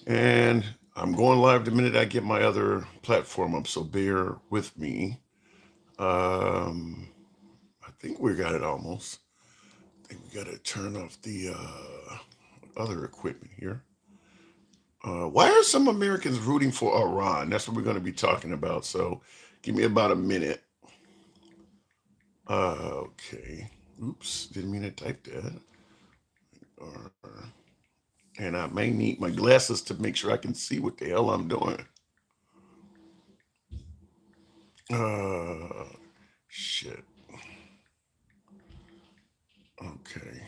And I'm going live the minute I get my other platform up, so bear with me. Um, I think we got it almost. I think we got to turn off the other equipment here. Why are some Americans rooting for Iran? That's what we're going to be talking about. So give me about a minute. Okay. Oops, didn't mean to type that. Or, and I may need my glasses to make sure I can see what the hell I'm doing. Uh, shit. Okay.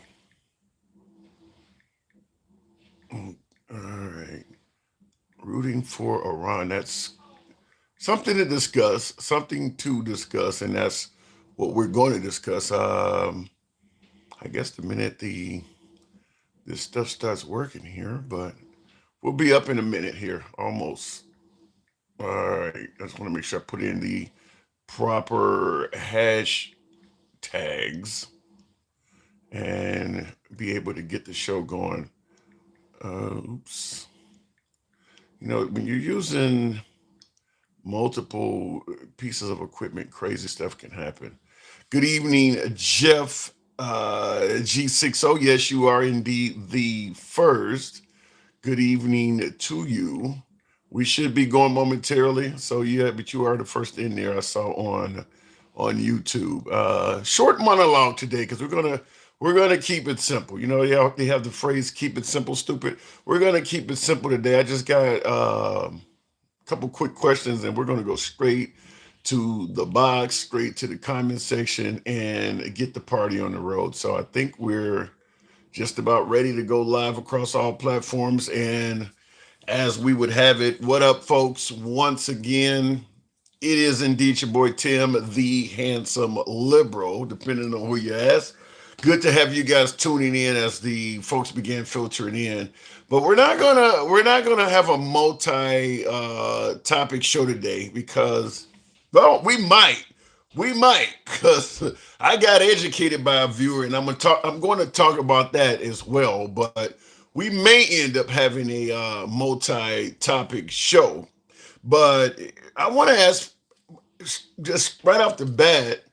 Mm, all right. Rooting for Iran. That's something to discuss. Something to discuss, and that's what we're going to discuss. I guess the minute the this stuff starts working here, but we'll be up in a minute here, almost. All right. I just want to make sure I put in the proper hash tags and be able to get the show going. Oops. When you're using multiple pieces of equipment, crazy stuff can happen. Good evening, Jeff G60. Yes, you are indeed the first. Good evening to you. We should be going momentarily. So yeah, but you are the first in there I saw on YouTube. Short monologue today because we're gonna keep it simple. They have the phrase "keep it simple, stupid." We're gonna keep it simple today. I just got a couple quick questions, and we're gonna go straight to the box, straight to the comment section, and get the party on the road. So I think we're just about ready to go live across all platforms. And as we would have it, what up, folks? Once again, it is indeed your boy Tim, the handsome liberal, depending on who you ask. Good to have you guys tuning in as the folks begin filtering in. But we're not gonna have a multi topic show today because well we might because I got educated by a viewer and I'm going to talk about that as well. But we may end up having a multi topic show. But I want to ask just right off the bat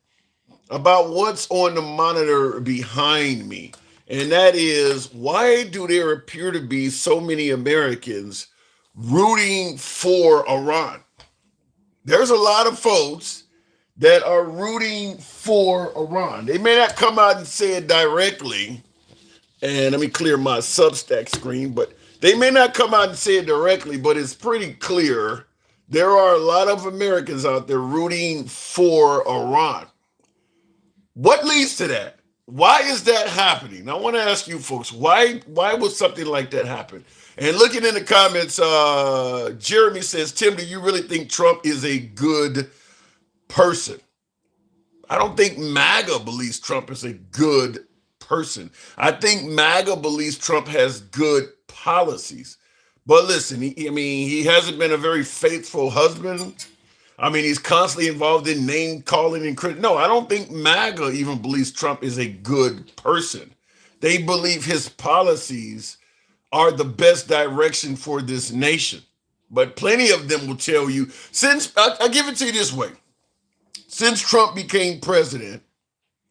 about what's on the monitor behind me. And that is, why do there appear to be so many Americans rooting for Iran? There's a lot of folks that are rooting for Iran. They may not come out and say it directly, and let me clear my Substack screen, but they may not come out and say it directly, but it's pretty clear there are a lot of Americans out there rooting for Iran. What leads to that? Why is that happening? I want to ask you folks, why would something like that happen? And looking in the comments, Jeremy says, Tim, do you really think Trump is a good person? I don't think MAGA believes Trump is a good person. I think MAGA believes Trump has good policies. But listen, he hasn't been a very faithful husband. I mean, he's constantly involved in name calling and crit. No, I don't think MAGA even believes Trump is a good person. They believe his policies are the best direction for this nation. But plenty of them will tell you, since I give it to you this way, since Trump became president,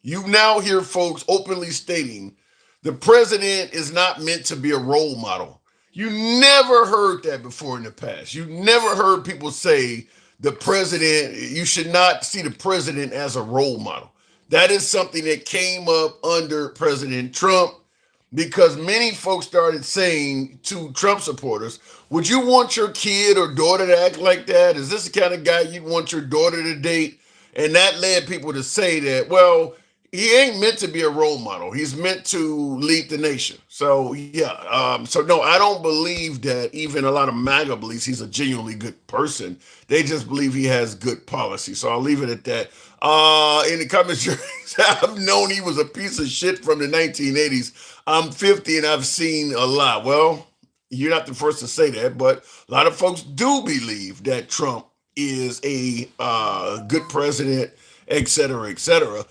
you now hear folks openly stating the president is not meant to be a role model. You never heard that before in the past. You never heard people say the president, you should not see the president as a role model. That is something that came up under President Trump because many folks started saying to Trump supporters, would you want your kid or daughter to act like that? Is this the kind of guy you'd want your daughter to date? And that led people to say that, well, he ain't meant to be a role model. He's meant to lead the nation. So yeah. So no, I don't believe that even a lot of MAGA believes he's a genuinely good person. They just believe he has good policy. So I'll leave it at that. In the comments, I've known he was a piece of shit from the 1980s. I'm 50 and I've seen a lot. Well, you're not the first to say that, but a lot of folks do believe that Trump is a good president, et cetera, et cetera.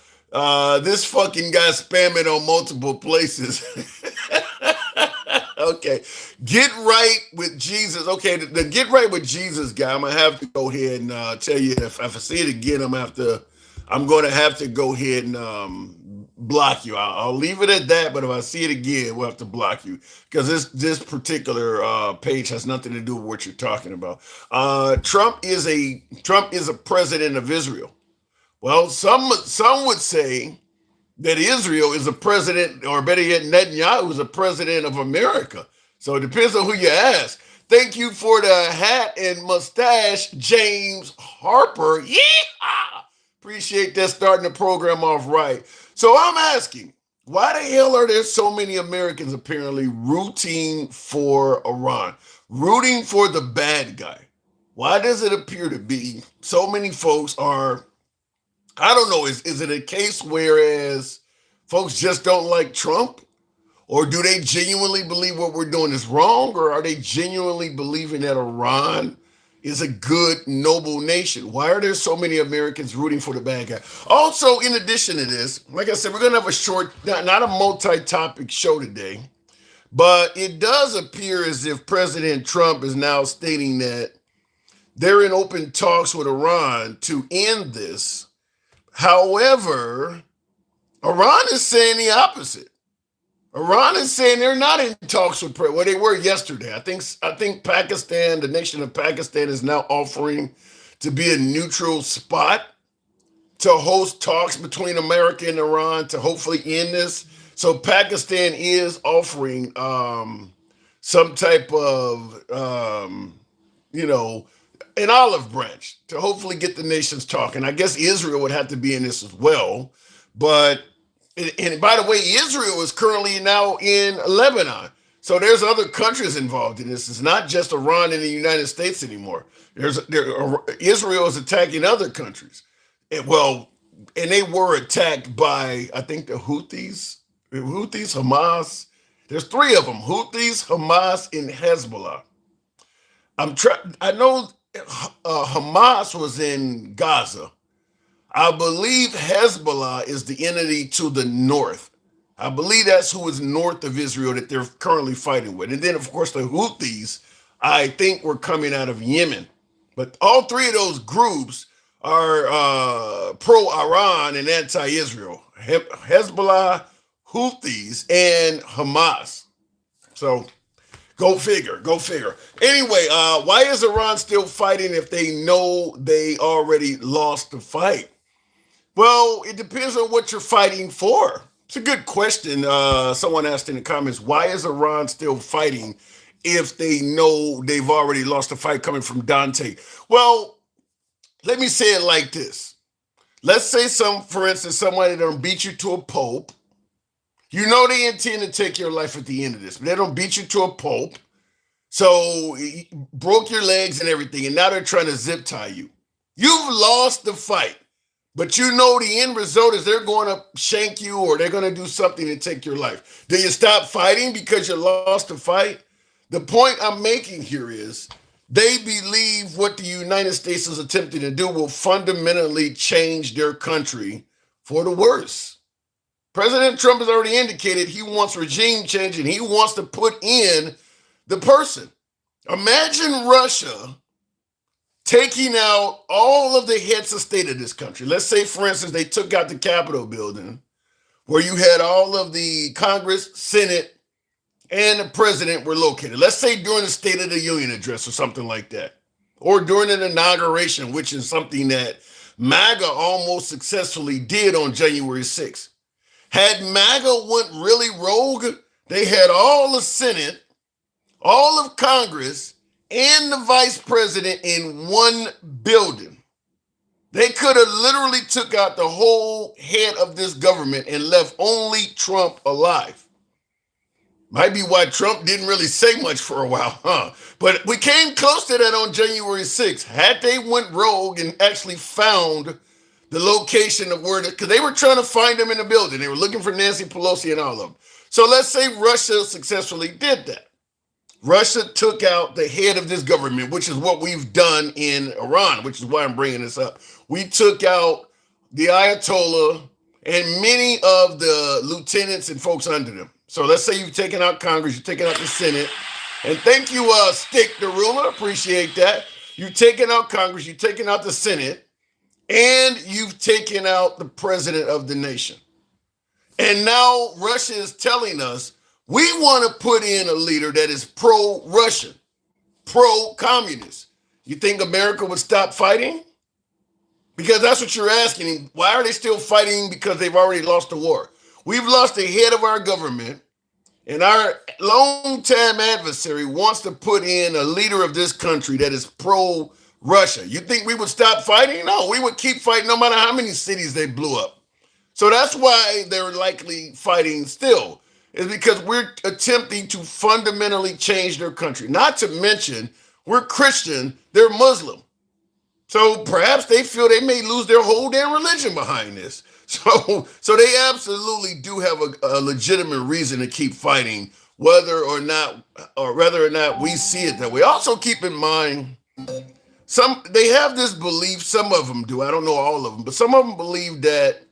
This fucking guy spamming on multiple places. Okay. Get right with Jesus. Okay, the get right with Jesus guy, I'm gonna have to go ahead and tell you if I see it again, I'm gonna have to go ahead and block you. I'll leave it at that, but if I see it again, we'll have to block you because this particular page has nothing to do with what you're talking about. Trump is a president of Israel. Well, some would say that Israel is a president, or better yet, Netanyahu is a president of America. So it depends on who you ask. Thank you for the hat and mustache, James Harper. Yeah, appreciate that, starting the program off right. So I'm asking, why the hell are there so many Americans apparently rooting for Iran, rooting for the bad guy? Why does it appear to be so many folks are, I don't know, is it a case whereas folks just don't like Trump? Or do they genuinely believe what we're doing is wrong? Or are they genuinely believing that Iran is a good, noble nation? Why are there so many Americans rooting for the bad guy? Also, in addition to this, like I said, we're going to have a short, not a multi-topic show today, but it does appear as if President Trump is now stating that they're in open talks with Iran to end this. However, Iran is saying the opposite. Iran is saying they're not in talks with well, they were yesterday. I think Pakistan, the nation of Pakistan, is now offering to be a neutral spot to host talks between America and Iran to hopefully end this. So Pakistan is offering some type of you know, an olive branch to hopefully get the nations talking. I guess Israel would have to be in this as well. But, and by the way, Israel is currently now in Lebanon. So there's other countries involved in this. It's not just Iran and the United States anymore. Israel is attacking other countries. And they were attacked by, I think, the Houthis, Hamas. There's three of them: Houthis, Hamas, and Hezbollah. I know Hamas was in Gaza. I believe Hezbollah is the entity to the north. I believe that's who is north of Israel that they're currently fighting with. And then, of course, the Houthis, I think, were coming out of Yemen. But all three of those groups are pro-Iran and anti-Israel. Hezbollah, Houthis, and Hamas. So go figure. Go figure. Anyway, why is Iran still fighting if they know they already lost the fight? Well, it depends on what you're fighting for. It's a good question. Someone asked in the comments, why is Iran still fighting if they know they've already lost the fight, coming from Dante? Well, let me say it like this. Let's say for instance, somebody done beat you to a pulp. You know they intend to take your life at the end of this, but they don't beat you to a pulp. So broke your legs and everything, and now they're trying to zip tie you. You've lost the fight, but you know the end result is they're going to shank you or they're going to do something to take your life. Do you stop fighting because you lost the fight? The point I'm making here is they believe what the United States is attempting to do will fundamentally change their country for the worse. President Trump has already indicated he wants regime change and he wants to put in the person. Imagine Russia taking out all of the heads of state of this country. Let's say, for instance, they took out the Capitol building where you had all of the Congress, Senate, and the president were located. Let's say during the State of the Union address or something like that. Or during an inauguration, which is something that MAGA almost successfully did on January 6th. Had MAGA went really rogue, they had all the Senate, all of Congress, and the vice president in one building. They could have literally took out the whole head of this government and left only Trump alive. Might be why Trump didn't really say much for a while, huh? But we came close to that on January 6th. Had they went rogue and actually found the location of where, because they were trying to find them in the building. They were looking for Nancy Pelosi and all of them. So let's say Russia successfully did that. Russia took out the head of this government, which is what we've done in Iran, which is why I'm bringing this up. We took out the Ayatollah and many of the lieutenants and folks under them. So let's say you've taken out Congress, you've taken out the Senate, and thank you, Stick the Ruler, appreciate that. You've taken out Congress, you've taken out the Senate, and you've taken out the president of the nation. And now Russia is telling us we want to put in a leader that is pro-Russian, pro-communist. You think America would stop fighting? Because that's what you're asking. Why are they still fighting? Because they've already lost the war. We've lost the head of our government, and our long-time adversary wants to put in a leader of this country that is pro-Russia. You think we would stop fighting? No, we would keep fighting no matter how many cities they blew up. So that's why they're likely fighting still, is because we're attempting to fundamentally change their country. Not to mention, we're Christian, they're Muslim. So perhaps they feel they may lose their whole damn religion behind this. So they absolutely do have a legitimate reason to keep fighting, whether or not we see it that way. Also keep in mind, they have this belief, some of them do, I don't know all of them, but some of them believe that,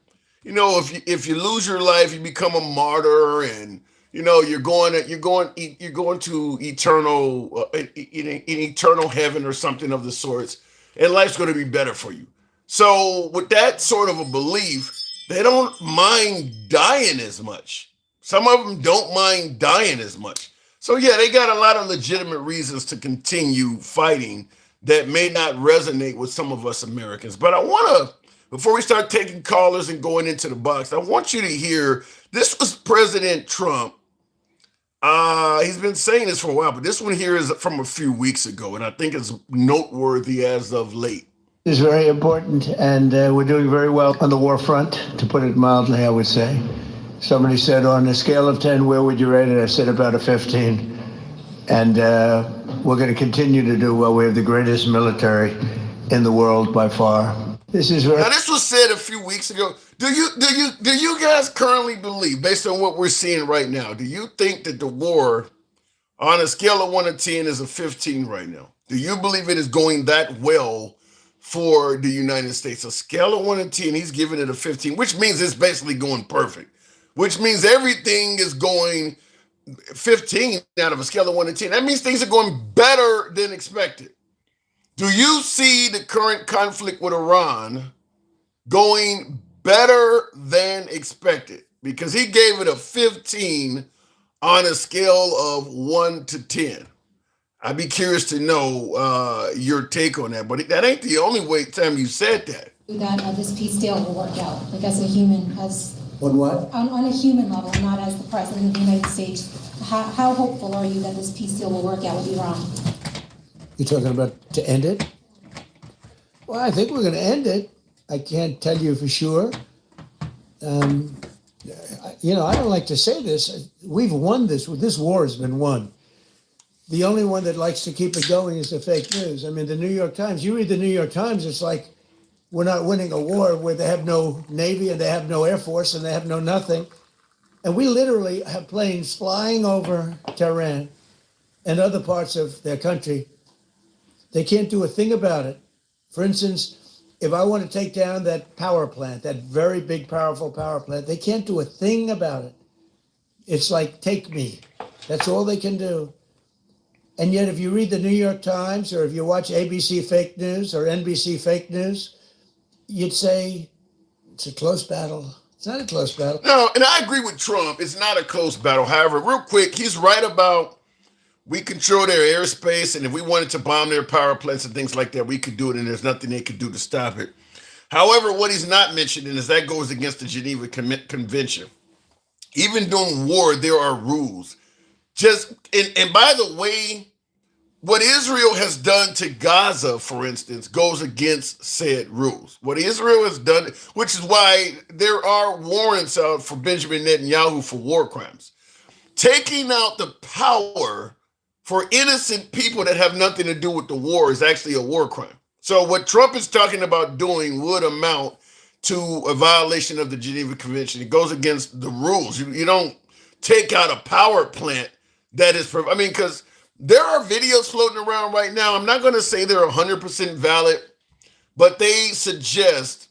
if you lose your life, you become a martyr, and you're going to eternal in eternal heaven or something of the sorts, and life's going to be better for you. So with that sort of a belief, they don't mind dying as much. Some of them don't mind dying as much. So yeah, they got a lot of legitimate reasons to continue fighting that may not resonate with some of us Americans. But I want to, before we start taking callers and going into the box, I want you to hear, this was President Trump. He's been saying this for a while, but this one here is from a few weeks ago, and I think it's noteworthy as of late. Is very important, and we're doing very well on the war front, to put it mildly, I would say. Somebody said, on a scale of 10, where would you rate it? I said about a 15. And we're going to continue to do well. We have the greatest military in the world by far. This was said a few weeks ago. Do you guys currently believe, based on what we're seeing right now, do you think that the war, on a scale of 1 to 10, is a 15 right now? Do you believe it is going that well for the United States? A scale of 1 to 10, he's giving it a 15, which means it's basically going perfect, which means everything is going 15 out of a scale of 1 to 10. That means things are going better than expected. Do you see the current conflict with Iran going better than expected? Because he gave it a 15 on a scale of 1 to 10. I'd be curious to know your take on that, but that ain't the only time you said that. That this peace deal will work out, like as a human, on what? On a human level, not as the president of the United States. How hopeful are you that this peace deal will work out with Iran? You're talking about to end it? Well, I think we're going to end it. I can't tell you for sure. I don't like to say this. We've won this. This war has been won. The only one that likes to keep it going is the fake news. I mean, the New York Times, you read the New York Times, it's like we're not winning a war where they have no Navy and they have no Air Force and they have no nothing. And we literally have planes flying over Tehran and other parts of their country. They can't do a thing about it. For instance, if I want to take down that power plant, that very big, powerful power plant, they can't do a thing about it. It's like, take me. That's all they can do. And yet, if you read the New York Times, or if you watch ABC fake news or NBC fake news, you'd say it's a close battle. It's not a close battle. No, and I agree with Trump. It's not a close battle. However, real quick, he's right about we control their airspace, and if we wanted to bomb their power plants and things like that, we could do it, and there's nothing they could do to stop it. However, what he's not mentioning is that goes against the Geneva Convention. Even during war, there are rules. And by the way, what Israel has done to Gaza, for instance, goes against said rules. What Israel has done, which is why there are warrants out for Benjamin Netanyahu for war crimes. Taking out the power for innocent people that have nothing to do with the war is actually a war crime. So what Trump is talking about doing would amount to a violation of the Geneva Convention. It goes against the rules. You don't take out a power plant that is, because there are videos floating around right now. I'm not going to say they're 100% valid, but they suggest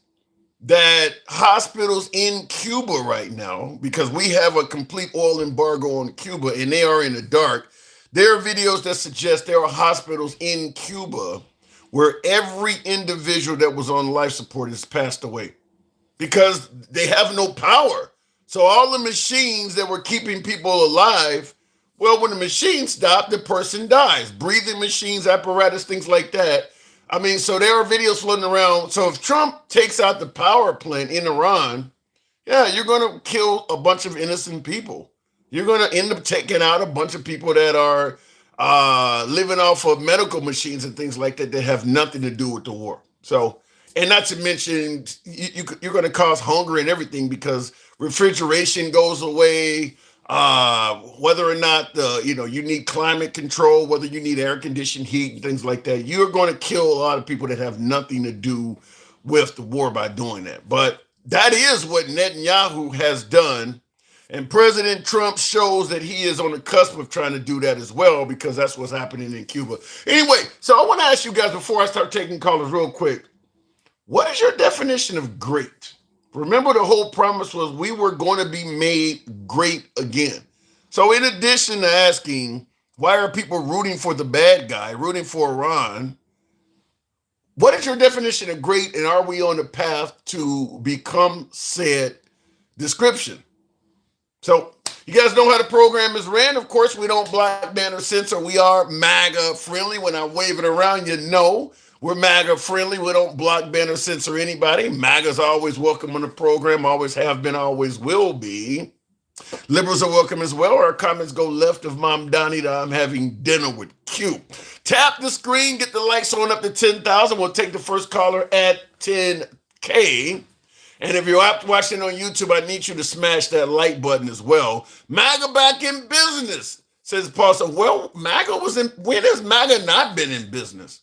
that hospitals in Cuba right now, because we have a complete oil embargo on Cuba and they are in the dark, there are videos that suggest there are hospitals in Cuba where every individual that was on life support has passed away because they have no power. So all the machines that were keeping people alive, well, when the machines stop, the person dies. Breathing machines, apparatus, things like that. I mean, so there are videos floating around. So if Trump takes out the power plant in Iran, yeah, you're going to kill a bunch of innocent people. You're going to end up taking out a bunch of people that are living off of medical machines and things like that that have nothing to do with the war. So, and not to mention, you're going to cause hunger and everything because refrigeration goes away. Whether or not you need climate control, whether you need air conditioned heat, things like that, you're going to kill a lot of people that have nothing to do with the war by doing that. But that is what Netanyahu has done. And President Trump shows that he is on the cusp of trying to do that as well because that's what's happening in Cuba. Anyway, so I want to ask you guys before I start taking callers real quick, what is your definition of great? Remember, the whole promise was we were going to be made great again. So, in addition to asking, why are people rooting for the bad guy, rooting for Iran? What is your definition of great, and are we on the path to become said description? So, you guys know how the program is ran. Of course, we don't black banner censor. We are MAGA friendly. When I wave it around, you know we're MAGA friendly. We don't block, banner censor anybody. MAGA's always welcome on the program, always have been, always will be. Liberals are welcome as well. Our comments go left of Mom Donnie to I'm having dinner with Q. Tap the screen, get the likes on up to 10,000. We'll take the first caller at 10K. And if you're watching on YouTube, I need you to smash that like button as well. MAGA back in business, says Paul. So, well, MAGA was in. When has MAGA not been in business?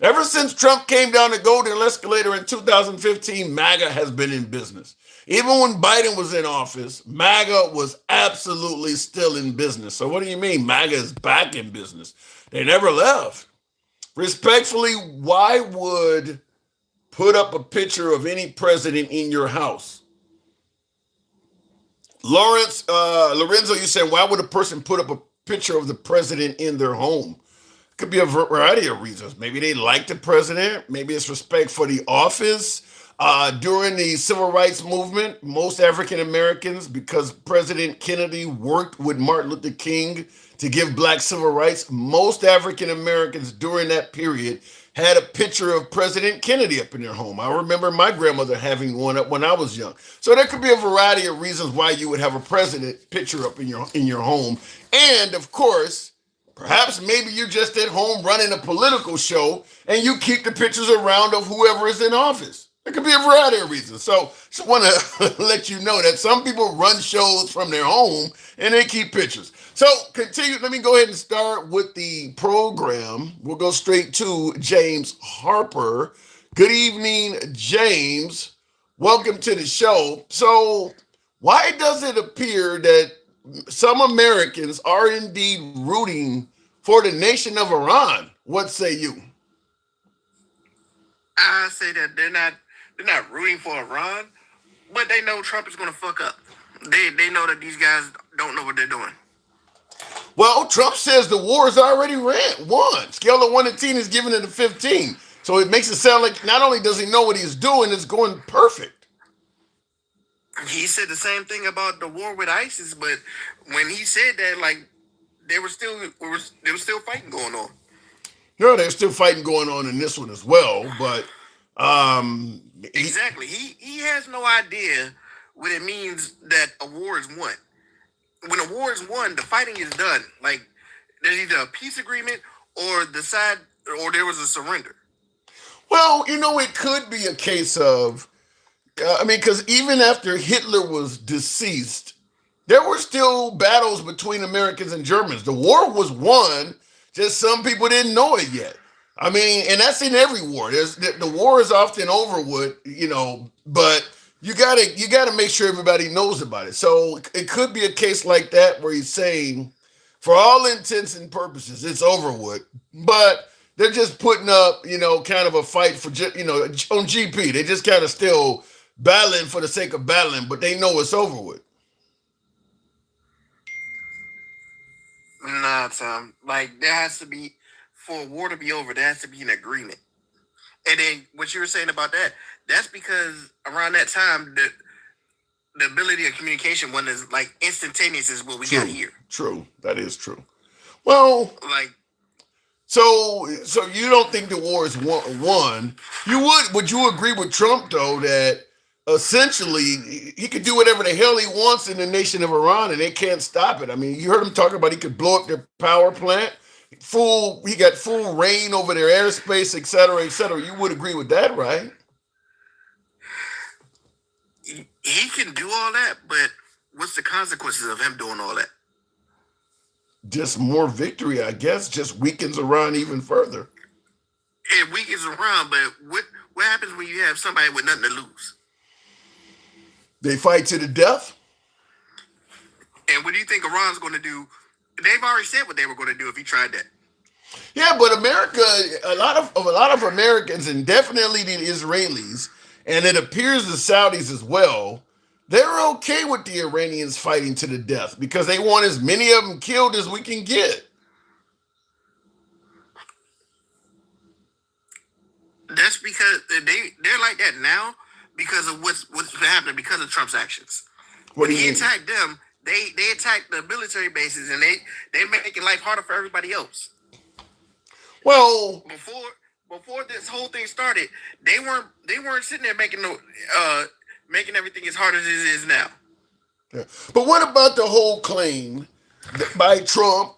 Ever since Trump came down the golden escalator in 2015, MAGA has been in business. Even when Biden was in office, MAGA was absolutely still in business. So what do you mean MAGA is back in business? They never left. Respectfully, why would put up a picture of any president in your house? Lorenzo, you said, why would a person put up a picture of the president in their home? Could be a variety of reasons. Maybe they like the president. Maybe it's respect for the office. During the civil rights movement, most African Americans, because President Kennedy worked with Martin Luther King to give black civil rights, most African Americans during that period had a picture of President Kennedy up in their home. I remember my grandmother having one up when I was young. So there could be a variety of reasons why you would have a president picture up in your home. And of course, perhaps maybe you're just at home running a political show and you keep the pictures around of whoever is in office. There could be a variety of reasons. So just want to let you know that some people run shows from their home and they keep pictures. So continue. Let me go ahead and start with the program. We'll go straight to James Harper. Good evening, James. Welcome to the show. So why does it appear that some Americans are indeed rooting for the nation of Iran? What say you? I say that they're not rooting for Iran, but they know Trump is gonna fuck up. They know that these guys don't know what they're doing. Well, Trump says the war is already won. Scale of 1 to 10 is giving it a 15. So it makes it sound like not only does he know what he's doing, it's going perfect. He said the same thing about the war with ISIS, but when he said that, like there was still fighting going on. No, there's still fighting going on in this one as well, but um, he, Exactly. He has no idea what it means that a war is won. When a war is won, the fighting is done. Like there's either a peace agreement or there was a surrender. well, it could be a case of because even after Hitler was deceased, there were still battles between Americans and Germans. The war was won, just some people didn't know it yet. I mean, and that's in every war. The war is often over with, but you gotta make sure everybody knows about it. So it could be a case like that where he's saying, for all intents and purposes, it's over with. But they're just putting up, kind of a fight for, on GP. They just kind of still battling for the sake of battling, but they know it's over with. Nah, Tom. Like there has to be for a war to be over. There has to be an agreement. And then what you were saying about that, that's because around that time the ability of communication wasn't as like instantaneous as what we got True, here. true. That is true. Well, Like so you don't think the war is won? Would you agree with Trump though that essentially he could do whatever the hell he wants in the nation of Iran and they can't stop it? I mean, you heard him talk about he could blow up their power plant. He got full reign over their airspace, et cetera, et cetera. You would agree with that, right? he can do all that, but what's the consequences of him doing all that? Just more victory, I guess. Just weakens Iran even further. It weakens around, but what happens when you have somebody with nothing to lose? They fight to the death. And what do you think Iran's going to do? They've already said what they were going to do if he tried that. Yeah, but America, a lot of Americans, and definitely the Israelis, and it appears the Saudis as well, they're okay with the Iranians fighting to the death because they want as many of them killed as we can get. That's because they're like that now because of what's happening because of Trump's actions. What When do you he mean? attacked them, they attacked the military bases and they making life harder for everybody else. Well, Before this whole thing started, they weren't sitting there making everything as hard as it is now. yeah. But what about the whole claim by Trump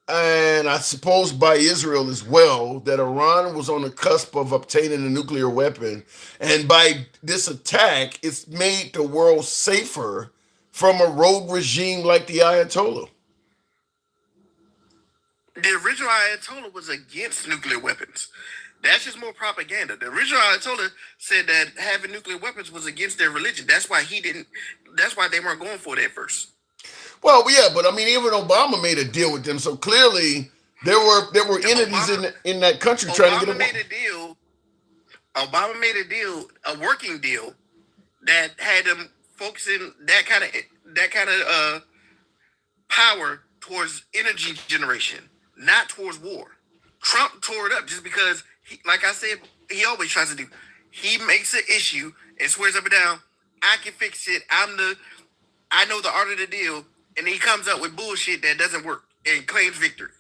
and I suppose by Israel as well that Iran was on the cusp of obtaining a nuclear weapon, and by this attack, it's made the world safer from a rogue regime like the Ayatollah? The original Ayatollah was against nuclear weapons. That's just more propaganda. The original Ayatollah said that having nuclear weapons was against their religion. That's why he didn't. That's why they weren't going for it at first. Well, yeah, but I mean, even Obama made a deal with them, so clearly there were entities in that country trying to get Obama them. made a deal. Obama made a deal, a working deal that had them focusing that kind of power towards energy generation, not towards war. Trump tore it up just because, like I said, he always tries to do. He makes an issue and swears up and down, I can fix it. I know the art of the deal, and he comes up with bullshit that doesn't work and claims victory.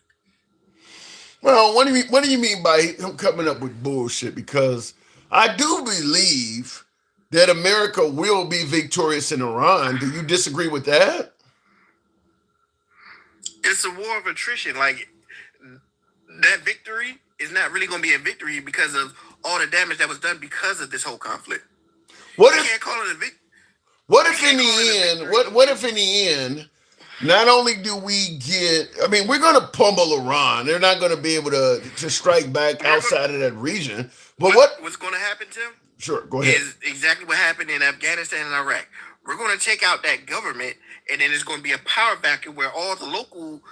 Well, what do you mean by him coming up with bullshit? Because I do believe that America will be victorious in Iran. Do you disagree with that? It's a war of attrition. Like that victory is not really going to be a victory because of all the damage that was done because of this whole conflict. What We if can't call it a victory. what if in the end, what if in the end, not only do we get, I mean, we're going to pummel Iran. They're not going to be able to strike back outside of that region. But What's going to happen, Tim, Sure, go ahead. is exactly what happened in Afghanistan and Iraq. We're going to take out that government, and then it's going to be a power vacuum where all the local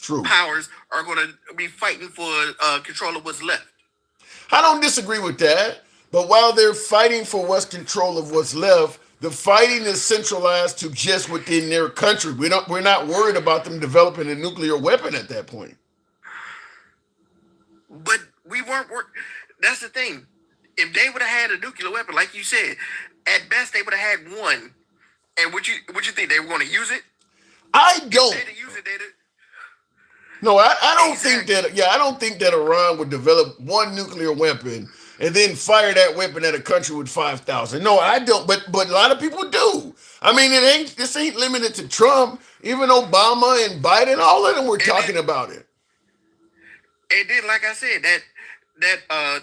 True. powers are going to be fighting for control of what's left. I don't disagree with that. But while they're fighting for what's control of what's left, the fighting is centralized to just within their country. We're not worried about them developing a nuclear weapon at that point. But we weren't work. That's the thing. If they would have had a nuclear weapon, like you said, at best they would have had one. And what you think they were going to use it? I If don't. they'd have used it, No, I don't think Exactly. that. Yeah, I don't think that Iran would develop one nuclear weapon and then fire that weapon at a country with 5,000. No, I don't. But a lot of people do. I mean, this ain't limited to Trump. Even Obama and Biden, all of them were talking about it. And then, like I said, that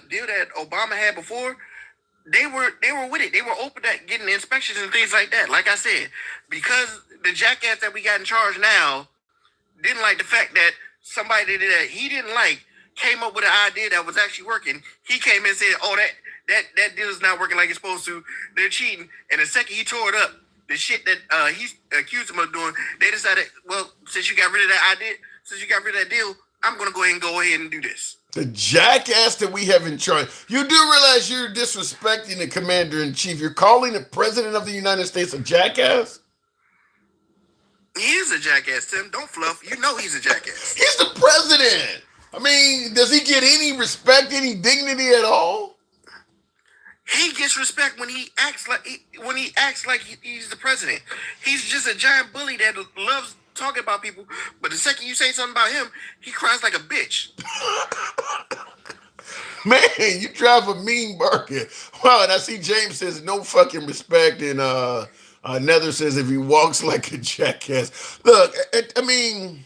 deal that Obama had before, they were with it. They were open at getting inspections and things like that. Like I said, because the jackass that we got in charge now didn't like the fact that somebody that he didn't like came up with an idea that was actually working. He came in and said, "Oh, that deal is not working like it's supposed to. They're cheating." And the second he tore it up, the shit that he accused him of doing, they decided, well, since you got rid of that idea, since you got rid of that deal, I'm going to go ahead and do this. The jackass that we have in charge. You do realize you're disrespecting the commander in chief. You're calling the president of the United States a jackass? He is a jackass, Tim. Don't fluff. You know he's a jackass. He's the president. I mean, does he get any respect, any dignity at all? He gets respect when he acts like he's the president. He's just a giant bully that loves talking about people. But the second you say something about him, he cries like a bitch. Man, you drive a mean bargain. Wow, and I see James says no fucking respect, and Nether says if he walks like a jackass. Look, I mean,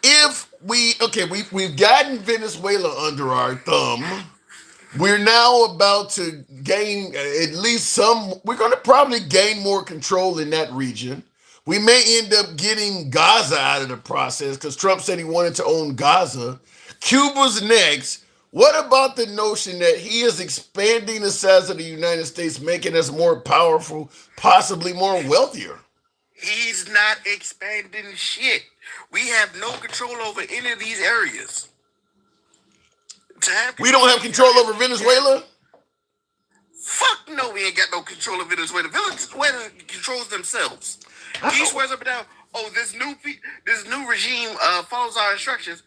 if we've gotten Venezuela under our thumb. We're now about to gain at least some, we're going to probably gain more control in that region. We may end up getting Gaza out of the process because Trump said he wanted to own Gaza. Cuba's next. What about the notion that he is expanding the size of the United States, making us more powerful, possibly more wealthier? He's not expanding shit. We have no control over any of these areas. We don't have control over Venezuela? Fuck no, we ain't got no control of Venezuela. Venezuela controls themselves. He swears up and down, oh, this new regime follows our instructions.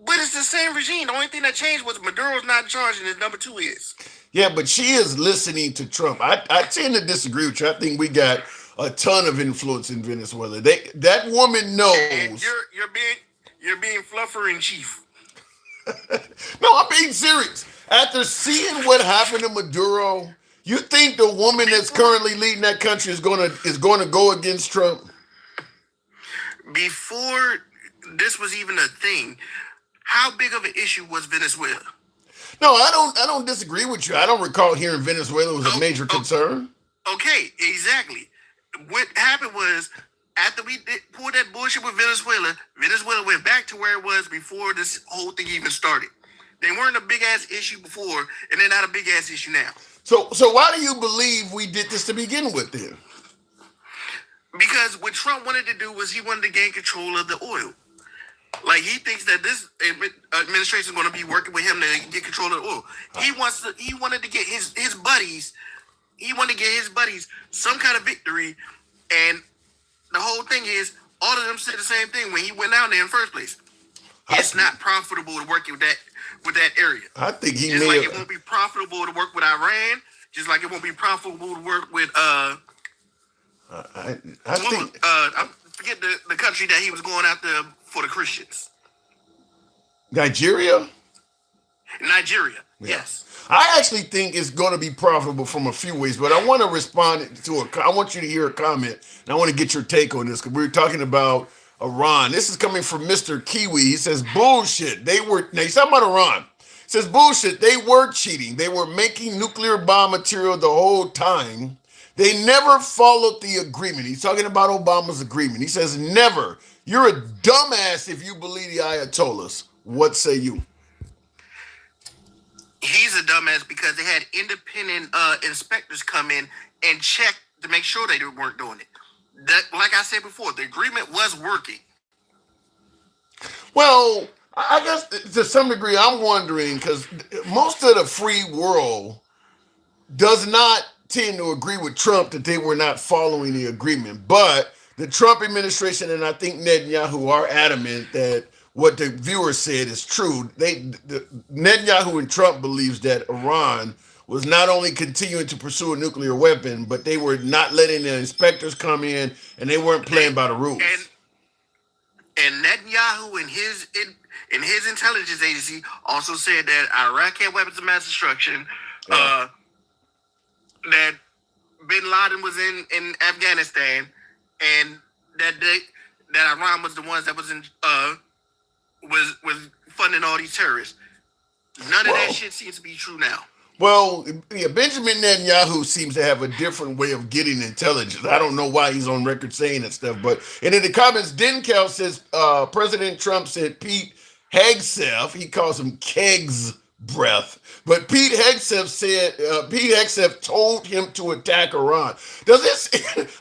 But it's the same regime. The only thing that changed was Maduro's not in charge and his number two is. Yeah, but she is listening to Trump. I tend to disagree with you. I think we got a ton of influence in Venezuela. That woman knows. And you're being fluffer in chief. No, I'm being serious. After seeing what happened to Maduro, you think the woman that's currently leading that country is going to go against Trump? Before this was even a thing, how big of an issue was Venezuela? No, I don't disagree with you. I don't recall hearing Venezuela was a major concern. Okay, exactly. What happened was after we pulled that bullshit with Venezuela, Venezuela went back to where it was before this whole thing even started. They weren't a big ass issue before, and they're not a big ass issue now. So why do you believe we did this to begin with then? Because what Trump wanted to do was he wanted to gain control of the oil. Like he thinks that this administration is going to be working with him to get control of the oil. He wanted to get his buddies. He wanted to get his buddies some kind of victory, and the whole thing is, all of them said the same thing when he went down there in the first place. It's not profitable to work with that area. I think he just like it won't be profitable to work with Iran. Just like it won't be profitable to work with I forget the country that he was going after for the Christians. Nigeria. Yeah. Yes. I actually think it's going to be profitable from a few ways, but I want to respond to I want you to hear a comment, and I want to get your take on this because we were talking about Iran. This is coming from Mr. Kiwi. He says, bullshit. Now he's talking about Iran. He says, bullshit. They were cheating. They were making nuclear bomb material the whole time. They never followed the agreement. He's talking about Obama's agreement. He says, never. You're a dumbass if you believe the Ayatollahs. What say you? He's a dumbass because they had independent inspectors come in and check to make sure they weren't doing it. That, like I said before, the agreement was working. Well, I guess to some degree I'm wondering because most of the free world does not tend to agree with Trump that they were not following the agreement. But the Trump administration and I think Netanyahu are adamant that what the viewer said is true. Netanyahu and Trump believes that Iran was not only continuing to pursue a nuclear weapon, but they were not letting the inspectors come in, and they weren't playing by the rules. And Netanyahu and his intelligence agency also said that Iraq had weapons of mass destruction. Yeah. That Bin Laden was in Afghanistan, and that Iran was the ones that was funding all these terrorists. None of that shit seems to be true now. Well, yeah, Benjamin Netanyahu seems to have a different way of getting intelligence. I don't know why he's on record saying that stuff, and in the comments, Denkel says President Trump said Pete Hegseth, he calls him Kegs breath. But Pete Hegseth said Pete Hegseth told him to attack Iran. Does this?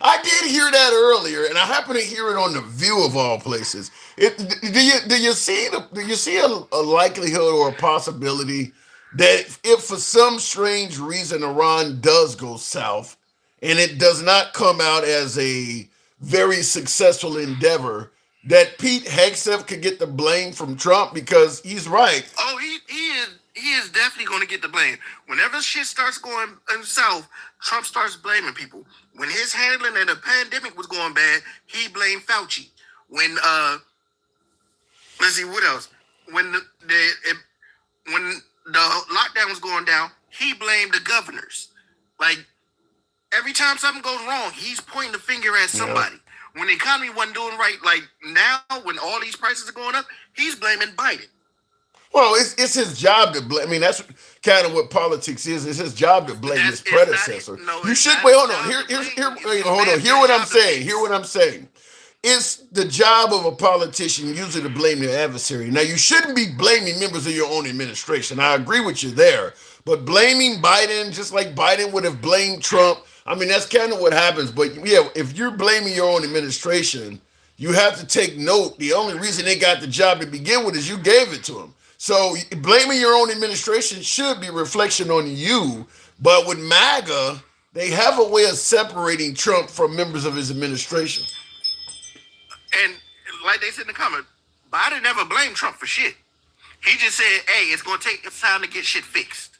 I did hear that earlier, and I happen to hear it on the View of all places. Do you see a likelihood or a possibility that if for some strange reason Iran does go south and it does not come out as a very successful endeavor, that Pete Hegseth could get the blame from Trump because he's right. Oh, he is definitely going to get the blame. Whenever shit starts going south, Trump starts blaming people. When his handling of the pandemic was going bad, he blamed Fauci. When let's see what else. When when the lockdown was going down, he blamed the governors. Like every time something goes wrong, he's pointing the finger at somebody. Yeah. When the economy wasn't doing right, like now, when all these prices are going up, he's blaming Biden. Well, it's his job to blame. I mean, that's kind of what politics is. It's his job to blame his predecessor. You should wait. Hold on. Hold on. Hear what I'm saying. Hear what I'm saying. It's the job of a politician usually to blame their adversary. Now, you shouldn't be blaming members of your own administration. I agree with you there. But blaming Biden, just like Biden would have blamed Trump, I mean, that's kind of what happens. But yeah, if you're blaming your own administration, you have to take note. The only reason they got the job to begin with is you gave it to them. So blaming your own administration should be a reflection on you. But with MAGA, they have a way of separating Trump from members of his administration. And like they said in the comment, Biden never blamed Trump for shit. He just said, hey, it's going to take time to get shit fixed.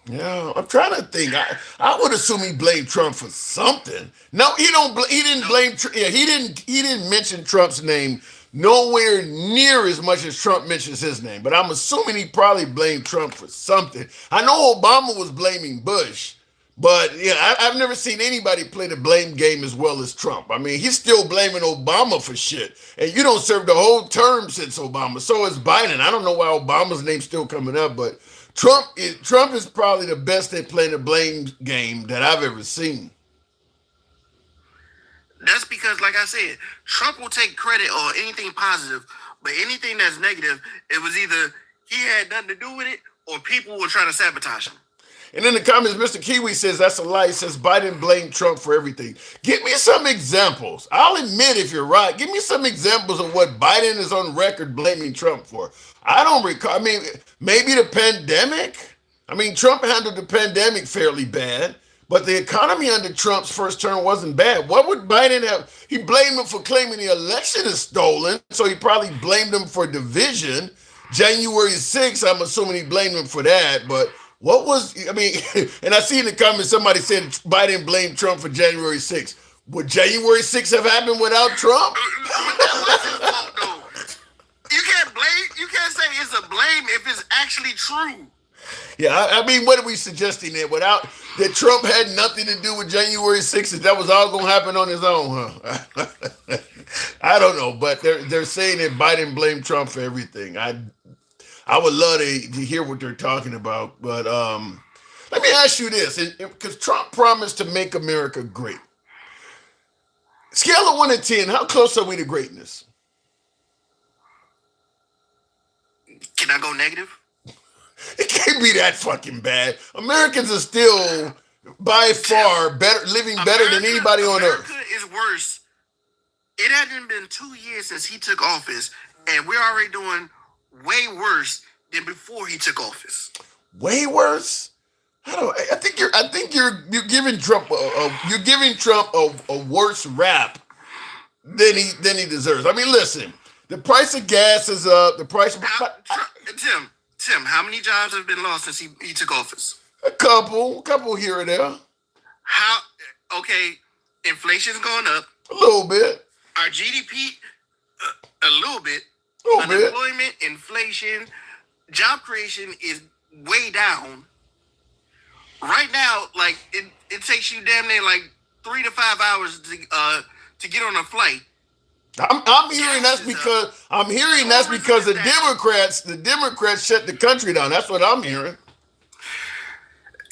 Yeah, I'm trying to think. I would assume he blamed Trump for something. No, he don't. He didn't blame. Yeah, he didn't. He didn't mention Trump's name nowhere near as much as Trump mentions his name. But I'm assuming he probably blamed Trump for something. I know Obama was blaming Bush, but yeah, I've never seen anybody play the blame game as well as Trump. I mean, he's still blaming Obama for shit, and you don't serve the whole term since Obama. So is Biden. I don't know why Obama's name's still coming up, but Trump is probably the best at playing the blame game that I've ever seen. That's because, like I said, Trump will take credit on anything positive, but anything that's negative, it was either he had nothing to do with it or people were trying to sabotage him. And in the comments, Mr. Kiwi says that's a lie. He says Biden blamed Trump for everything. Give me some examples. I'll admit if you're right. Give me some examples of what Biden is on record blaming Trump for. I don't recall. I mean, maybe the pandemic. I mean, Trump handled the pandemic fairly bad, but the economy under Trump's first term wasn't bad. What would Biden have? He blamed him for claiming the election is stolen, so he probably blamed him for division. January 6th, I'm assuming he blamed him for that, but what was, I mean, and I see in the comments somebody said Biden blamed Trump for January 6th. Would January 6th have happened without Trump? You can't say it's a blame if it's actually true. Yeah, I mean, what are we suggesting there? Without that Trump had nothing to do with January 6th, that was all going to happen on his own, huh? I don't know, but they're saying that Biden blamed Trump for everything. I would love to hear what they're talking about, but let me ask you this, because Trump promised to make America great. Scale of 1 to 10, how close are we to greatness? Can I go negative? It can't be that fucking bad. Americans are still, by far, living better than anybody on earth. America is worse. It hasn't been 2 years since he took office, and we're already doing way worse than before he took office. Way worse? I think you're giving Trump a worse rap than he deserves. I mean, listen, the price of gas is up. The price of Tim, how many jobs have been lost since he took office? A couple here and there. Okay, inflation's going up. A little bit. Our GDP, a little bit. Unemployment, inflation, job creation is way down. Right now, like it takes you damn near like 3 to 5 hours to get on a flight. I'm hearing that's because the Democrats shut the country down. That's what I'm hearing.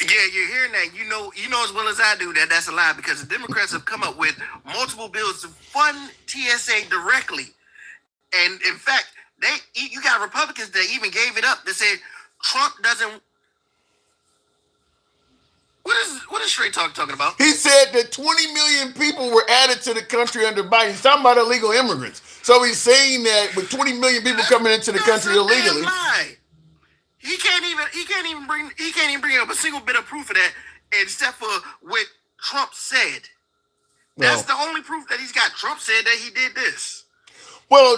Yeah, you're hearing that. You know as well as I do that that's a lie because the Democrats have come up with multiple bills to fund TSA directly. And in fact, you got Republicans that even gave it up. They said, Trump doesn't. What is Straight Talk talking about? He said that 20 million people were added to the country under Biden. He's talking about illegal immigrants. So he's saying that with 20 million people coming into the That's country a damn illegally. lie. He can't even bring up a single bit of proof of that, except for what Trump said. That's Well, the only proof that he's got. Trump said that he did this. well,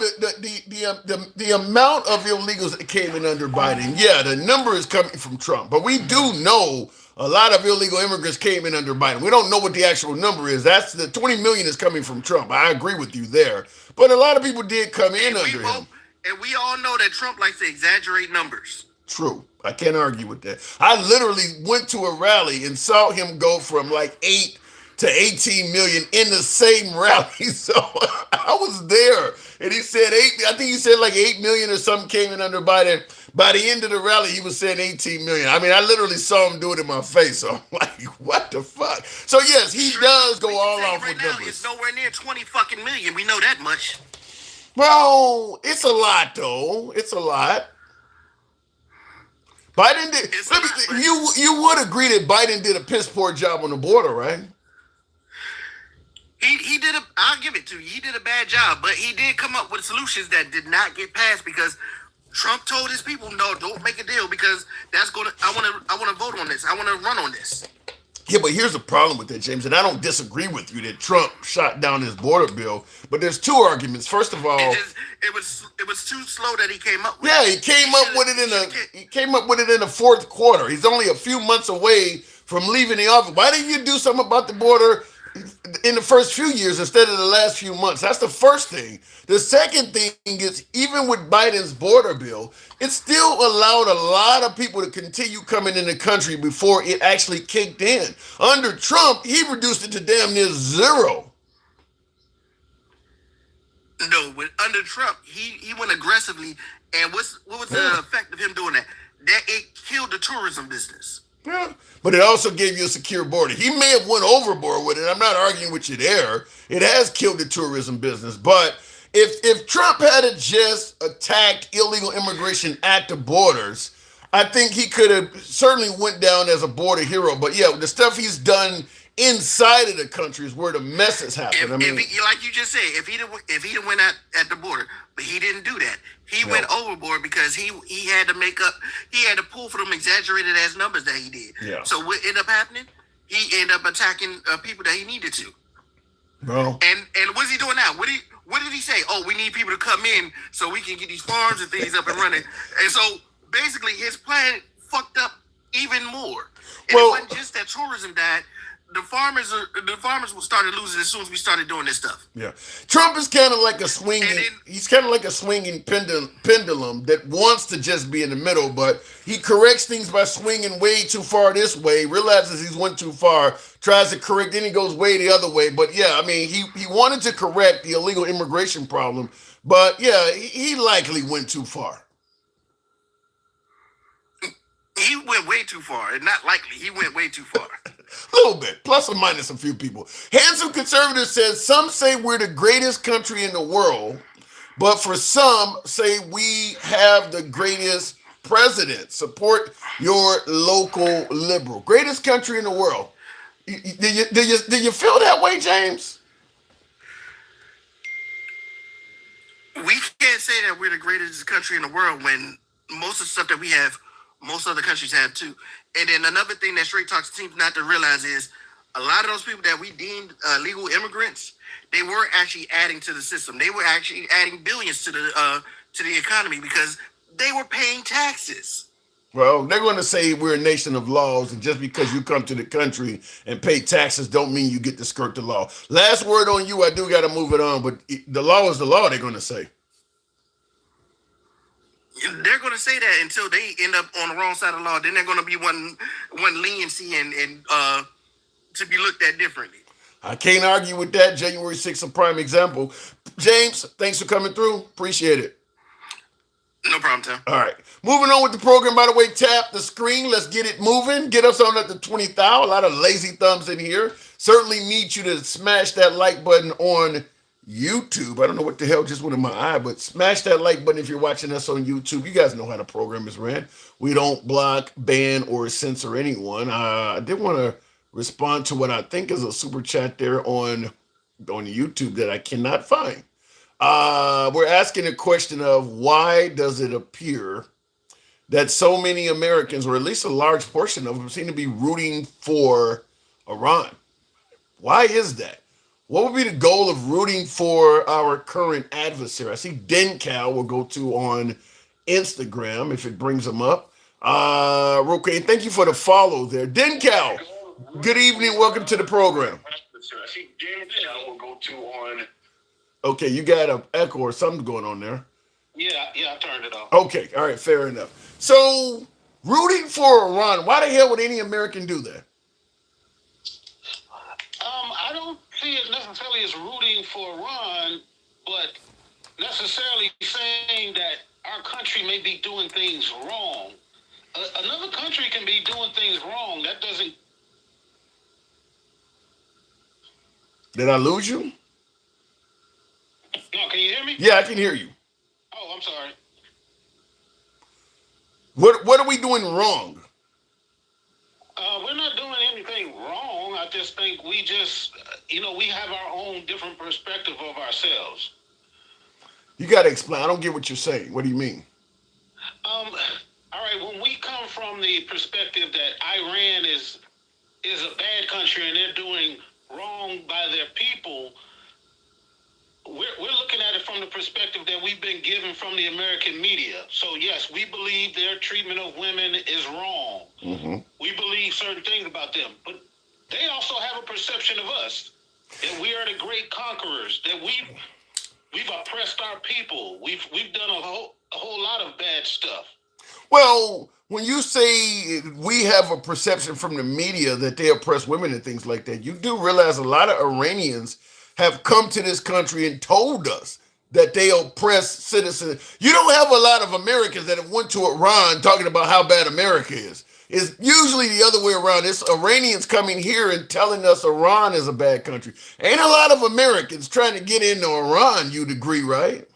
the amount of illegals that came in under Biden, yeah, the number is coming from Trump. But we do know a lot of illegal immigrants came in under Biden. We don't know what the actual number is. That's the 20 million is coming from Trump. I agree with you there. But a lot of people did come in And we under both him. and we all know that Trump likes to exaggerate numbers. True. I can't argue with that. I literally went to a rally and saw him go from like 8 to 18 million in the same rally. So I was there. And he said 8, I think he said like 8 million or something came in under Biden. By the end of the rally, he was saying 18 million. I mean, I literally saw him do it in my face. So I'm like, what the fuck? So yes, he does go all off right with now. numbers. It's nowhere near 20 fucking million. We know that much. Well, it's a lot though. It's a lot. Biden did. It's a Let me. lot, but You would agree that Biden did a piss poor job on the border, right? he did a. I'll give it to you. He did a bad job, but he did come up with solutions that did not get passed because Trump told his people, "No, don't make a deal because that's gonna. I want to vote on this. I want to run on this." Yeah, but here's the problem with that, James, and I don't disagree with you that Trump shot down his border bill. But there's two arguments. First of It all, just it was too slow that he came up with. yeah, he came up with it he came up with it in the fourth quarter. He's only a few months away from leaving the office. Why didn't you do something about the border in the first few years instead of the last few months? That's the first thing. The second thing is even with Biden's border bill, it still allowed a lot of people to continue coming in the country before it actually kicked in. Under Trump, he reduced it to damn near zero. No, but under Trump, he went aggressively, and what was the effect of him doing that? That it killed the tourism business. Yeah, but it also gave you a secure border. He may have went overboard with it. I'm not arguing with you there. It has killed the tourism business. But if Trump had just attacked illegal immigration at the borders, I think he could have certainly went down as a border hero. But yeah, the stuff he's done inside of the country is where the messes happen. I If mean, he, like you just said, if he'd went at the border, but he didn't do that. He no. went overboard because he had to he had to pull for them exaggerated ass numbers that he did. Yeah. So what ended up happening? He ended up attacking people that he needed to. Bro. And what's he doing now? What did he say? Oh, we need people to come in so we can get these farms and things up and running. And so basically his plan fucked up even more. And Well, it wasn't just that tourism died. The farmers started losing as soon as we started doing this stuff. yeah, Trump is kind of like a swinging. And then- He's kind of like a swinging pendulum that wants to just be in the middle, but he corrects things by swinging way too far this way. Realizes he's went too far, tries to correct, then he goes way the other way. But yeah, I mean, he wanted to correct the illegal immigration problem, but yeah, he likely went too far. He went way too far, and not likely. He went way too far. A little bit, plus or minus a few people. Handsome Conservative says some say we're the greatest country in the world, but for some say we have the greatest president. Support your local liberal. Greatest country in the world. Do you feel that way, James? We can't say that we're the greatest country in the world when most of the stuff that we have, most other countries have too. And then another thing that Straight Talk seems not to realize is a lot of those people that we deemed legal immigrants, they were actually adding to the system. They were actually adding billions to the economy because they were paying taxes. Well, they're going to say we're a nation of laws, and just because you come to the country and pay taxes don't mean you get to skirt the law. Last word on you, I do got to move it on, but the law is the law, they're going to say. They're going to say that until they end up on the wrong side of the law. Then they're going to be one leniency and to be looked at differently. I can't argue with that. January 6th, a prime example. James, thanks for coming through. Appreciate it. No problem, Tim. All right. Moving on with the program. By the way, tap the screen. Let's get it moving. Get us on at the 20th hour. A lot of lazy thumbs in here. Certainly need you to smash that like button on YouTube. I don't know what the hell just went in my eye, but smash that like button if you're watching us on YouTube. You guys know how the program is ran. We don't block, ban, or censor anyone. I did want to respond to what I think is a super chat there on YouTube that I cannot find. We're asking a question of why does it appear that so many Americans, or at least a large portion of them, seem to be rooting for Iran? Why is that? What would be the goal of rooting for our current adversary? I see Dencal will go to on Instagram if it brings them up. Real quick, thank you for the follow there. Dencal, good evening. Welcome to the program. I see Dencal will go to on. Okay, you got an echo or something going on there. Yeah, I turned it off. Okay, all right, fair enough. So, rooting for Iran, why the hell would any American do that? I don't see it necessarily as rooting for Iran, but necessarily saying that our country may be doing things wrong. Another country can be doing things wrong. That doesn't. Did I lose you? No, can you hear me? Yeah, I can hear you. Oh, I'm sorry. What are we doing wrong? We're not doing anything wrong. I just think we just, we have our own different perspective of ourselves. You got to explain. I don't get what you're saying. What do you mean? Um, all right. When we come from the perspective that Iran is a bad country and they're doing wrong by their people, we're looking at it from the perspective that we've been given from the American media. So yes, we believe their treatment of women is wrong. Mm-hmm. We believe certain things about them, but they also have a perception of us that we are the great conquerors, that we've oppressed our people, we've done a whole lot of bad stuff. Well, when you say we have a perception from the media that they oppress women and things like that, you do realize a lot of Iranians have come to this country and told us that they oppress citizens. You don't have a lot of Americans that have went to Iran talking about how bad America is. It's usually the other way around. It's Iranians coming here and telling us Iran is a bad country. Ain't a lot of Americans trying to get into Iran, you'd agree, right?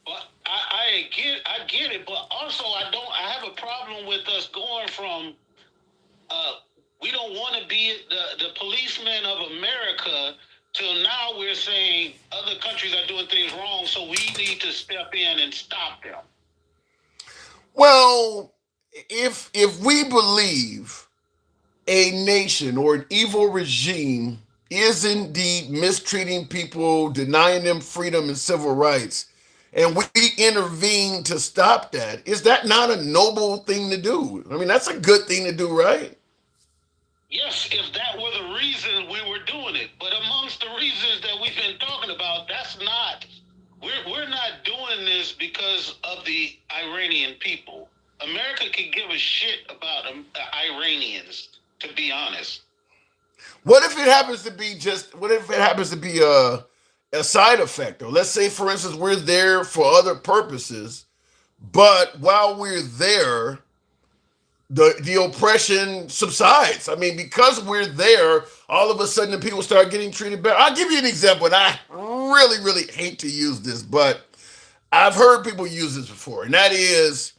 But I get it, but also I have a problem with us going from uh, we don't want to be the policemen of America till now we're saying other countries are doing things wrong, so we need to step in and stop them. Well, if we believe a nation or an evil regime is indeed mistreating people, denying them freedom and civil rights, and we intervene to stop that, is that not a noble thing to do? I mean, that's a good thing to do, right? Yes, if that were the reason we were doing it, but amongst the reasons that we've been talking about, that's not. We're not doing this because of the Iranian people. America can give a shit about Iranians, to be honest. What if it happens to be what if it happens to be a side effect, though? Let's say, for instance, we're there for other purposes, but while we're there, the oppression subsides. I mean, because we're there, all of a sudden the people start getting treated better. I'll give you an example, and I really, really hate to use this, but I've heard people use this before, and that is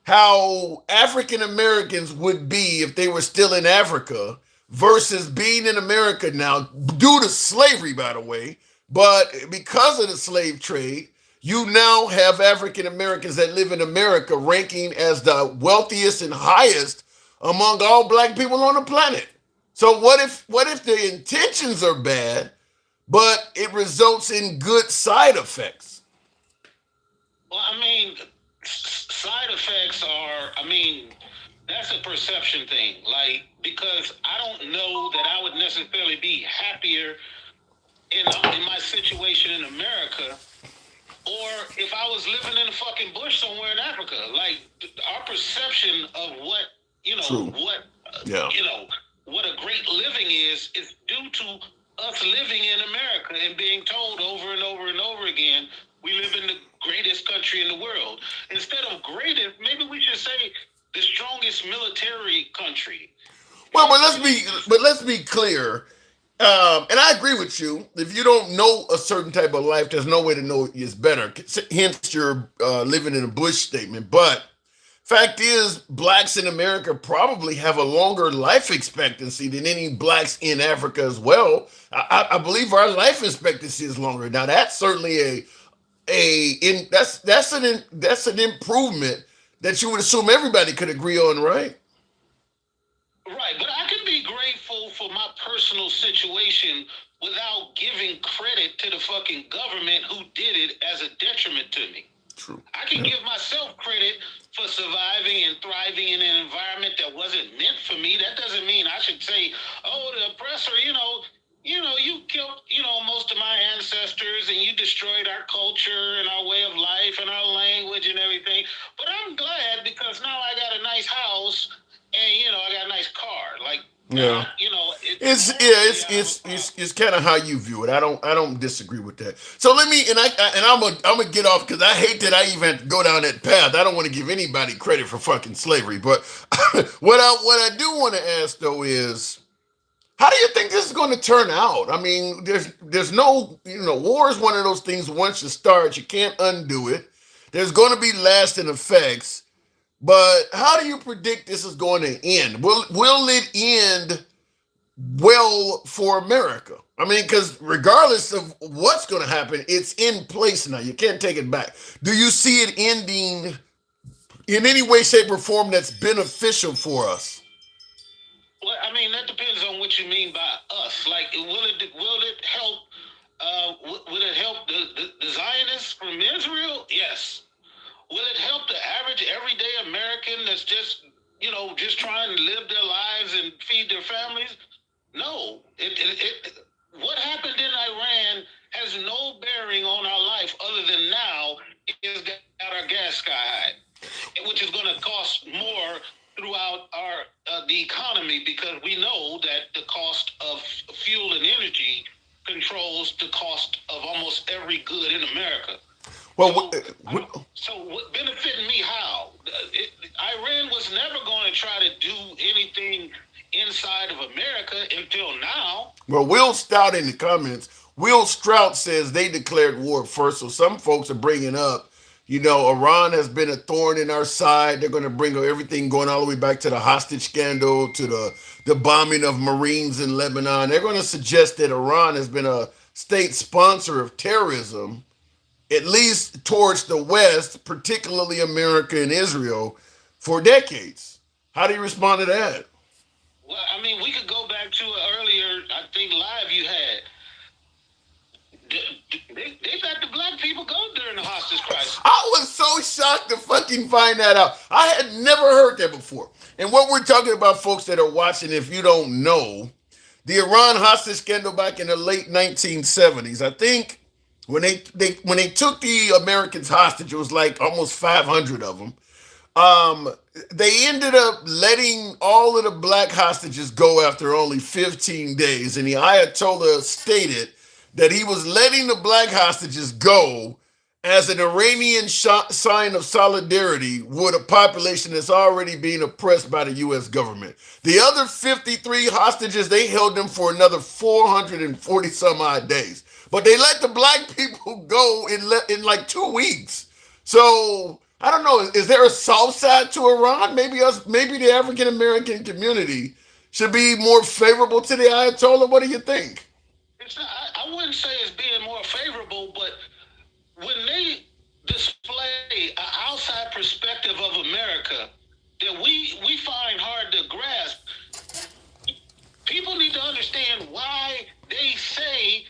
how African Americans would be if they were still in Africa versus being in America now, due to slavery, by the way. But because of the slave trade, you now have African Americans that live in America ranking as the wealthiest and highest among all black people on the planet. So what if the intentions are bad, but it results in good side effects? Well, I mean, side effects are, that's a perception thing. Like, because I don't know that I would necessarily be happier in my situation in America, or if I was living in a fucking bush somewhere in Africa. Like, our perception of what True. Yeah. what a great living is due to us living in America and being told over and over and over again we live in the greatest country in the world. Instead of greatest, maybe we should say the strongest military country. Well, but let's be clear. And I agree with you. If you don't know a certain type of life, there's no way to know it's better. Hence your living in a bush statement. But fact is, blacks in America probably have a longer life expectancy than any blacks in Africa as well. I believe our life expectancy is longer. Now that's certainly that's an improvement that you would assume everybody could agree on, right? Right, but I can be grateful for my personal situation without giving credit to the fucking government who did it as a detriment to me. True. I can give myself credit for surviving and thriving in an environment that wasn't meant for me. That doesn't mean I should say, "Oh, the oppressor," you killed, most of my ancestors and you destroyed our culture and our way of life and our language and everything. But I'm glad because now I got a nice house and I got a nice car. Like, Yeah. It's yeah, morally, I have a problem. it's kind of how you view it. I don't disagree with that. So let me and I'm gonna get off because I hate that I even go down that path. I don't want to give anybody credit for fucking slavery. But what I do want to ask though is, how do you think this is going to turn out? I mean, there's no war is one of those things. Once you start, you can't undo it. There's going to be lasting effects. But how do you predict this is going to end? Will it end well for America? I mean, because regardless of what's going to happen, it's in place now. You can't take it back. Do you see it ending in any way, shape, or form that's beneficial for us? Well, I mean, that depends on what you mean by us. Like, will it help? Will it help the Zionists from Israel? Yes. Will it help the average everyday American that's just trying to live their lives and feed their families? No. What happened in Iran has no bearing on our life other than now is got our gas sky high, which is going to cost more throughout the economy because we know that the cost of fuel and energy controls the cost of almost every good in America. Well, So, what benefiting me? How? Iran was never going to try to do anything inside of America until now. well, Will Stout in the comments, Will Strout says they declared war first. So some folks are bringing up, Iran has been a thorn in our side. They're going to bring everything going all the way back to the hostage scandal, to the bombing of Marines in Lebanon. They're going to suggest that Iran has been a state sponsor of terrorism, at least towards the West, particularly America and Israel, for decades. How do you respond to that? Well, I mean, we could go back to an earlier, I think, live you had. They let the black people go during the hostage crisis. I was so shocked to fucking find that out. I had never heard that before. And what we're talking about, folks that are watching, if you don't know, the Iran hostage scandal back in the late 1970s. I think when they took the Americans hostage, it was like almost 500 of them. Um, they ended up letting all of the black hostages go after only 15 days, and the Ayatollah stated that he was letting the black hostages go as an Iranian sign of solidarity with a population that's already being oppressed by the U.S. government. The other 53 hostages, they held them for another 440 some odd days. But they let the black people go in like 2 weeks. So I don't know. Is there a soft side to Iran? Maybe the African American community should be more favorable to the Ayatollah. What do you think? It's not, I wouldn't say it's being more favorable, but when they display an outside perspective of America that we find hard to grasp, people need to understand why they say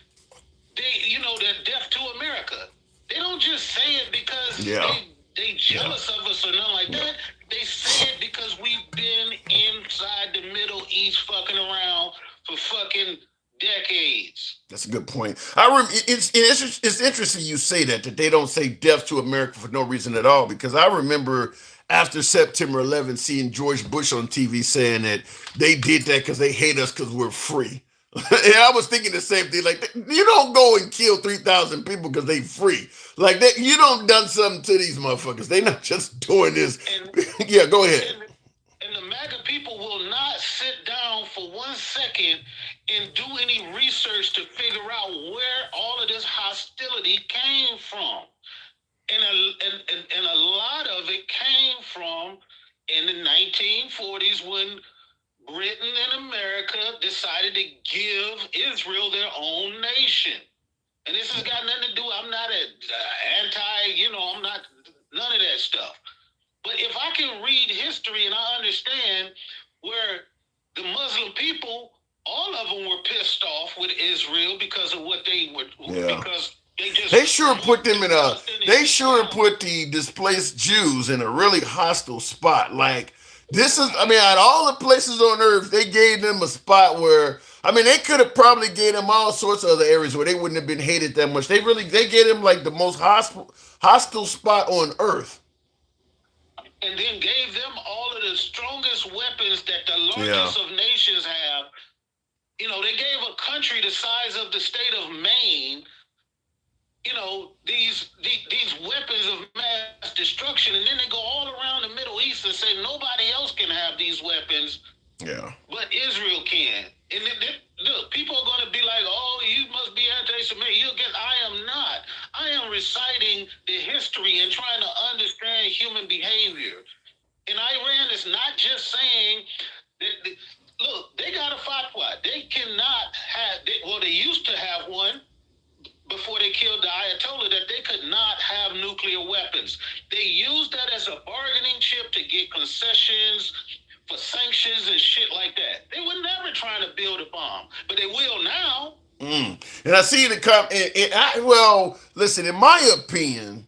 they're deaf to America. They don't just say it because Yeah. they jealous of us or nothing like that. They say it because we've been inside the Middle East fucking around for fucking decades. That's a good point. It's interesting you say that they don't say death to America for no reason at all, because I remember after September 11th seeing George Bush on TV saying that they did that because they hate us because we're free. And I was thinking the same thing. Like, you don't go and kill 3,000 people because they free. Like that, you don't done something to these motherfuckers. They not just doing this. And Yeah, go ahead. and and the MAGA people will not sit down for 1 second and do any research to figure out where all of this hostility came from. And a lot of it came from in the 1940s when Britain and America decided to give Israel their own nation. And this has got nothing to do, I'm not I'm not none of that stuff. But if I can read history and I understand where the Muslim people, all of them were pissed off with Israel because of what they were, Yeah. because they just They sure put moved them to in a. Palestinian They sure Islam. put the displaced Jews in a really hostile spot. Like this is. I mean, out of all the places on earth, they gave them a spot where. I mean, they could have probably gave them all sorts of other areas where they wouldn't have been hated that much. They gave them like the most hostile spot on earth. And then gave them all of the strongest weapons that the Yeah. largest of nations have. They gave a country the size of the state of Maine, these weapons of mass destruction, and then they go all around the Middle East and say nobody else can have these weapons, Yeah. but Israel can. And look, people are going to be like, "Oh, you must be anti-Semitic." I am not. I am reciting the history and trying to understand human behavior. And Iran is not just saying that. Look, they got a fatwa. They cannot have. They used to have one before they killed the Ayatollah, that they could not have nuclear weapons. They used that as a bargaining chip to get concessions for sanctions and shit like that. They were never trying to build a bomb, but they will now. And I see the well, listen. In my opinion,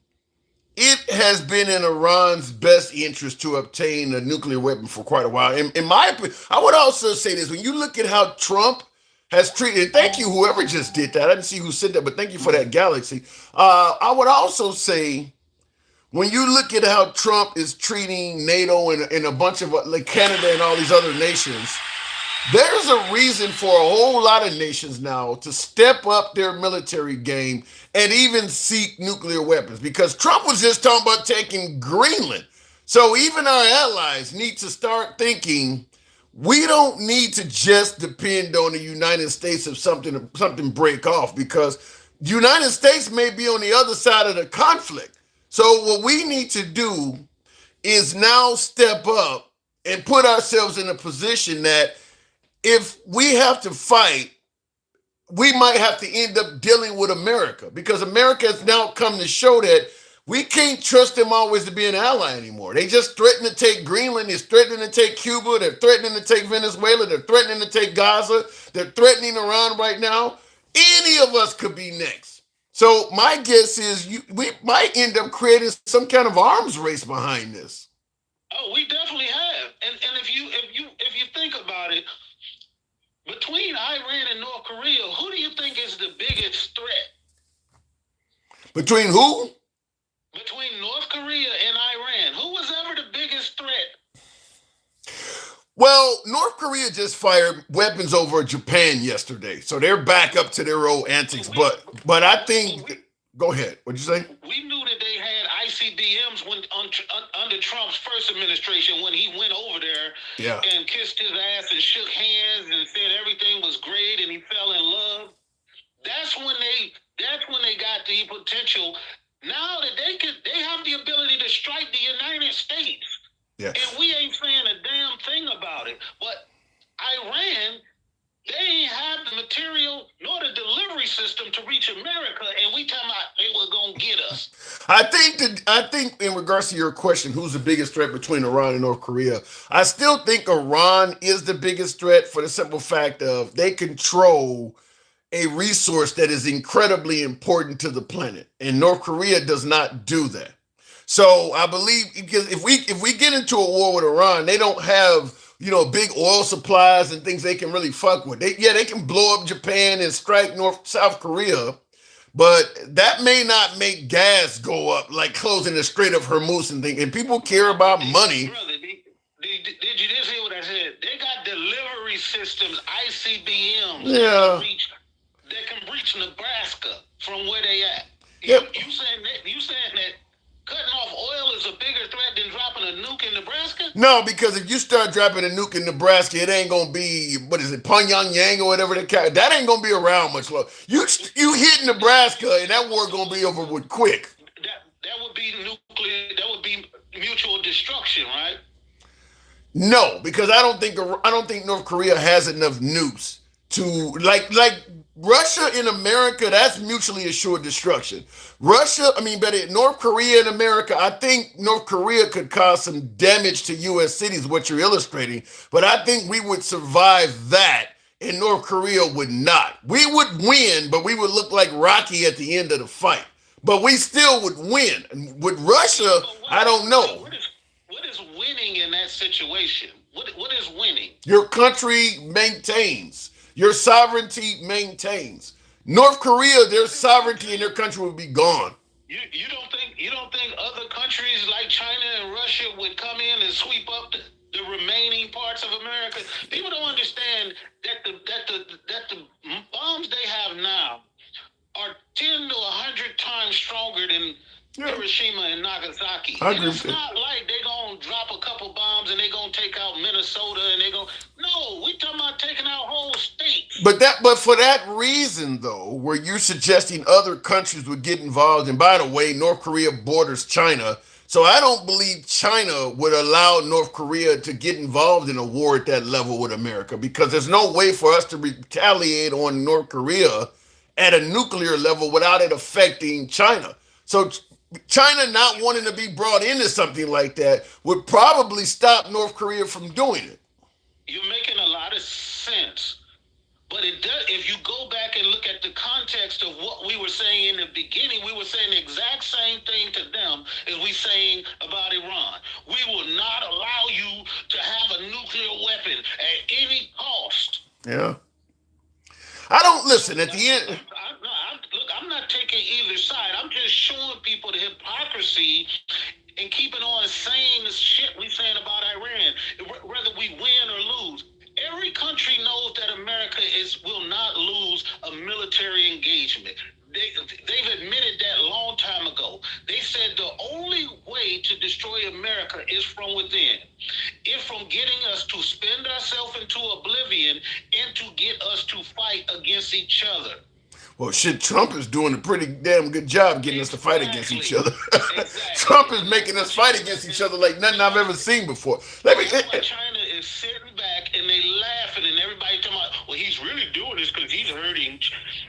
it has been in Iran's best interest to obtain a nuclear weapon for quite a while. In my opinion, I would also say this: when you look at how Trump has treated, and thank you whoever just did that. I didn't see who said that, but thank you for that, Galaxy. I would also say when you look at how Trump is treating NATO and a bunch of like Canada and all these other nations, there's a reason for a whole lot of nations now to step up their military game and even seek nuclear weapons because Trump was just talking about taking Greenland. So even our allies need to start thinking we don't need to just depend on the United States if something break off because the United States may be on the other side of the conflict. So what we need to do is now step up and put ourselves in a position that if we have to fight, we might have to end up dealing with America because America has now come to show that we can't trust them always to be an ally anymore. They just threaten to take Greenland, they're threatening to take Cuba, they're threatening to take Venezuela, they're threatening to take Gaza, they're threatening Iran right now. Any of us could be next. So my guess is we might end up creating some kind of arms race behind this. Oh, we definitely have. And if you think about it, between Iran and North Korea, who do you think is the biggest threat? Between who? Between North Korea and Iran, who was ever the biggest threat? Well, North Korea just fired weapons over Japan yesterday, so they're back up to their old antics. But I think, go ahead. What'd you say? We knew that they had ICBMs under Trump's first administration when he went over there and kissed his ass and shook hands and said everything was great and he fell in love. That's when they got the potential. Now that they have the ability to strike the United States. Yeah. And we ain't saying a damn thing about it. But Iran, they ain't have the material nor the delivery system to reach America, and we talking about they were gonna get us. I think in regards to your question, who's the biggest threat between Iran and North Korea? I still think Iran is the biggest threat for the simple fact of they control a resource that is incredibly important to the planet, and North Korea does not do that. So I believe because if we get into a war with Iran, they don't have big oil supplies and things they can really fuck with. They can blow up Japan and strike South Korea, but that may not make gas go up like closing the Strait of Hormuz and things. And people care about money. Brother, did you just hear what I said? They got delivery systems, ICBMs that can reach Nebraska from where they at. Yep. You saying that cutting off oil is a bigger threat than dropping a nuke in Nebraska? No, because if you start dropping a nuke in Nebraska, it ain't gonna be what is it, Pyongyang or whatever that ain't gonna be around much longer. You hit Nebraska and that war gonna be over with quick. That would be nuclear. That would be mutual destruction, right? No, because I don't think North Korea has enough nukes to like Russia in America. That's mutually assured destruction. Russia, I mean, but North Korea in America, I think North Korea could cause some damage to U.S. cities, what you're illustrating. But I think we would survive that, and North Korea would not. We would win, but we would look like Rocky at the end of the fight. But we still would win. And with Russia, But I don't know. what is winning in that situation? What is winning? Your country maintains. Your sovereignty maintains. North Korea, their sovereignty in their country would be gone. You don't think other countries like China and Russia would come in and sweep up the remaining parts of America? People don't understand that the bombs they have now are 10 to 100 times stronger than Yeah, Hiroshima and Nagasaki. I And agree with it's that. not like they're gonna drop a couple bombs and they're gonna take out Minnesota and they're gonna no, we talking about taking out whole states. But for that reason though, where you're suggesting other countries would get involved, and by the way, North Korea borders China. So I don't believe China would allow North Korea to get involved in a war at that level with America because there's no way for us to retaliate on North Korea at a nuclear level without it affecting China. So China not wanting to be brought into something like that would probably stop North Korea from doing it. You're making a lot of sense. But it does. If you go back and look at the context of what we were saying in the beginning, we were saying the exact same thing to them as we saying about Iran. We will not allow you to have a nuclear weapon at any cost. Yeah. I don't So listen at the end. look, I'm not taking either side. I'm just showing people the hypocrisy and keeping on saying the shit we saying about Iran, whether we win or lose. Every country knows that America will not lose a military engagement. They've admitted that a long time ago. They said the only way to destroy America is from within. If from getting us to spend ourselves into oblivion and to get us to fight against each other. Well, shit, Trump is doing a pretty damn good job getting us to fight against each other. Exactly. Trump is making us fight against each other like nothing I've ever seen before. Let me. That's why China is sitting back and they laughing and everybody talking about, well, he's really doing this because he's hurting.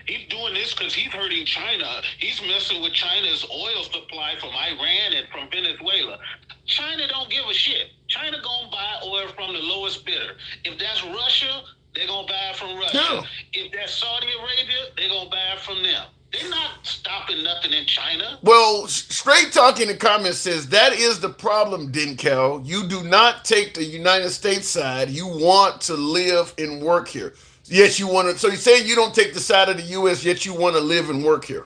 He's doing this because he's hurting China. He's messing with China's oil supply from Iran and from Venezuela. China don't give a shit. China gonna buy oil from the lowest bidder. If that's Russia, they're gonna buy it from Russia. No. If that's Saudi Arabia, they're gonna buy it from them. They're not stopping nothing in China. Well, straight talking in the comments says that is the problem, Dinkel. You do not take the United States side. You want to live and work here. Yes, you want to. So you're saying you don't take the side of the U.S. yet you want to live and work here.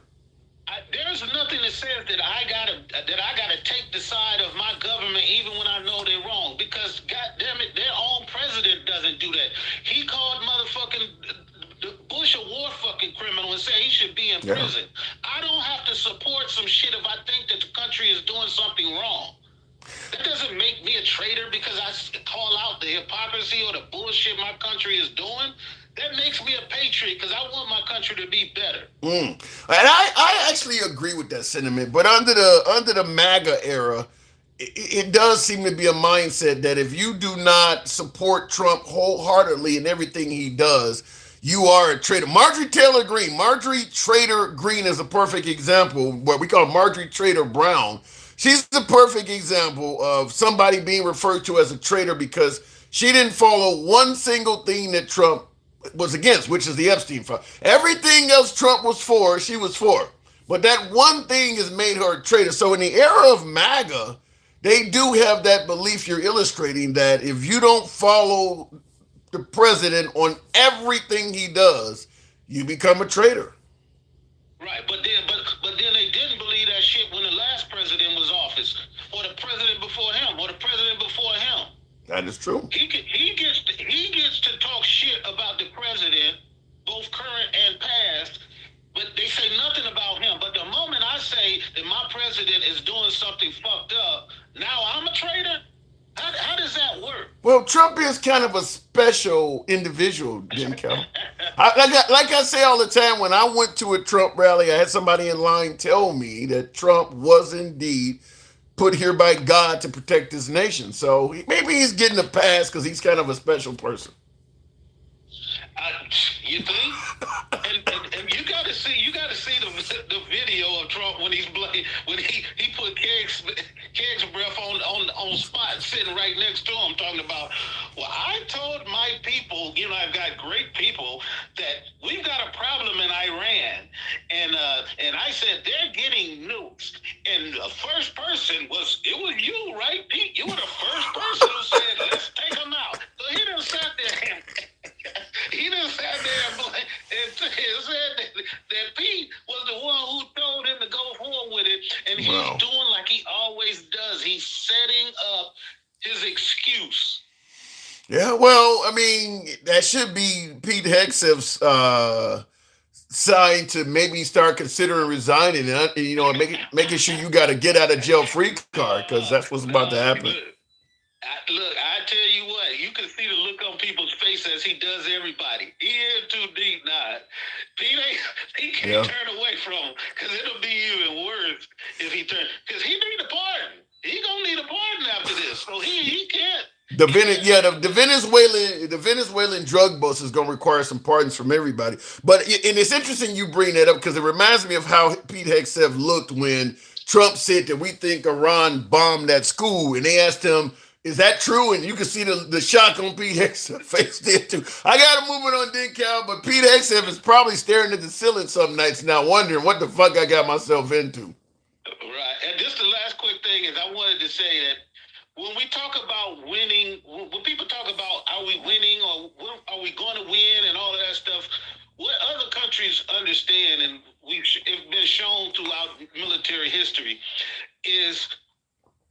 There's nothing that says that I gotta take the side of my government even when I know they're wrong. Because God damn it, their own president doesn't do that. He called Bush a war fucking criminal and said he should be in Yeah. prison. I don't have to support some shit if I think that the country is doing something wrong. That doesn't make me a traitor because I call out the hypocrisy or the bullshit my country is doing. That makes me a patriot because I want my country to be better. And I actually agree with that sentiment. But under the MAGA era, it does seem to be a mindset that if you do not support Trump wholeheartedly in everything he does, you are a traitor. Marjorie Trader Green is a perfect example. What we call Marjorie Trader Brown. She's the perfect example of somebody being referred to as a traitor because she didn't follow one single thing that Trump was against, which is the Epstein file. Everything else Trump was for, she was for. But that one thing has made her a traitor. So in the era of MAGA, they do have that belief you're illustrating that if you don't follow the president on everything he does, you become a traitor. Right, but then they didn't believe that shit when the last president was office, or the president before him, or the president before him. That is true. He gets to talk shit about the president, both current and past, but they say nothing about him. But the moment I say that my president is doing something fucked up, now I'm a traitor. How how does that work? Well, Trump is kind of a special individual, didn't Cal? Like I say all the time, when I went to a Trump rally, I had somebody in line tell me that Trump was indeed put here by God to protect his nation. So maybe he's getting a pass because he's kind of a special person. Uh, you think? And you got to see the video of Trump when when he put Keg's breath on spot sitting right next to him, talking about, well, I told my people, I've got great people, that we've got a problem in Iran, and I said they're getting nukes, and the first person was you, right, Pete? You were the first person who said let's take them out. So he done sat there and he just sat there and said that Pete was the one who told him to go forward with it, and he's doing like he always does. He's setting up his excuse. Yeah, well, I mean, that should be Pete Hegseth's sign to maybe start considering resigning, and making sure you got a get out of jail free card, because that's what's about to happen. Look, I tell you what, you can see the look on people's face as he does everybody. He is too deep now. He can't turn away from him, because it'll be even worse if he turns. Because he need a pardon. He gonna need a pardon after this, so he can't. The Venezuelan drug bust is going to require some pardons from everybody. But and it's interesting you bring that up, because it reminds me of how Pete Hegseth looked when Trump said that we think Iran bombed that school, and they asked him, "Is that true?" And you can see the shock on Pete Hegseth's face there too. I got to move it on, Dick Cal, but Pete Hegseth is probably staring at the ceiling some nights now, wondering what the fuck I got myself into. Right, and just the last quick thing is I wanted to say that when we talk about winning, when people talk about are we winning or are we going to win and all of that stuff, what other countries understand, and it's been shown throughout military history, is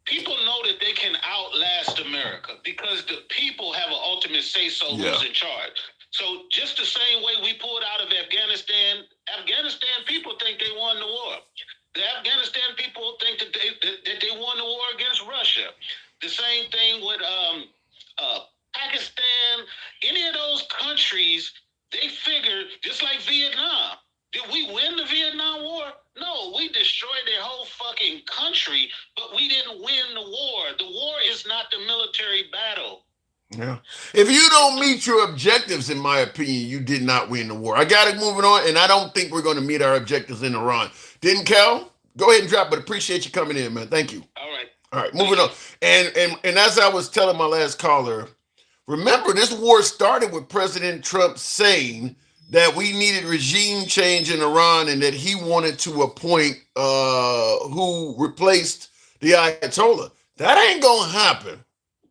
people know that they can outlast America because the people have an ultimate say-so who's in charge. So just the same way we pulled out of Afghanistan people think they won the war. The Afghanistan people think that they won the war against Russia. The same thing with Pakistan. Any of those countries, they figured, just like Vietnam. Did we win the Vietnam War? No, we destroyed their whole fucking country, but we didn't win the war. The war is not the military battle. Yeah. If you don't meet your objectives, in my opinion, you did not win the war. I got it moving on, and I don't think we're going to meet our objectives in Iran. Didn't Cal? Go ahead and drop, but appreciate you coming in, man. Thank you. All right, moving on. And as I was telling my last caller, remember, this war started with President Trump saying that we needed regime change in Iran and that he wanted to appoint who replaced the Ayatollah. That ain't going to happen.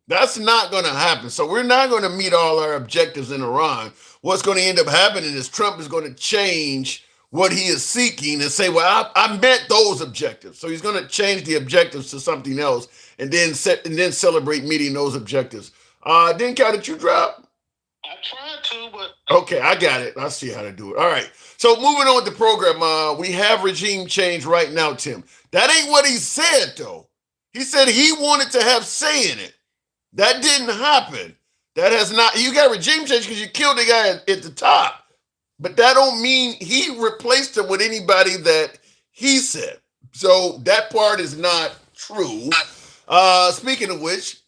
That's not going to happen. So we're not going to meet all our objectives in Iran. What's going to end up happening is Trump is going to change what he is seeking and say, well, I met those objectives. So he's going to change the objectives to something else and then celebrate meeting those objectives. Didn't Cal, did you drop? I tried to, but... Okay, I got it. I see how to do it. All right. So moving on with the program, we have regime change right now, Tim. That ain't what he said, though. He said he wanted to have say in it. That didn't happen. That has not... You got regime change because you killed the guy at the top. But that don't mean he replaced him with anybody that he said. So that part is not true. Speaking of which,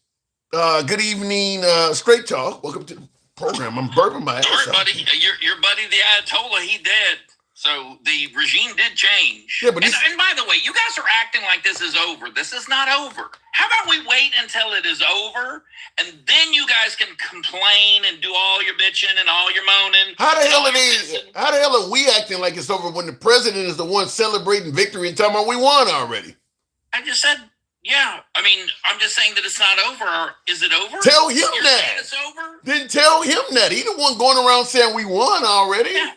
good evening, Straight Talk. Welcome to the program. I'm burping my ass All right, off. buddy. Your buddy, the Ayatollah, he dead. So the regime did change. Yeah, but and by the way, you guys are acting like this is over. This is not over. How about we wait until it is over, and then you guys can complain and do all your bitching and all your moaning. How the hell are we acting like it's over when the president is the one celebrating victory and talking about we won already? I just said, yeah. I mean, I'm just saying that it's not over. Is it over? Tell him You're that. saying it's over? Then tell him that. He the one going around saying we won already. Yeah.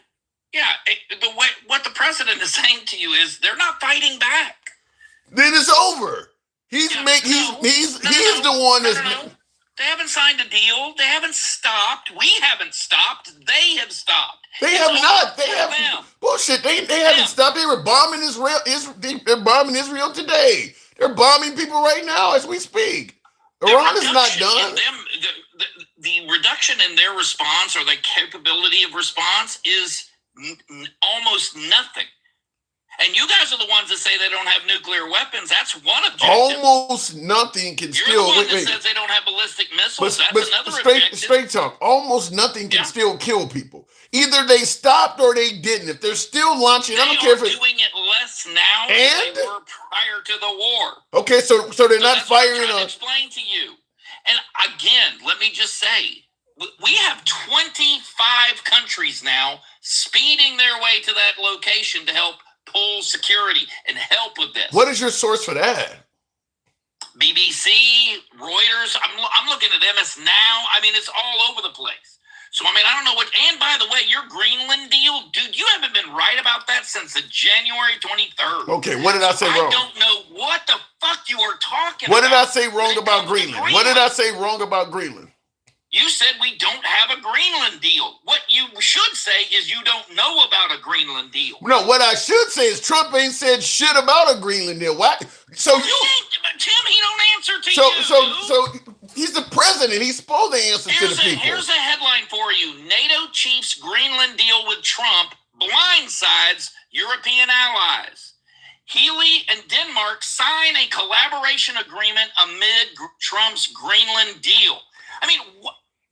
Yeah, what the president is saying to you is they're not fighting back. Then it's over. He's the one that's. No. They haven't signed a deal. They haven't stopped. We haven't stopped. They have stopped. They have not. They have bullshit. They haven't stopped. They were bombing Israel. They're bombing Israel today. They're bombing people right now as we speak. Iran is not done. The reduction in their response or the capability of response is almost nothing. And you guys are the ones that say they don't have nuclear weapons. That's one objective. Almost nothing can You're still. the one that says they don't have ballistic missiles. That's another objective. Straight talk. Almost nothing can still kill people. Either they stopped or they didn't. If they're still launching, I don't care if they're doing it less now than they were prior to the war. Okay, so they're not firing on. Explain to you. And again, let me just say, we have 25 countries now speeding their way to that location to help pull security and help with this. What is your source for that? BBC, Reuters. I'm looking at MS Now. I mean, it's all over the place. So, I mean, I don't know what. And by the way, your Greenland deal, dude, you haven't been right about that since the January 23rd. Okay, what did I say wrong? I don't know what the fuck you are talking about. What did I say wrong about Greenland? What did I say wrong about Greenland? You said we don't have a Greenland deal. What you should say is you don't know about a Greenland deal. No, what I should say is Trump ain't said shit about a Greenland deal. Why? So Tim, he don't answer to you. So he's the president. He's supposed to answer to the people. Here's a headline for you. NATO chiefs Greenland deal with Trump blindsides European allies. Healy and Denmark sign a collaboration agreement amid Trump's Greenland deal. I mean,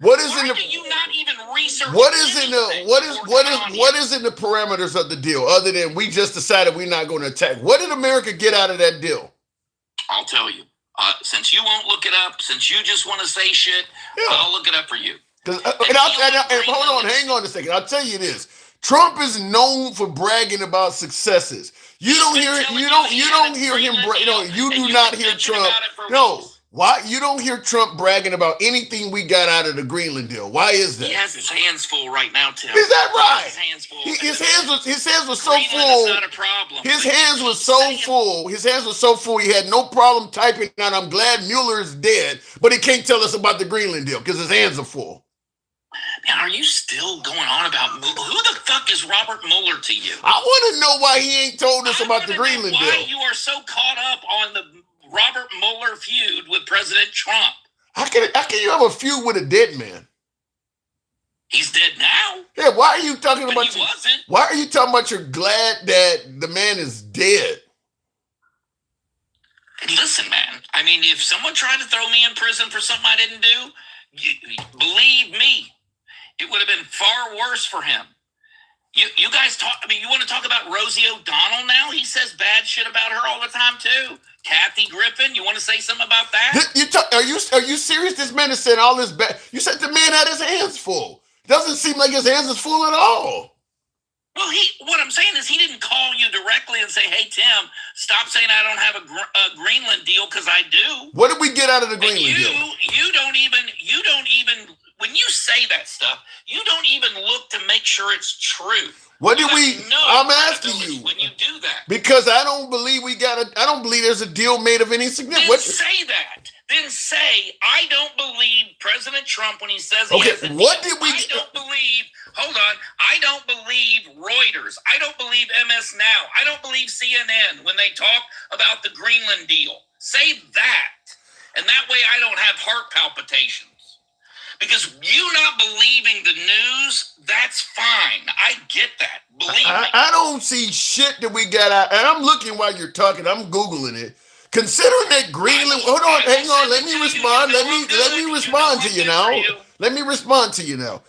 what is why in the? Do you not even research? What is in the? What is in the parameters of the deal? Other than we just decided we're not going to attack. What did America get out of that deal? I'll tell you. Since you won't look it up, since you just want to say shit, I'll look it up for you. And hold on, hang on a second. I'll tell you this. Trump is known for bragging about successes. You don't hear him. You do not hear Trump. No. Why you don't hear Trump bragging about anything we got out of the Greenland deal? Why is that? He has his hands full right now, Tim. Is that right? His hands full. His hands were so Greenland full. Is not a problem. His hands were so full. His hands were so full. He had no problem typing out, "I'm glad Mueller is dead," but he can't tell us about the Greenland deal because his hands are full. Man, are you still going on about Mueller? Who the fuck is Robert Mueller to you? I want to know why he ain't told us about the Greenland deal. Why you are so caught up on the Robert Mueller feud with President Trump? How can you have a feud with a dead man? He's dead now. Yeah, why are you talking about? He wasn't. Why are you talking about you're glad that the man is dead? Listen, man. I mean, if someone tried to throw me in prison for something I didn't do, believe me, it would have been far worse for him. You guys talk. I mean, you want to talk about Rosie O'Donnell now? He says bad shit about her all the time too. Kathy Griffin, you want to say something about that? Are you serious? This man is saying all this bad. You said the man had his hands full. Doesn't seem like his hands is full at all. Well, what I'm saying is he didn't call you directly and say, "Hey, Tim, stop saying I don't have a Greenland deal," because I do. What did we get out of the Greenland deal? You don't even. When you say that stuff, you don't even look to make sure it's true. What did we? I'm asking you. When you do that, because I don't believe I don't believe there's a deal made of any significance. Then say that. Then say I don't believe President Trump when he says he has a deal. What did we? I don't believe. Hold on. I don't believe Reuters. I don't believe MS Now. I don't believe CNN when they talk about the Greenland deal. Say that, and that way I don't have heart palpitations. Because you not believing the news, that's fine. I get that. Believe me. I don't see shit that we got out. And I'm looking while you're talking. I'm Googling it. Considering that Greenland, hold on, hang on. Let me respond. Let me respond to you now. Let me respond to you now.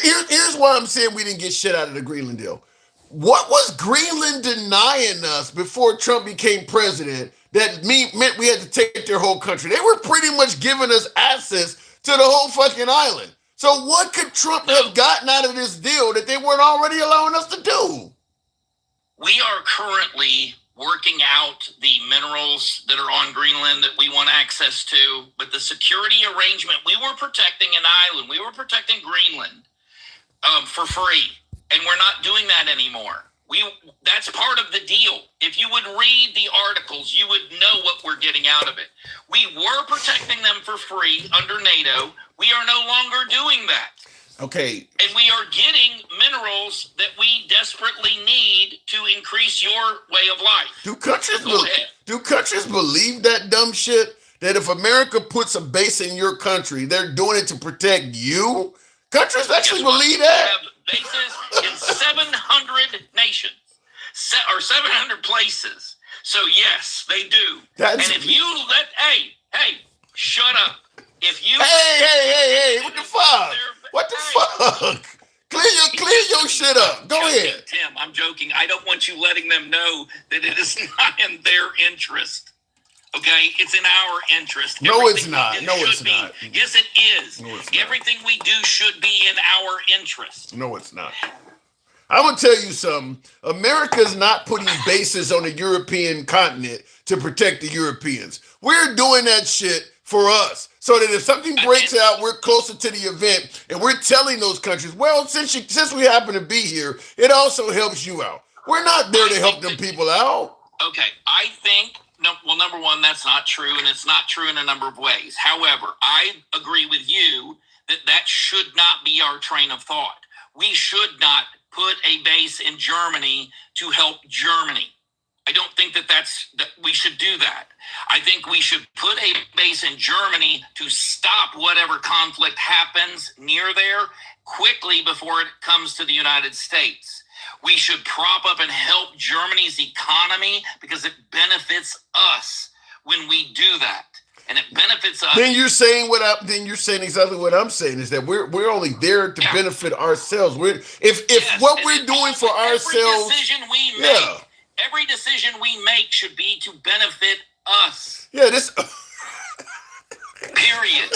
Here's why I'm saying we didn't get shit out of the Greenland deal. What was Greenland denying us before Trump became president that meant we had to take their whole country? They were pretty much giving us access to the whole fucking island. So what could Trump have gotten out of this deal that they weren't already allowing us to do? We are currently working out the minerals that are on Greenland that we want access to, but the security arrangement, we were protecting an island. We were protecting Greenland for free, and we're not doing that anymore. That's part of the deal. If you would read the articles, you would know what we're getting out of it. We were protecting them for free under NATO. We are no longer doing that. Okay. And we are getting minerals that we desperately need to increase your way of life. Do countries believe that dumb shit? that if America puts a base in your country, they're doing it to protect you? Countries actually believe We that. have bases in 700 nations or 700 places. So yes, they do. That's- and if you let, hey, shut up. If you Hey, what the fuck? What the fuck? Clear your shit up. Go ahead. Tim, I'm joking. I don't want you letting them know that it is not in their interest. Okay, it's in our interest. No, Everything it's we not. do No, should it's be. not. Yes, it is. No, it's not. Everything we do should be in our interest. No, it's not. I'm gonna tell you something. America's not putting bases on the European continent to protect the Europeans. We're doing that shit for us, so that if something breaks out, we're closer to the event, and we're telling those countries, well, since we happen to be here, it also helps you out. We're not there to help them people out. Okay, I think, no, well, number one, that's not true, and it's not true in a number of ways. However, I agree with you that that should not be our train of thought. We should not put a base in Germany to help Germany. I don't think that we should do that. I think we should put a base in Germany to stop whatever conflict happens near there quickly before it comes to the United States. We should prop up and help Germany's economy because it benefits us when we do that. And it benefits us. Then you're saying exactly what I'm saying, is that we're only there to benefit ourselves. If what we're doing for ourselves, every decision we make should be to benefit us. Yeah, this. Period.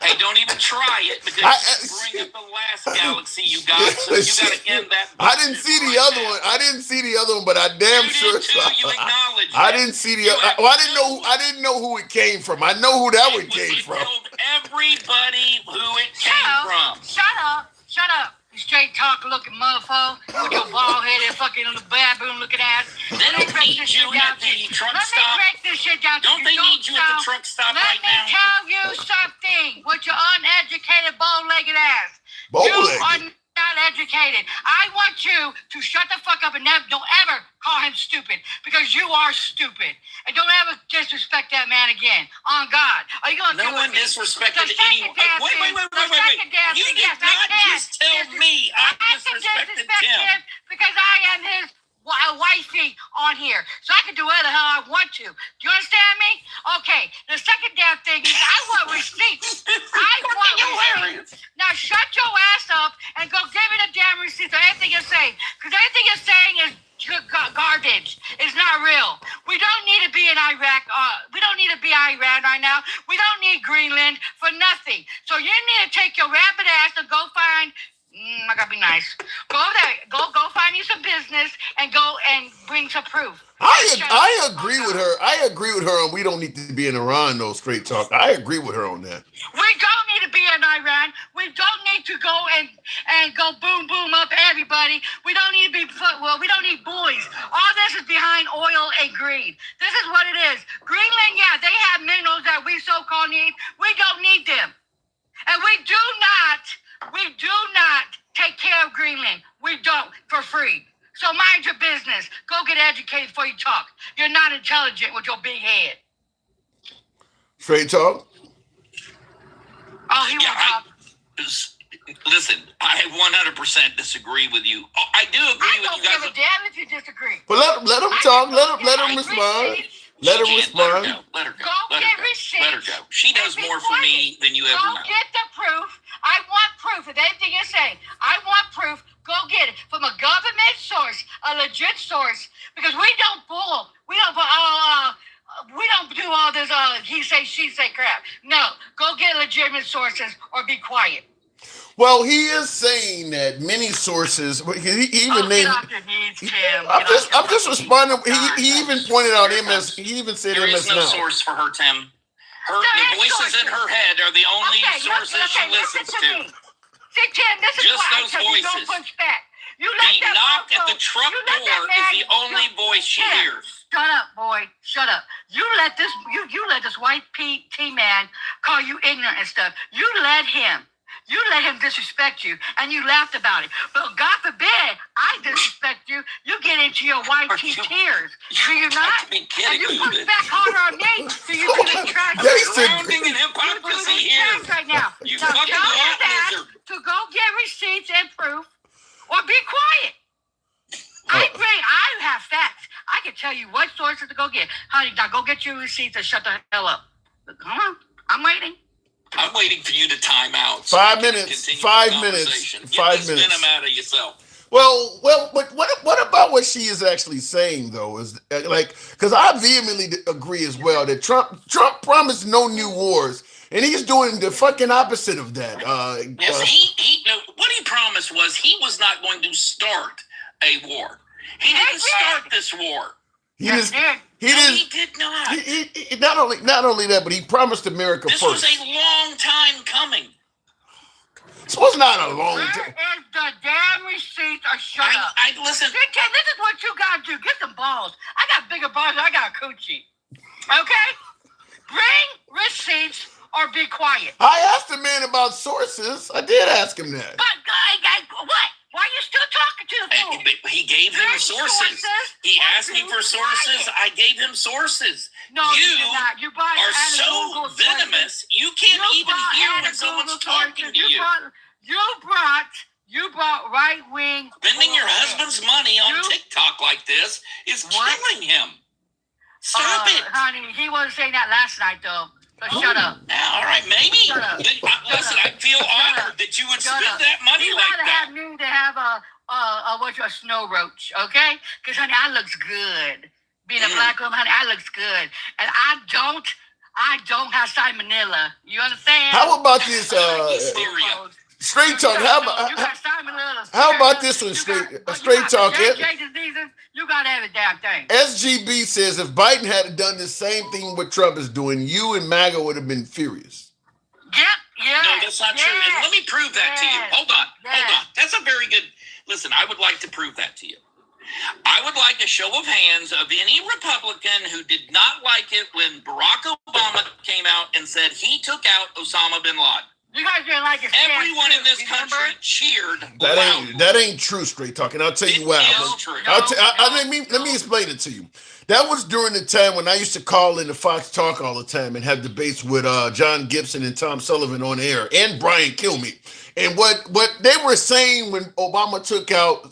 Hey, don't even try it because you bring up the last galaxy you got. So you got to end that. I didn't see the other one. I didn't see the other one, but I damn sure saw. You acknowledge. I didn't see the. Well, I didn't know who it came from. I know who that one came from. Told everybody who it came from. Shut up. You straight talk looking motherfucker with your bald headed fucking little baboon looking ass. They don't need you at the truck stop. Let me break this shit down. Don't they need you at the truck stop right now? Let me tell you something with your uneducated bow-legged ass. Bow-legged? You are not educated. I want you to shut the fuck up and don't ever call him stupid because you are stupid. And don't ever disrespect that man again. On God. Are you going to No one disrespected anyone. Wait. You did not just tell me I disrespected Tim. Because I am his wifey on here. So I can do whatever the hell I want to. Do you understand me? Okay. The second damn thing is I want receipts. Receipts. Now shut your ass up and go give me the damn receipts for everything you're saying. Because everything you're saying is garbage. It's not real. We don't need to be in Iraq. We don't need to be Iran right now. We don't need Greenland for nothing. So you need to take your rabbit ass and go find. I gotta be nice. Go there. Go find you some business and go and bring some proof. I agree with her. I agree with her on we don't need to be in Iran. No, straight talk. I agree with her on that. We don't need to be in Iran. We don't need to go and go boom up everybody. We don't need to be we don't need bullies. All this is behind oil and greed. This is what it is. Greenland, yeah, they have minerals that we so-called need. We don't need them. And we do not take care of Greenland. We don't for free. So mind your business. Go get educated before you talk. You're not intelligent with your big head. Straight talk? Oh, he won't talk. Listen, I 100% disagree with you. I do agree with you guys. I don't give a damn if you disagree. But let him talk. Let him respond. Let her respond. Let her go. Go get receipts. Let her go. She does more for me than you ever know. Go get the proof. I want proof of anything you're saying. I want proof. Go get it from a government source, a legit source, because we don't bull. We don't do all this he say, she say crap. No, go get legitimate sources or be quiet. Well, he is saying that many sources. He even named. I'm just responding. He even pointed out MS. He even said there MS is no now. source for her, Tim. The voices in her head are the only sources she listens to. See, Tim, this is just why those voices. You don't push back. The knock at the truck door is the only voice she hears. Shut up, boy. Shut up. You let this white T man call you ignorant and stuff. You let him. You let him disrespect you, and you laughed about it. But God forbid I disrespect you. You get into your white tears. Do you not? be And you kidding push me. back harder on me. So you do the trash. Grounding in You do hypocrisy the here. trash right now. You Now fucking tell your lot dad lizard. to go get receipts and proof, or be quiet. I have facts. I can tell you what sources to go get. Honey, now go get your receipts and shut the hell up. Come on, I'm waiting. I'm waiting for you to time out. 5 minutes. 5 minutes. Get 5 this minutes. venom out of yourself. Well, but what about what she is actually saying though? Is like, because I vehemently agree as well that Trump promised no new wars, and he's doing the fucking opposite of that. Yes, he no, what he promised was he was not going to start a war. He didn't start this war. He Yes, just did. he No, didn't. he did not. He not only that, but he promised America This first. was a long time coming. This was not a long Where time. is the damn receipt or shut up? I listen. This is what you gotta do. Get some balls. I got bigger balls than I got a coochie. Okay? Bring receipts or be quiet. I asked the man about sources. I did ask him that. But what? Why are you still talking to the fool? But he gave him Bring sources. He or asked me be for sources. quiet. I gave him sources. No, you did not. You brought are Anna so Google venomous. You can't even hear when someone's talking to you. You brought right wing. Spending your husband's money on TikTok like this is killing him. Stop it. Honey, he wasn't saying that last night though. So shut up. Now, all right, maybe. Shut up. Listen, I feel honored that you would spend that money He'd like rather that. have me to have a snow roach, okay? Because honey, I looks good. Being a black woman, honey, I looks good, and I don't have salmonella. You understand? How about this? Hysteria. Straight talk. You got salmonella. How about this one? Straight talk. JJ diseases. You got every damn thing. SGB says if Biden had done the same thing what Trump is doing, you and MAGA would have been furious. Yep. Yeah. No, that's not true. And let me prove that to you. Hold on. That's a very good. Listen, I would like to prove that to you. I would like a show of hands of any Republican who did not like it when Barack Obama came out and said he took out Osama bin Laden. You guys didn't like it. Everyone in this country cheered. That ain't true. Straight talking. I'll tell you why. Let me explain it to you. That was during the time when I used to call into Fox Talk all the time and have debates with John Gibson and Tom Sullivan on air and Brian Kilmeade. And what they were saying when Obama took out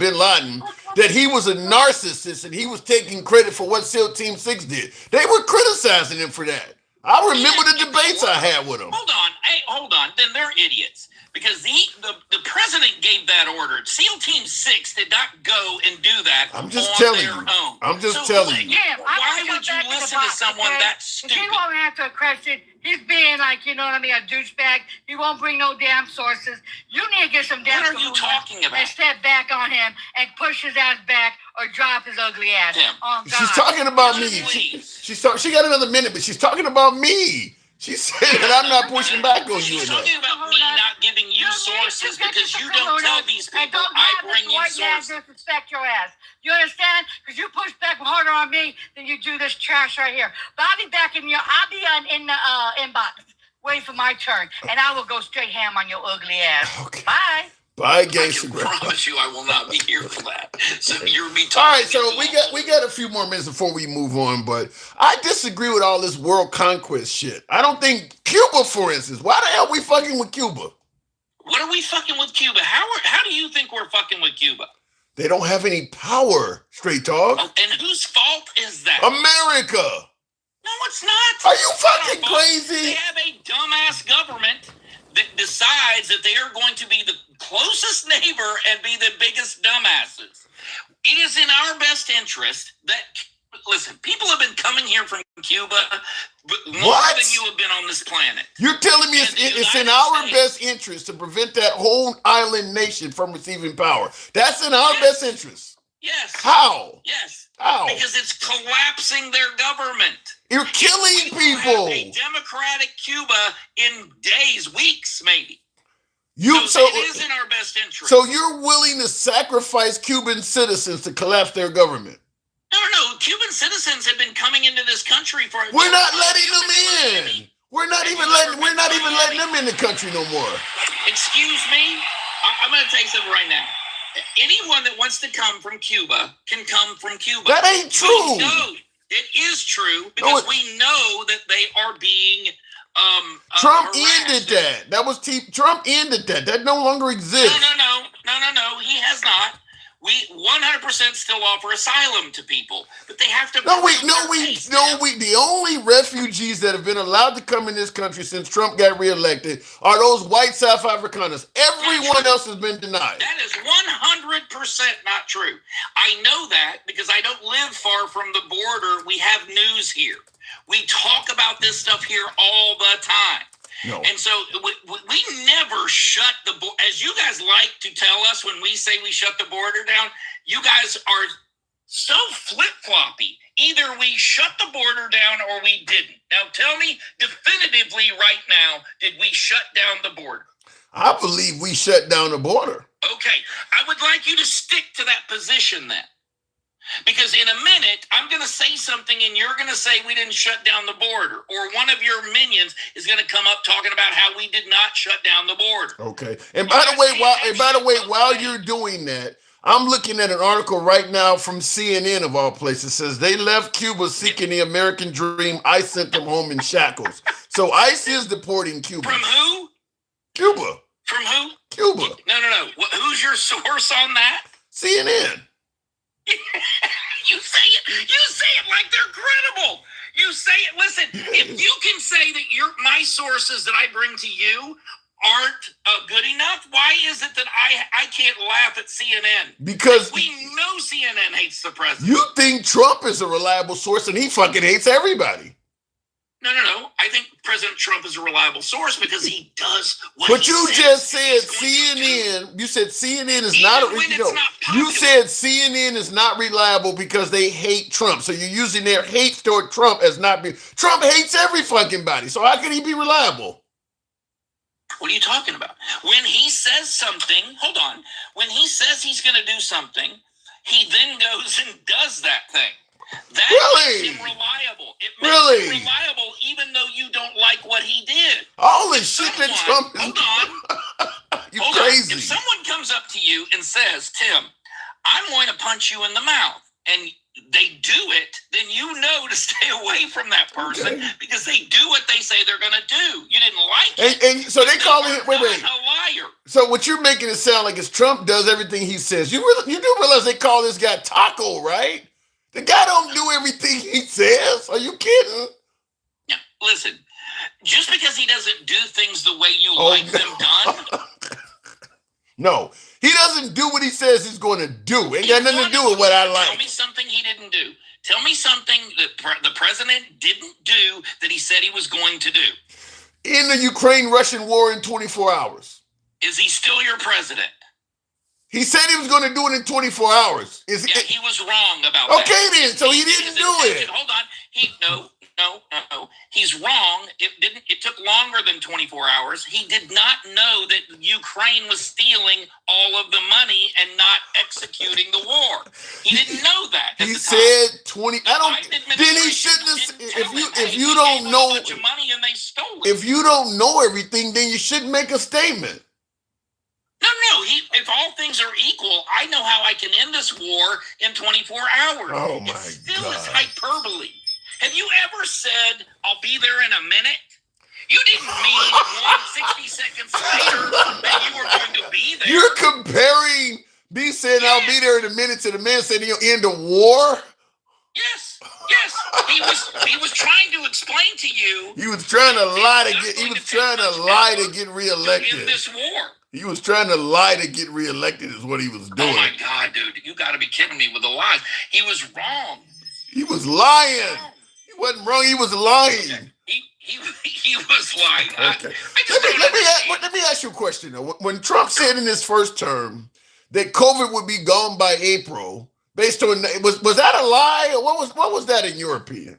bin Laden, that he was a narcissist and he was taking credit for what SEAL Team 6 did. They were criticizing him for that. I remember the debates I had with him. Hold on. Then they're idiots. Because the president gave that order. SEAL Team 6 did not go and do that I'm just on telling their you. own. I'm just telling you. Yeah, Why would you listen to someone that stupid? If he won't answer a question, he's being like, you know what I mean, a douchebag. He won't bring no damn sources. You need to get some damn. What are you talking about? And step back on him and push his ass back or drop his ugly ass. Tim, Oh, God. She's talking about me. Please. She got another minute, but she's talking about me. She said that I'm not pushing back on you She's enough. talking about me not giving you sources because you don't tell these people I bring you sources. Disrespect your ass. You understand? Because you push back harder on me than you do this trash right here. But I'll be back in the inbox waiting for my turn, and I will go straight ham on your ugly ass. Okay. Bye. Bye, I gangster. can promise you I will not be here for that. So you're me talking. All right, so we got a few more minutes before we move on, but I disagree with all this world conquest shit. I don't think Cuba, for instance. Why the hell we fucking with Cuba? What are we fucking with Cuba? How do you think we're fucking with Cuba? They don't have any power. Straight talk. And whose fault is that? America. No, it's not. Are you fucking They crazy? have a dumbass government that decides that they are going to be the closest neighbor and be the biggest dumbasses. It is in our best interest that, listen, people have been coming here from Cuba more than you have been on this planet. You're telling me it's in our best interest to prevent that whole island nation from receiving power. That's in our best interest. Yes. How? Yes. How? Because it's collapsing their government. You're killing We will people. have a democratic Cuba in days, weeks, maybe. So it is in our best interest. So you're willing to sacrifice Cuban citizens to collapse their government? No. Cuban citizens have been coming into this country for. We're not letting them in. We're not even letting them in the country no more. Excuse me? I'm going to tell you something right now. Anyone that wants to come from Cuba can come from Cuba. That ain't true. No, it is true because we know that they are being Trump harassed. ended that. Trump ended that. That no longer exists. No. He has not. We 100% still offer asylum to people, but they have to. The only refugees that have been allowed to come in this country since Trump got reelected are those white South Afrikaners. Everyone else has been denied. That is 100% not true. I know that because I don't live far from the border. We have news here. We talk about this stuff here all the time. No. And so we never shut the border. As you guys like to tell us when we say we shut the border down, you guys are so flip-floppy. Either we shut the border down or we didn't. Now tell me definitively right now, did we shut down the border? I believe we shut down the border. Okay. I would like you to stick to that position then. Because in a minute, I'm going to say something and you're going to say we didn't shut down the border. Or one of your minions is going to come up talking about how we did not shut down the border. Okay. And by the way, while you're doing that, I'm looking at an article right now from CNN of all places. It says they left Cuba seeking the American dream. ICE sent them home in shackles. So ICE is deporting Cuba. From who? Cuba. From who? Cuba. No. Who's your source on that? CNN. You say it like they're credible. You say it. Listen, if you can say that my sources that I bring to you aren't good enough, why is it that I can't laugh at CNN? Because we know CNN hates the president. You think Trump is a reliable source and he fucking hates everybody. No. I think President Trump is a reliable source because he does what But he you says just said he's going to CNN. You said CNN is Even not. when it's not You popular. said CNN is not reliable because they hate Trump. So you're using their hate toward Trump as not being. Trump hates every fucking body. So how can he be reliable? What are you talking about? When he says something, hold on. When he says he's going to do something, he then goes and does that thing. That Really? makes him reliable. It makes him reliable even though you don't like what he did. All the shit that Trump is. Hold on. You Hold crazy. on. If someone comes up to you and says, Tim, I'm going to punch you in the mouth, and they do it, then you know to stay away from that person because they do what they say they're going to do. You didn't like it. And so they call it. Wait. A liar. So what you're making it sound like is Trump does everything he says. You do realize they call this guy Taco, right? The guy don't do everything he says. Are you kidding? Yeah, listen. Just because he doesn't do things the way you like them done. No, he doesn't do what he says he's going to do. Ain't got nothing to do with what I like. Tell me something he didn't do. Tell me something that the president didn't do that he said he was going to do. In the Ukraine-Russian war in 24 hours. Is he still your president? He said he was going to do it in 24 hours. He was wrong about that. Okay, then. So he didn't do it. Hold on. No. He's wrong. It took longer than 24 hours. He did not know that Ukraine was stealing all of the money and not executing the war. He didn't know that. He said 20. I don't. Then he shouldn't have. If you don't know, a bunch of money and they stole it. If you don't know everything, then you shouldn't make a statement. No. If all things are equal, I know how I can end this war in 24 hours. Oh my God! It still is hyperbole. Have you ever said, "I'll be there in a minute"? You didn't mean 60 seconds later that you were going to be there. You're comparing me saying I'll be there in a minute to the man saying he'll end a war. Yes. He was trying to explain to you. He was trying to lie to get. He was trying to lie to get reelected. In this war. He was trying to lie to get reelected. Is what he was doing. Oh my God, dude! You got to be kidding me with the lies. He was wrong. He was lying. He wasn't wrong. He was lying. He was lying. Okay. Let me ask you a question though. When Trump said in his first term that COVID would be gone by April, based on was that a lie or what was that in your opinion?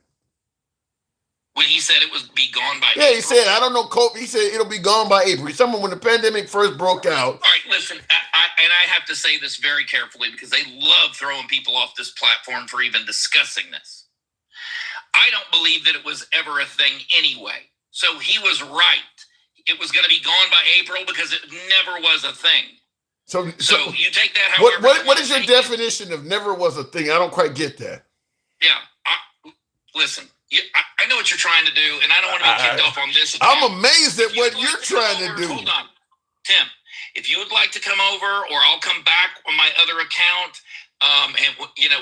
When he said it would be gone by April? He said, I don't know, COVID. He said it'll be gone by April. When the pandemic first broke out. All right, listen, I have to say this very carefully because they love throwing people off this platform for even discussing this. I don't believe that it was ever a thing anyway. So he was right. It was going to be gone by April because it never was a thing. So you take that however. What is your definition of never was a thing? I don't quite get that. Yeah. Listen, I know what you're trying to do, and I don't want to be kicked off on this. I'm amazed at what you're trying to do. Hold on. Tim, if you would like to come over, or I'll come back on my other account, and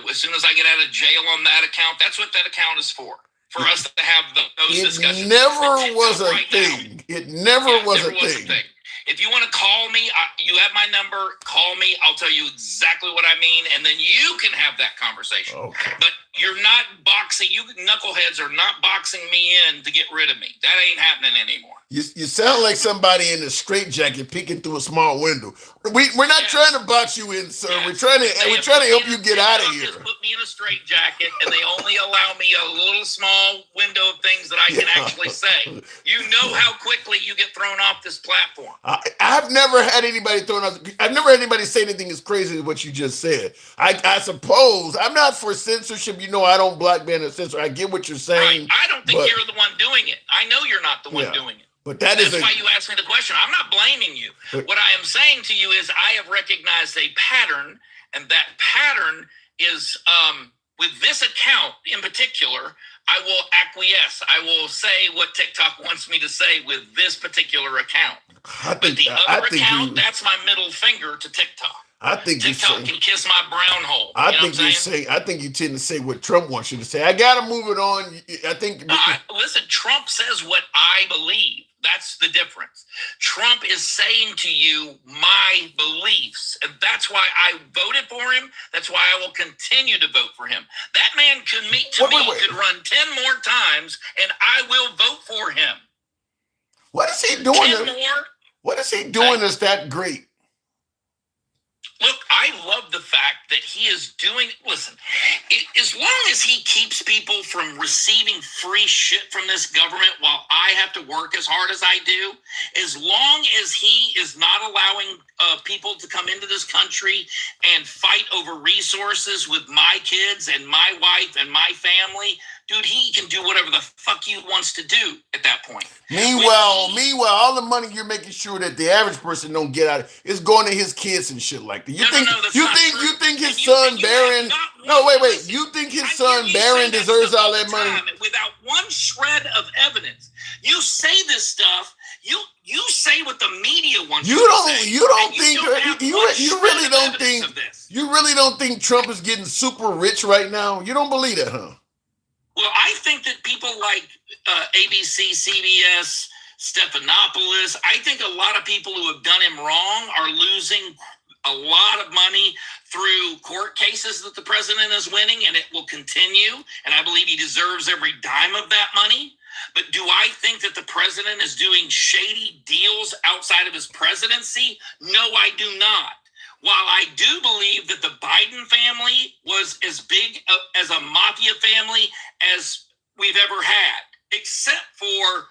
as soon as I get out of jail on that account, that's what that account is for us to have those discussions. It never was a thing. It never was a thing. If you want to call me, you have my number. Call me. I'll tell you exactly what I mean, and then you can have that conversation. Okay. But you're not boxing. You knuckleheads are not boxing me in to get rid of me. That ain't happening anymore. You sound like somebody in a straitjacket peeking through a small window. We're not trying to box you in, sir. Yes. We're trying to help you get out of here. Just put me in a straitjacket, and they only allow me a little small window of things that I can actually say. You know how quickly you get thrown off this platform. I've never had anybody thrown off. I've never had anybody say anything as crazy as what you just said. I suppose I'm not for censorship. I don't black ban or censor. I get what you're saying. Right. I don't think you're the one doing it. I know you're not the one doing it. But that's why you asked me the question. I'm not blaming you. What I am saying to you is I have recognized a pattern, and that pattern is with this account in particular, I will acquiesce. I will say what TikTok wants me to say with this particular account. But the other account, that's my middle finger to TikTok. I think TikTok can kiss my brown hole. I think you tend to say what Trump wants you to say. I gotta move it on. I think. Listen, Trump says what I believe. That's the difference. Trump is saying to you my beliefs, and that's why I voted for him. That's why I will continue to vote for him. That man could could run 10 more times, and I will vote for him. What is he doing? What is he doing that's that great? Look, I love the fact that he is doing, listen, as long as he keeps people from receiving free shit from this government while I have to work as hard as I do, as long as he is not allowing people to come into this country and fight over resources with my kids and my wife and my family, dude, he can do whatever the fuck he wants to do at that point. Meanwhile, all the money you're making sure that the average person don't get out of is going to his kids and shit like that. You think his son Barron? No, wait. You think his son Barron deserves all that money? Without one shred of evidence, you say this stuff. You say what the media wants you to say. You really don't think Trump is getting super rich right now? You don't believe that, huh? Well, I think that people like ABC, CBS, Stephanopoulos, I think a lot of people who have done him wrong are losing a lot of money through court cases that the president is winning, and it will continue. And I believe he deserves every dime of that money. But do I think that the president is doing shady deals outside of his presidency? No, I do not. While I do believe that the Biden family was as big as a mafia family as we've ever had, except for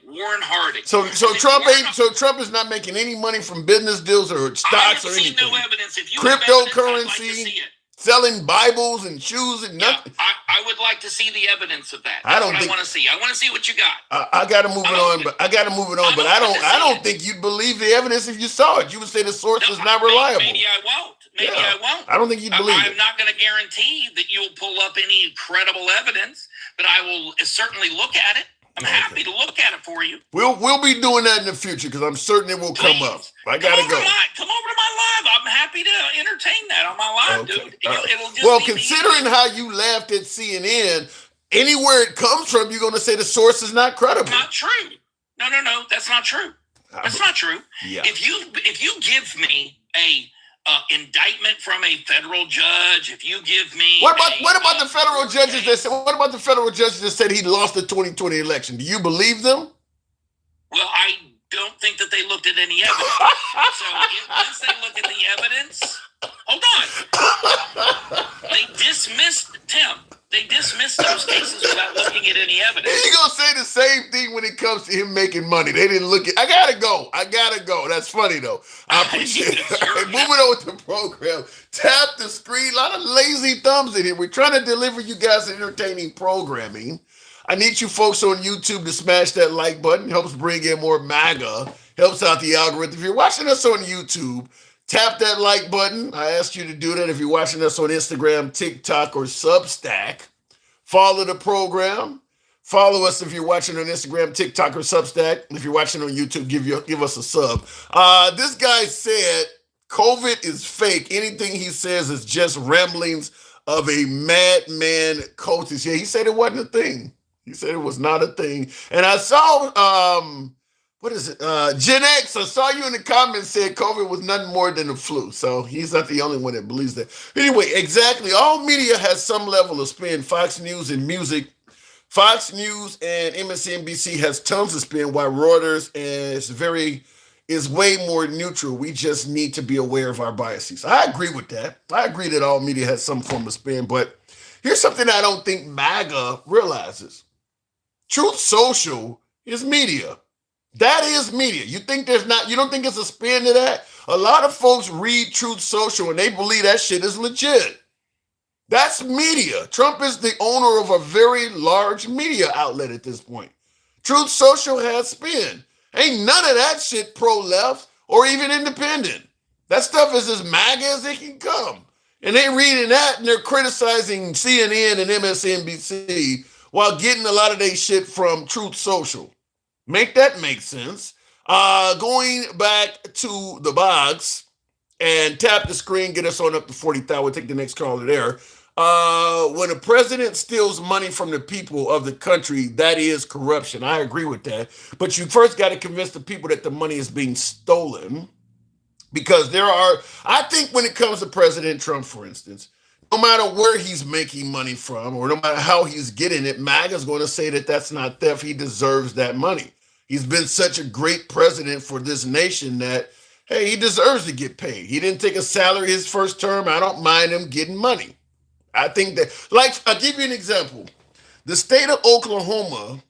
Warren Harding. So Trump is not making any money from business deals or stocks or anything. No evidence. If you cryptocurrency, selling Bibles and shoes and nothing. Yeah, I would like to see the evidence of that. I want to see. I want to see what you got. I got to move it on, but I don't think you'd believe the evidence if you saw it. You would say the source is not reliable. Maybe I won't. I won't. I don't think you'd believe it. I'm not going to guarantee that you'll pull up any credible evidence, but I will certainly look at it. I'm happy to look at it for you. We'll be doing that in the future because I'm certain it will come up. I gotta go. Come over to my live. I'm happy to entertain that on my live, dude. It'll just considering how you laughed at CNN, anywhere it comes from, you're gonna say the source is not credible. Not true. No. That's not true. That's not true. Yeah. If you give me a indictment from a federal judge, if you give me what about the federal judges that said he lost the 2020 election? Do you believe them? Well, I don't think that they looked at any evidence. So once they look at the evidence, hold on. They dismissed those cases without looking at any evidence. You're going to say the same thing when it comes to him making money. They didn't look at I gotta go. That's funny, though. I appreciate it. Moving on with the program. Tap the screen. A lot of lazy thumbs in here. We're trying to deliver you guys entertaining programming. I need you folks on YouTube to smash that like button. Helps bring in more MAGA. Helps out the algorithm. If you're watching us on YouTube, tap that like button. I ask you to do that if you're watching us on Instagram, TikTok, or Substack. Follow the program. Follow us if you're watching on Instagram, TikTok, or Substack. If you're watching on YouTube, give us a sub. This guy said COVID is fake. Anything he says is just ramblings of a madman cultist. Yeah, he said it wasn't a thing. He said it was not a thing. And I saw what is it? Gen X, I saw you in the comments said COVID was nothing more than the flu. So he's not the only one that believes that. Anyway, exactly. All media has some level of spin. Fox News and music. Fox News and MSNBC has tons of spin, while Reuters is way more neutral. We just need to be aware of our biases. I agree with that. I agree that all media has some form of spin, but here's something I don't think MAGA realizes. Truth Social is media. That is media. You don't think it's a spin to that? A lot of folks read Truth Social and they believe that shit is legit. That's media. Trump is the owner of a very large media outlet at this point. Truth Social has spin. Ain't none of that shit pro-left or even independent. That stuff is as MAGA as it can come. And they reading that and they're criticizing CNN and MSNBC while getting a lot of their shit from Truth Social. Make that make sense. Going back to the box and tap the screen, get us on up to 40,000. We'll take the next caller there. When a president steals money from the people of the country, that is corruption. I agree with that. But you first got to convince the people that the money is being stolen. Because I think when it comes to President Trump, for instance, no matter where he's making money from or no matter how he's getting it, MAGA's going to say that that's not theft. He deserves that money. He's been such a great president for this nation that, hey, he deserves to get paid. He didn't take a salary his first term. I don't mind him getting money. I think that, like, I'll give you an example. The state of Oklahoma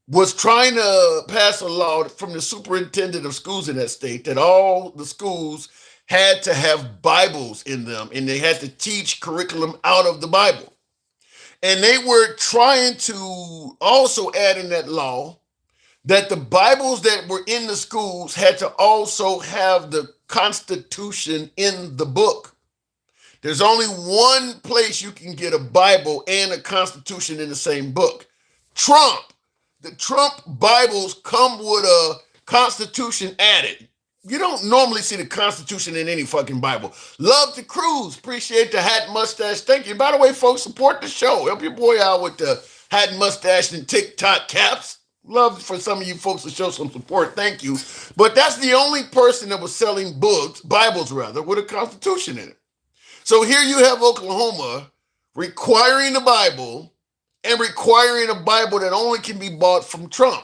was trying to pass a law from the superintendent of schools in that state that all the schools had to have Bibles in them and they had to teach curriculum out of the Bible. And they were trying to also add in that law that the Bibles that were in the schools had to also have the Constitution in the book. There's only one place you can get a Bible and a Constitution in the same book. Trump. The Trump Bibles come with a Constitution added. You don't normally see the Constitution in any fucking Bible. Love the cruise. Appreciate the hat, mustache. Thank you. By the way, folks, support the show. Help your boy out with the hat, mustache, and TikTok caps. Love for some of you folks to show some support. Thank you. But that's the only person that was selling Bibles rather, with a Constitution in it. So here you have Oklahoma requiring the Bible and requiring a Bible that only can be bought from Trump.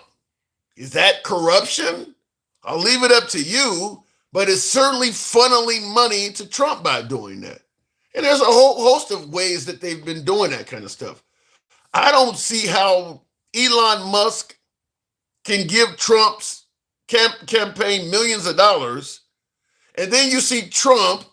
Is that corruption? I'll leave it up to you, but it's certainly funneling money to Trump by doing that. And there's a whole host of ways that they've been doing that kind of stuff. I don't see how Elon Musk can give Trump's campaign millions of dollars, and then you see Trump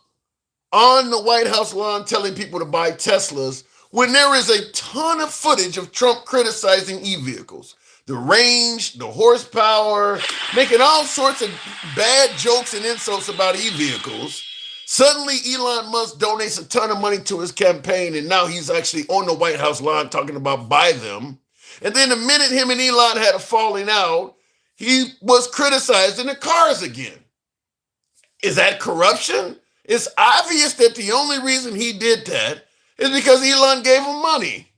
on the White House lawn telling people to buy Teslas when there is a ton of footage of Trump criticizing e-vehicles. The range, the horsepower, making all sorts of bad jokes and insults about e-vehicles. Suddenly, Elon Musk donates a ton of money to his campaign, and now he's actually on the White House lawn talking about buy them. And then the minute him and Elon had a falling out, he was criticizing the cars again. Is that corruption? It's obvious that the only reason he did that is because Elon gave him money.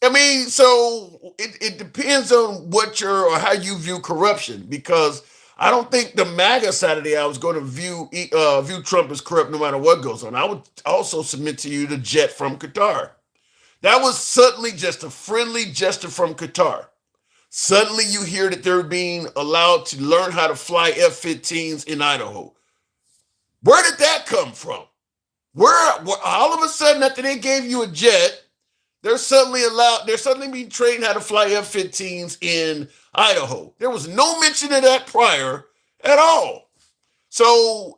I mean, so it depends on or how you view corruption, because I don't think the MAGA side of the aisle is going to view Trump as corrupt no matter what goes on. I would also submit to you the jet from Qatar. That was suddenly just a friendly gesture from Qatar. Suddenly you hear that they're being allowed to learn how to fly F-15s in Idaho. Where did that come from? Where all of a sudden, after they gave you a jet, they're suddenly being trained how to fly F-15s in Idaho. There was no mention of that prior at all. So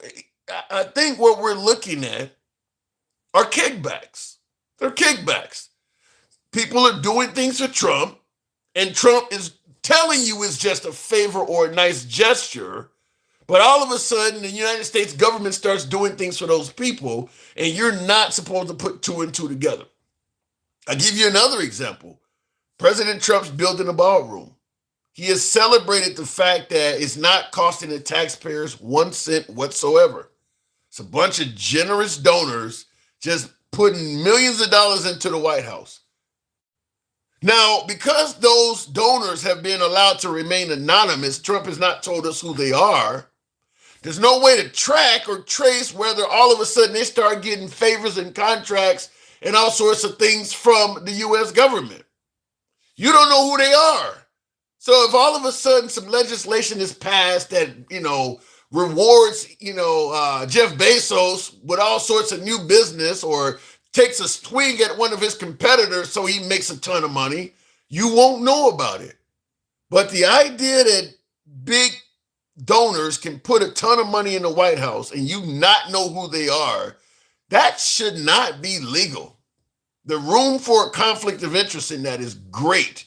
I think what we're looking at are kickbacks. They're kickbacks. people are doing things for Trump, and Trump is telling you it's just a favor or a nice gesture, but all of a sudden the United States government starts doing things for those people, and you're not supposed to put two and two together. I'll give you another example. President Trump's building a ballroom. He has celebrated the fact that it's not costing the taxpayers 1 cent whatsoever. It's a bunch of generous donors just putting millions of dollars into the White House. Now, because those donors have been allowed to remain anonymous, Trump has not told us who they are. There's no way to track or trace whether all of a sudden they start getting favors and contracts and all sorts of things from the U.S. government. You don't know who they are. So if all of a sudden some legislation is passed that, rewards, Jeff Bezos with all sorts of new business, or takes a swing at one of his competitors so he makes a ton of money, you won't know about it. But the idea that big donors can put a ton of money in the White House and you not know who they are, that should not be legal. The room for a conflict of interest in that is great.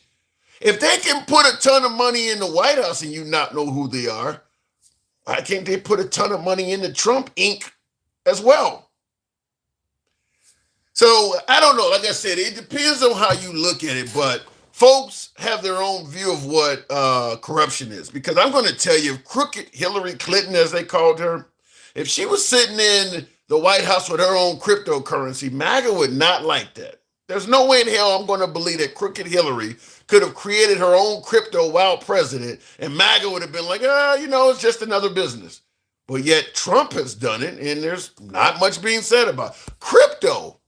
If they can put a ton of money in the White House and you not know who they are, why can't they put a ton of money into Trump Inc. as well? So I don't know. Like I said, it depends on how you look at it, but folks have their own view of what corruption is. Because I'm going to tell you, crooked Hillary Clinton, as they called her, if she was sitting in the White House with her own cryptocurrency, MAGA would not like that. There's no way in hell I'm going to believe that crooked Hillary could have created her own crypto while president, and MAGA would have been like, it's just another business. But yet Trump has done it, and there's not much being said about crypto.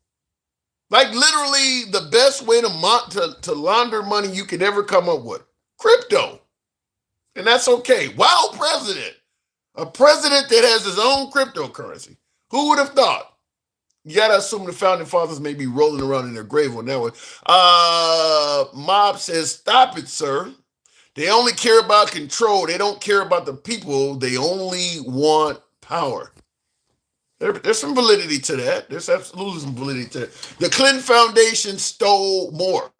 Like literally the best way to launder money you could ever come up with. Crypto. And that's okay. Wow, president. A president that has his own cryptocurrency. Who would have thought? You got to assume the founding fathers may be rolling around in their grave on that one. Mob says, stop it, sir. They only care about control. They don't care about the people. They only want power. There's some validity to that. There's absolutely some validity to that. The Clinton Foundation stole more.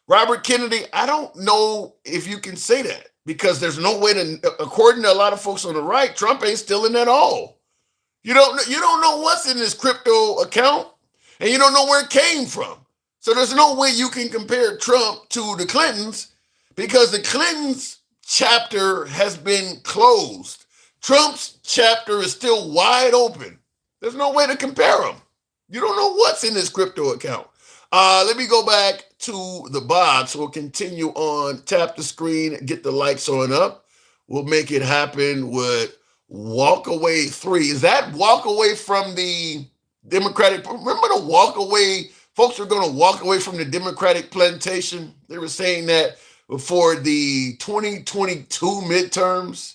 Robert Kennedy, I don't know if you can say that, because there's no way to, according to a lot of folks on the right, Trump ain't stealing at all. You don't know what's in his crypto account, and you don't know where it came from. So there's no way you can compare Trump to the Clintons, because the Clintons chapter has been closed. Trump's chapter is still wide open. There's no way to compare them. You don't know what's in his crypto account. Let me go back to the box. We'll continue on. Tap the screen, get the likes on up. We'll make it happen with walk away 3. Is that walk away from the Democratic? Remember the walk away? Folks are going to walk away from the Democratic plantation. They were saying that before the 2022 midterms.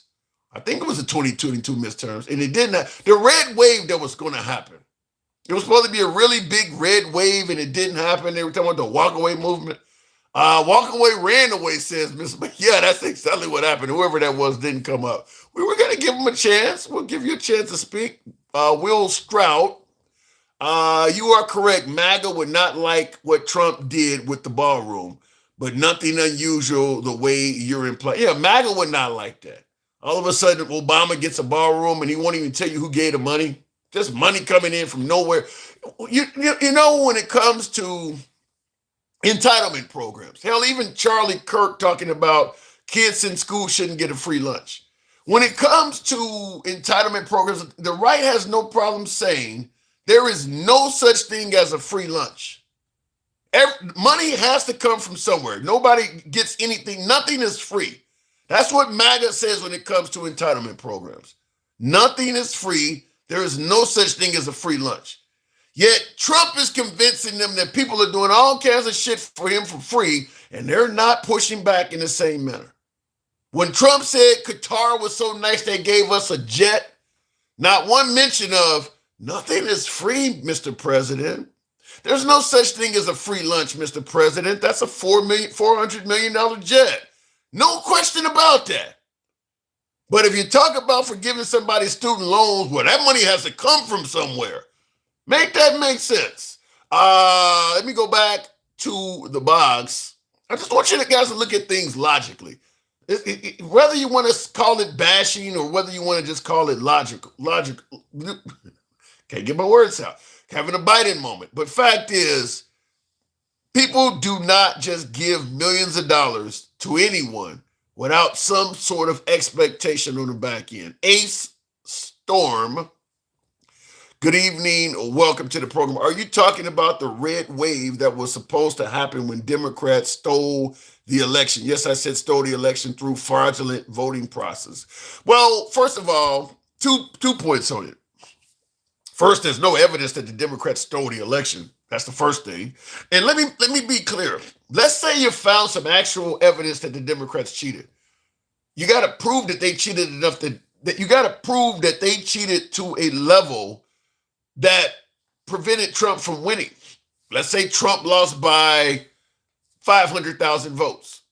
I think it was the 2022 midterms, and it did not. The red wave that was going to happen. It was supposed to be a really big red wave, and it didn't happen. They were talking about the walk away movement. Walk away ran away, says Miss. Yeah, that's exactly what happened. Whoever that was didn't come up. We were going to give him a chance. We'll give you a chance to speak. Will Strout, you are correct. MAGA would not like what Trump did with the ballroom, but nothing unusual the way you're implying. Yeah, MAGA would not like that. All of a sudden, Obama gets a ballroom and he won't even tell you who gave the money. Just money coming in from nowhere. You know, when it comes to entitlement programs, hell, even Charlie Kirk talking about kids in school shouldn't get a free lunch. When it comes to entitlement programs, the right has no problem saying there is no such thing as a free lunch. Money has to come from somewhere. Nobody gets anything. Nothing is free. That's what MAGA says when it comes to entitlement programs. Nothing is free. There is no such thing as a free lunch. Yet Trump is convincing them that people are doing all kinds of shit for him for free, and they're not pushing back in the same manner. When Trump said Qatar was so nice they gave us a jet, not one mention of nothing is free, Mr. President. There's no such thing as a free lunch, Mr. President. That's a $400 million jet. No question about that. But if you talk about forgiving somebody's student loans, well, that money has to come from somewhere. Make that make sense. Let me go back to the box, I just want you guys to look at things logically. Whether you want to call it bashing or whether you want to just call it logical, can't get my words out. Having a Biden moment. But fact is, people do not just give millions of dollars to anyone without some sort of expectation on the back end. Ace Storm, good evening. Welcome to the program. Are you talking about the red wave that was supposed to happen when Democrats stole the election? Yes, I said stole the election through fraudulent voting process. Well, first of all, two points on it. First, there's no evidence that the Democrats stole the election. That's the first thing. And let me be clear. Let's say you found some actual evidence that the Democrats cheated. You got to prove that they cheated enough that you got to prove that they cheated to a level that prevented Trump from winning. Let's say Trump lost by 500,000 votes,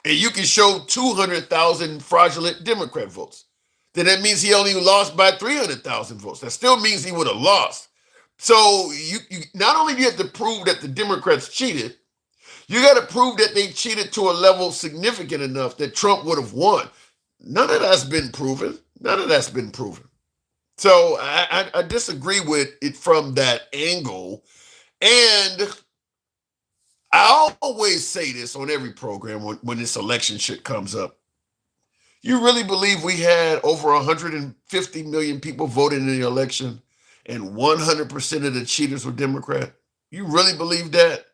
and you can show 200,000 fraudulent Democrat votes. Then that means he only lost by 300,000 votes. That still means he would have lost. So you not only do you have to prove that the Democrats cheated, you got to prove that they cheated to a level significant enough that Trump would have won. None of that's been proven. None of that's been proven. So I disagree with it from that angle. And I always say this on every program when this election shit comes up. You really believe we had over 150 million people voting in the election and 100% of the cheaters were Democrat? You really believe that?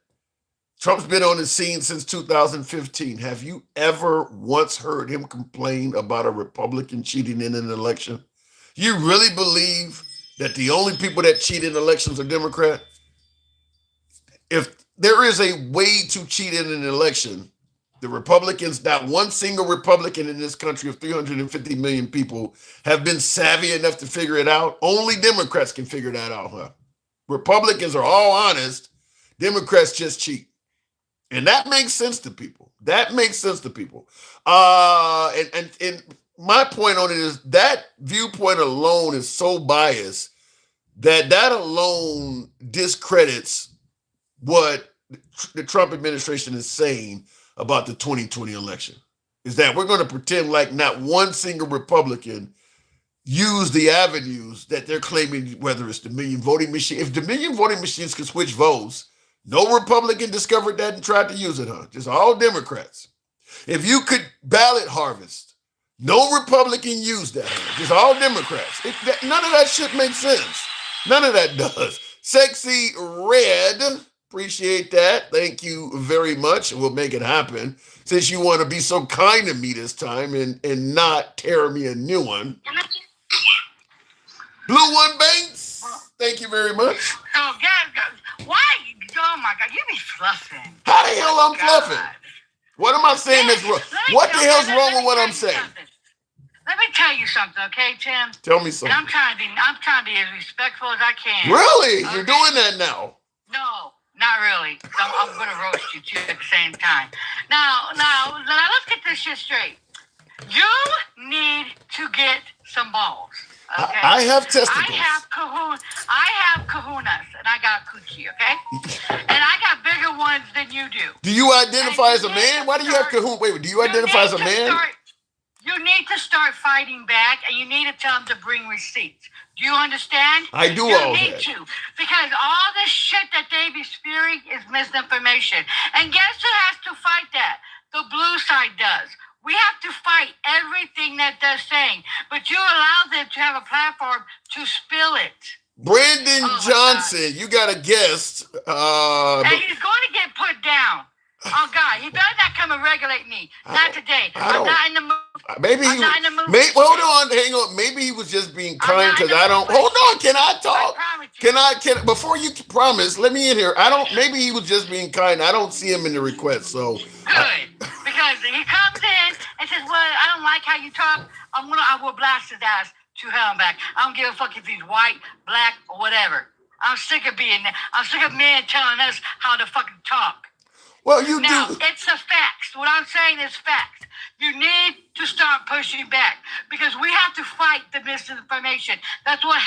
Trump's been on the scene since 2015. Have you ever once heard him complain about a Republican cheating in an election? You really believe that the only people that cheat in elections are Democrat? If there is a way to cheat in an election, the Republicans, not one single Republican in this country of 350 million people have been savvy enough to figure it out. Only Democrats can figure that out, huh? Republicans are all honest. Democrats just cheat. And that makes sense to people. That makes sense to people. And my point on it is that viewpoint alone is so biased that alone discredits what the Trump administration is saying about the 2020 election. Is that we're going to pretend like not one single Republican used the avenues that they're claiming, whether it's Dominion voting machine. If Dominion voting machines could switch votes, no Republican discovered that and tried to use it, huh? Just all Democrats. If you could ballot harvest, no Republican used that, huh? Just all Democrats. None of that shit makes sense. None of that does. Sexy Red, appreciate that. Thank you very much. We'll make it happen. Since you want to be so kind to me this time and not tear me a new one. Blue One Banks, thank you very much. Oh, God, why? Oh, my God, you be fluffing. How the hell I'm fluffing? What am I saying that's wrong? What the hell's wrong with what I'm saying? Let me tell you something, okay, Tim? Tell me something. And I'm trying to be as respectful as I can. Really? Okay? You're doing that now? No, not really. I'm going to roast you, too, at the same time. Now, let's get this shit straight. You need to get some balls. Okay? I have testicles. I have kahunas, and I got coochie, okay? And I got bigger ones than you do. Do you identify as a man? Why do you have kahuna? Wait, do you identify as a man? You need to start fighting back, and you need to tell them to bring receipts. Do you understand? I do you all need that. To, because all this shit that they be spewing is misinformation. And guess who has to fight that? The blue side does. We have to fight everything that they're saying, but you allow them to have a platform to spill it. Brandon Johnson, you got a guest. And he's going to get put down. Oh, God, he better not come and regulate me. Not today. I'm not in the mood. Maybe I'm not in the mood. Hold on, hang on. Maybe he was just being kind because I don't. Hold on, can I talk? Can before you promise? Let me in here. Maybe he was just being kind. I don't see him in the request, so. Good, because he comes in and says, "Well, I don't like how you talk. I will blast his ass to hell and back. I don't give a fuck if he's white, black, or whatever. I'm sick of being there. I'm sick of men telling us how to fucking talk." Well, you Now, do. it's a fact. What I'm saying is facts. You need to start pushing back because we have to fight the misinformation. That's what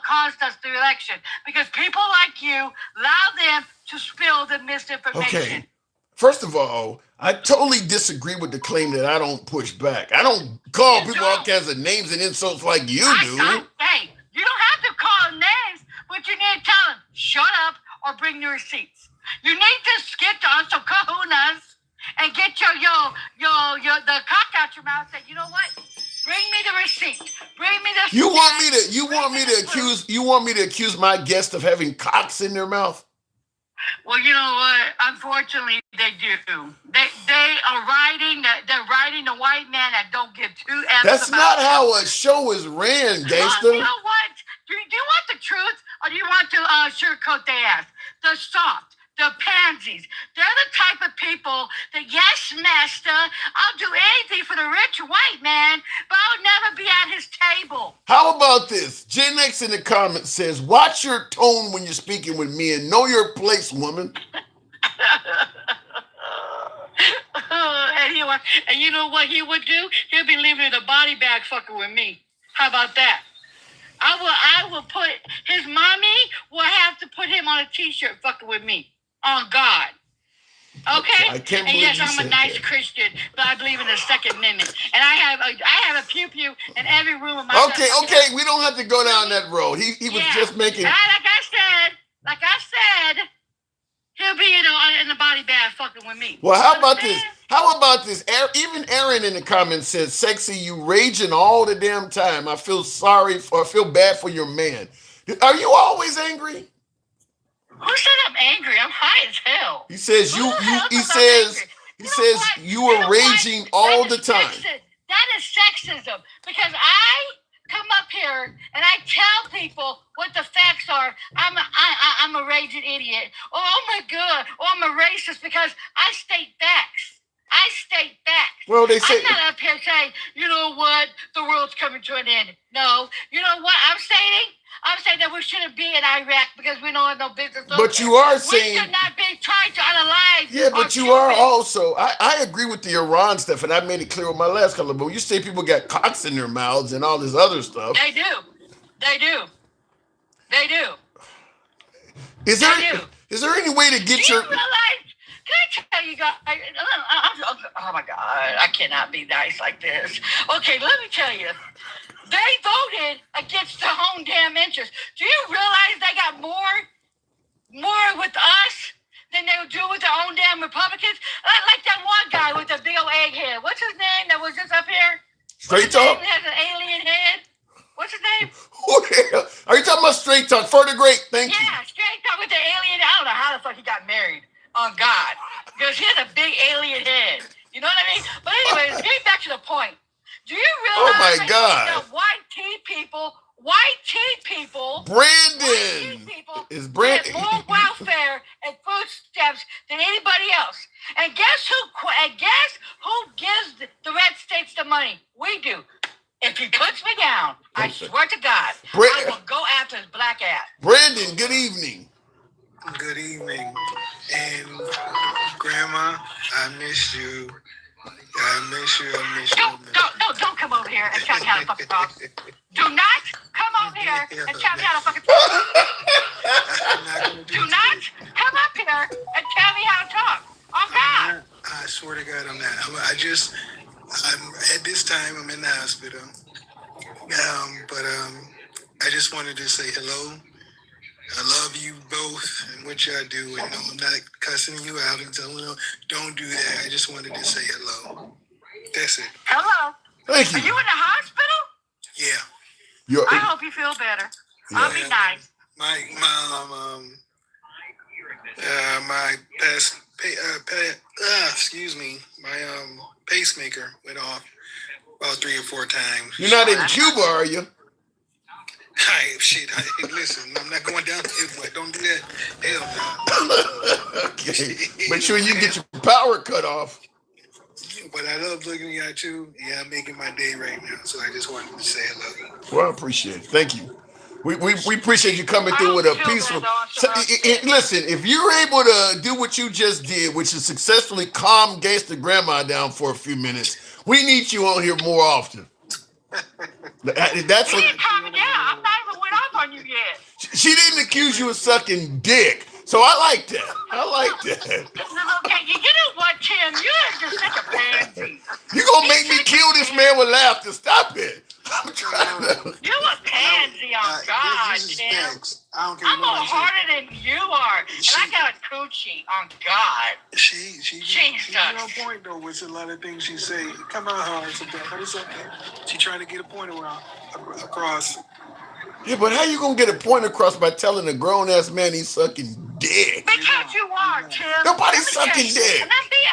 caused us the election. Because people like you allow them to spill the misinformation. Okay. First of all, I totally disagree with the claim that I don't push back. I don't call You people all don't. kinds of names and insults like you do. Hey, you don't have to call them names, but you need to tell them, shut up or bring the receipts. You need to get on some kahunas and get your the cock out your mouth and say, you know what? Bring me the receipt. Bring me the You want Bring me the to accuse my guest of having cocks in their mouth? Well, you know what? Unfortunately, they do. They are they're riding the white man that don't give two F's. That's not how a show is ran, gangster. Well, you know what? Do you want the truth or do you want to sugarcoat their ass? The soft, the pansies. They're the type of people that, yes, master, I'll do anything for the rich white man, but I'll never be at his table. How about this? Gen X in the comments says, watch your tone when you're speaking with me and know your place, woman. And you know what he would do? He'll be leaving in a body bag fucking with me. How about that? I will put his mommy will have to put him on a t-shirt fucking with me. On God. Okay? I can't and believe yes, you I'm a said nice that. Christian, but I believe in the Second Amendment. And I have a pew-pew in every room of my Okay, we don't have to go down that road. He was just making. Like I said, he'll be in the body bag fucking with me. Well, how about this? How about this? Even Aaron in the comments said, "Sexy, you raging all the damn time. I feel bad for your man. Are you always angry?" Who said I'm angry? I'm high as hell. He says he says you are raging all the time. That is sexism because I come up here and I tell people what the facts are. I'm a raging idiot. Oh my God. Oh, I'm a racist because I state facts. Well, they say I'm not up here saying, you know what, the world's coming to an end. No. You know what I'm saying? I'm saying that we shouldn't be in Iraq because we don't have no business. But you are saying we should not be trying to unalive. Yeah, but you are also. I agree with the Iran stuff, and I made it clear with my last color. But you say people got cocks in their mouths and all this other stuff. They do. Is there any way to get Do you realize? Can I tell you guys? Oh my God, I cannot be nice like this. Okay, let me tell you. They voted against their own damn interest. Do you realize they got more with us than they would do with their own damn Republicans? Like that one guy with the big old egghead. What's his name that was just up here? Straight Talk? He has an alien head. What's his name? Are you talking about Straight Talk? For the Great, thank you. Yeah, Straight Talk with the alien. I don't know how the fuck he got married. On God. Because he has a big alien head. You know what I mean? But anyways, getting back to the point. Do you realize my God. that white tea people, Brandon is Brandon get more welfare and food stamps than anybody else? And guess who gives the red states the money? We do. If he puts me down, I swear to God, I will go after his black ass. Brandon, good evening. Good evening. And Grandma, I miss you. Don't come over here and tell me how to fucking talk. Do not come over here and tell me how to fucking talk. Do not come up here and tell me how to talk. Oh God. I swear to God, I'm not. I'm at this time, I'm in the hospital. But I just wanted to say hello. I love you both and what y'all do. And no, I'm not cussing you out and telling you, don't do that. I just wanted to say hello. That's it. Hello. Thank you. Are you in the hospital? Yeah. I hope you feel better. I'll be nice. My pacemaker went off about 3 or 4 times. You're not in Cuba, are you? Listen, I'm not going down there, but don't do that. Hell no. Okay. Make sure you get your power cut off. But I love looking at you. Yeah, I'm making my day right now. So I just wanted to say hello. Well, I appreciate it. Thank you. We appreciate you coming through with a peaceful. Listen, if you're able to do what you just did, which is successfully calm gangster grandma down for a few minutes, we need you on here more often. That's You ain't calming down. I'm not even went off on you yet. She didn't accuse you of sucking dick, so I like that. I like that. Okay, you know what, Tim? You're just such a pansy. You gonna make me kill this man with laughter? Stop it. I'm trying to. You're a pansy on God, Tim. I don't care I'm more harder than you are, and I got a coochie on God. She's Jesus. on point though with a lot of things she say. Come out hard sometimes, but it's okay. She trying to get a point across. Yeah, but how you gonna get a point across by telling a grown ass man he's sucking dick? Because you are, Tim. Nobody's sucking dick. And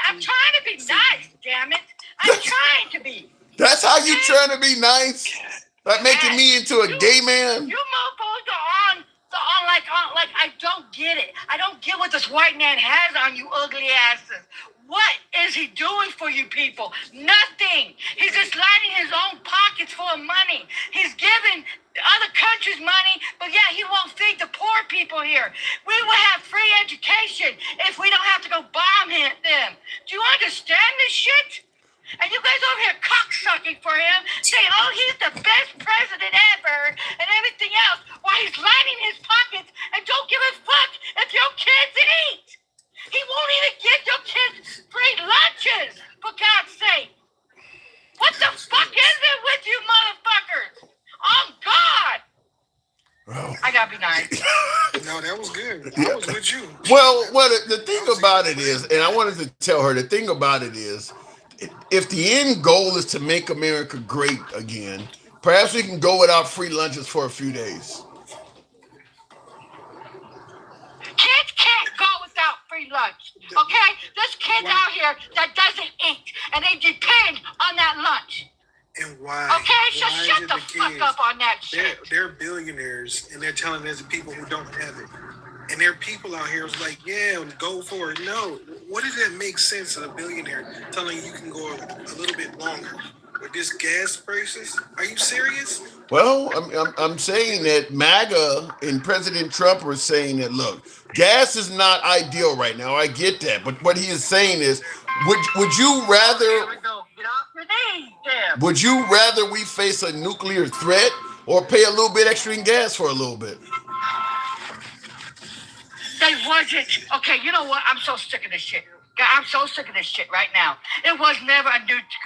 I'm trying to be nice, damn it. I'm trying to be. That's how you trying to be nice? Like making me into a gay man? You motherfuckers are on like I don't get it. I don't get what this white man has on you ugly asses. What is he doing for you people? Nothing. He's just lining his own pockets full of money. He's giving other countries money, but yeah, he won't feed the poor people here. We will have free education if we don't have to go bomb them. Do you understand this shit? And you guys over here cocksucking for him, saying, oh, he's the best president ever, and everything else, while he's lining his pockets and don't give a fuck if your kids eat. He won't even give your kids free lunches, for God's sake. What the fuck is it with you motherfuckers? Oh, God. Oh. I gotta be nice. No, that was good. I was with you. Well, the thing about it is, and I wanted to tell her, the thing about it is, if the end goal is to make America great again, perhaps we can go without free lunches for a few days. Kids can't go without free lunch, okay? There's kids out here that doesn't eat, and they depend on that lunch. And why? Okay, so why shut the fuck up on that shit. They're billionaires, and they're telling us people who don't have it. And there are people out here who's like, yeah, go for it. No, what does that make sense of a billionaire telling you can go a little bit longer with this gas prices? Are you serious? Well, I'm saying that MAGA and President Trump are saying that, look, gas is not ideal right now. I get that. But what he is saying is, would you rather... There we go. Get off your knees, Tim. Would you rather we face a nuclear threat or pay a little bit extra in gas for a little bit? They wasn't. Okay, you know what? I'm so sick of this shit. I'm so sick of this shit right now. It was never a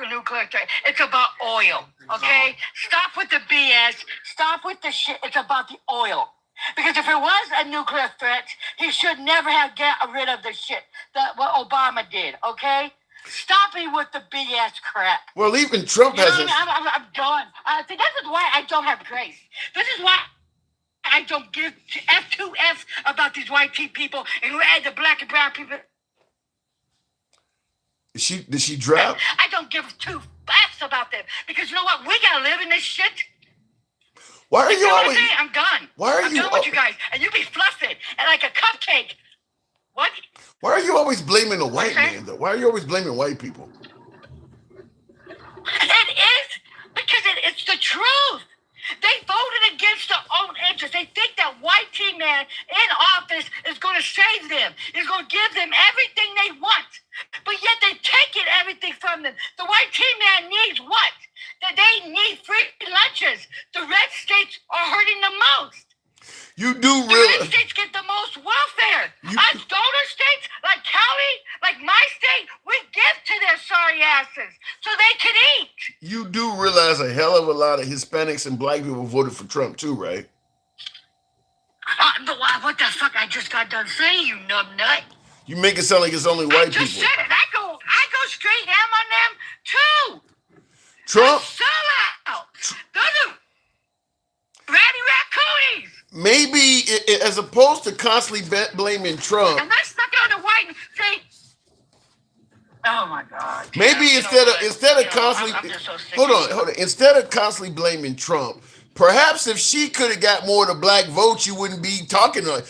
nuclear threat. It's about oil, okay? Stop with the BS. Stop with the shit. It's about the oil. Because if it was a nuclear threat, he should never have got rid of the shit that what Obama did, okay? Stop me with the BS crap. Well, even Trump has I'm done. See, this is why I don't have grace. This is why I don't give two F's about these white people and the black and brown people. Did she drop? I don't give two F's about them because you know what? We gotta live in this shit. Why are you always? I'm done. I'm done with you guys, and you be fluffing and like a cupcake. What? Why are you always blaming the white man, though? Why are you always blaming white people? It is because it's the truth. They voted against their own interests. They think that white team man in office is going to save them, is going to give them everything they want. But yet they're taking everything from them. The white team man needs what? That they need free lunches. The red states are hurting the most. You do The realize red states get the most welfare. Us donor states, like Cali, like my state, we give to their sorry asses so they can eat. you do realize a hell of a lot of Hispanics and black people voted for Trump too, right? But what the fuck I just got done saying, you numbnut. You make it sound like it's only white I just people. said it. I go straight ham on them too. Trump, Sell out. Those are ratty raccoonies. maybe as opposed to constantly blaming Trump, And that's stuck on the white. See. Oh my God. maybe Yeah, instead of constantly I'm just so sick hold of on, instead of constantly blaming Trump, perhaps if she could have got more of the black votes, you wouldn't be talking to her.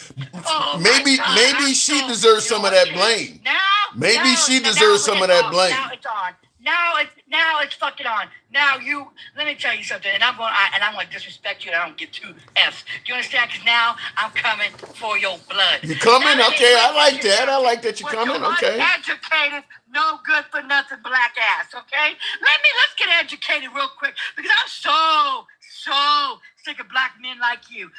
Oh maybe my God, maybe I'm she so- deserves you know some of what, that Tim? blame. Now, Maybe now- she now deserves some of it's that on. blame. Now it's on. Now it's fucking on. Now you let me tell you something, and I'm going to disrespect you, and I don't get two F's. Do you understand? Because now I'm coming for your blood. You coming? Now, Okay, I like that. I like that you're with coming. your Okay. uneducated, no good for nothing black ass. Okay, let's get educated real quick because I'm so sick of black men like you.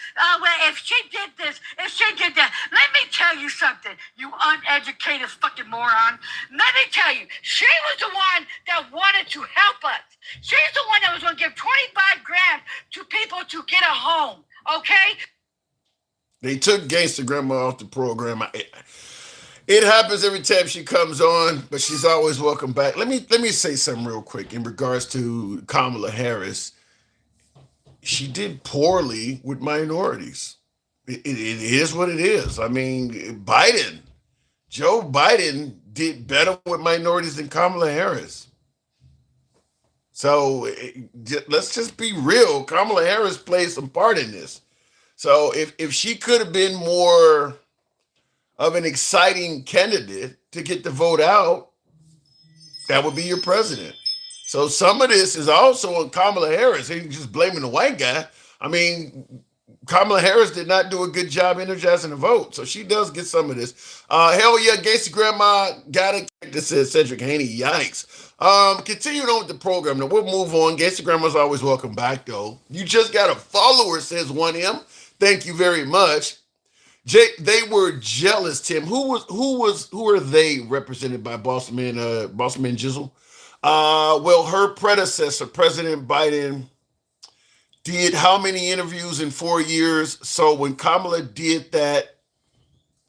Well, if she did this, if she did that, let me tell you something, you uneducated fucking moron. Let me tell you, she was the one that wanted to help us. She's the one that was going to give 25 grand to people to get a home. Okay? They took Gangster Grandma off the program. It happens every time she comes on, but she's always welcome back. Let me say something real quick in regards to Kamala Harris. She did poorly with minorities. It is what it is. I mean, Joe Biden did better with minorities than Kamala Harris. So let's just be real. Kamala Harris played some part in this. So if she could have been more of an exciting candidate to get the vote out, that would be your president. So some of this is also on Kamala Harris. He's just blaming the white guy. I mean, Kamala Harris did not do a good job energizing the vote. So she does get some of this. Hell yeah, Gacy Grandma got it. This says Cedric Haney. Yikes. Continuing on with the program. Now we'll move on. Gacy Grandma's always welcome back, though. You just got a follower, says 1M. Thank you very much. They were jealous, Tim. Who are they represented by Bossman Jizzle? Well, her predecessor, President Biden, did how many interviews in 4 years? So when Kamala did that,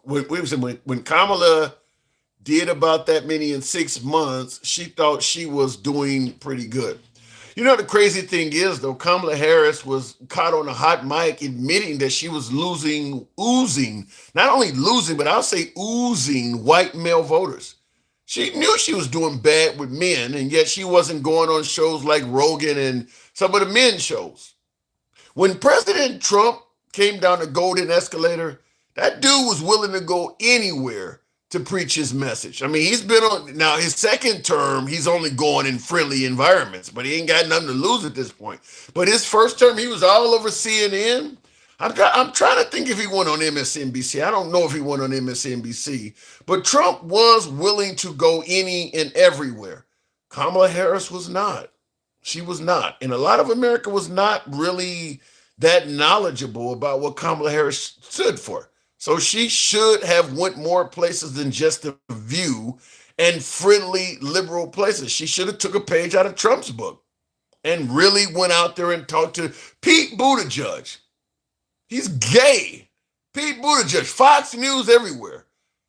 when Kamala did about that many in 6 months, she thought she was doing pretty good. You know, the crazy thing is, though, Kamala Harris was caught on a hot mic admitting that she was oozing, not only losing, but I'll say oozing white male voters. She knew she was doing bad with men, and yet she wasn't going on shows like Rogan and some of the men shows. When President Trump came down the golden escalator, that dude was willing to go anywhere to preach his message. I mean, he's been on now his second term, he's only going in friendly environments, but he ain't got nothing to lose at this point. But his first term, he was all over CNN. I'm trying to think if he went on MSNBC. I don't know if he went on MSNBC, but Trump was willing to go any and everywhere. Kamala Harris was not. She was not. And a lot of America was not really that knowledgeable about what Kamala Harris stood for. So she should have went more places than just The View and friendly liberal places. She should have took a page out of Trump's book and really went out there and talked to Pete Buttigieg. He's gay. Pete Buttigieg, Fox News everywhere.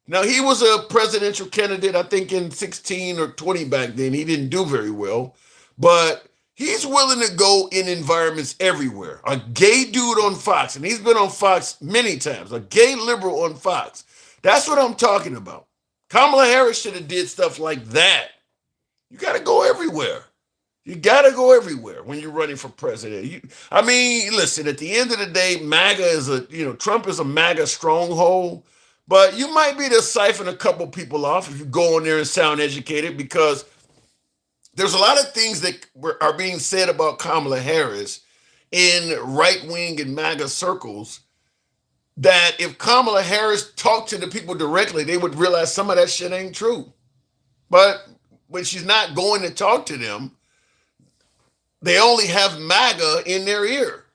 Now, he was a presidential candidate, I think, in 16 or 20 back then. He didn't do very well. But he's willing to go in environments everywhere. A gay dude on Fox, and he's been on Fox many times, a gay liberal on Fox. That's what I'm talking about. Kamala Harris should have did stuff like that. You got to go everywhere. You got to go everywhere when you're running for president. I mean, listen, at the end of the day, MAGA is Trump is a MAGA stronghold, but you might be able to siphon a couple people off if you go in there and sound educated, because there's a lot of things that are being said about Kamala Harris in right-wing and MAGA circles that if Kamala Harris talked to the people directly, they would realize some of that shit ain't true. But when she's not going to talk to them, they only have MAGA in their ear.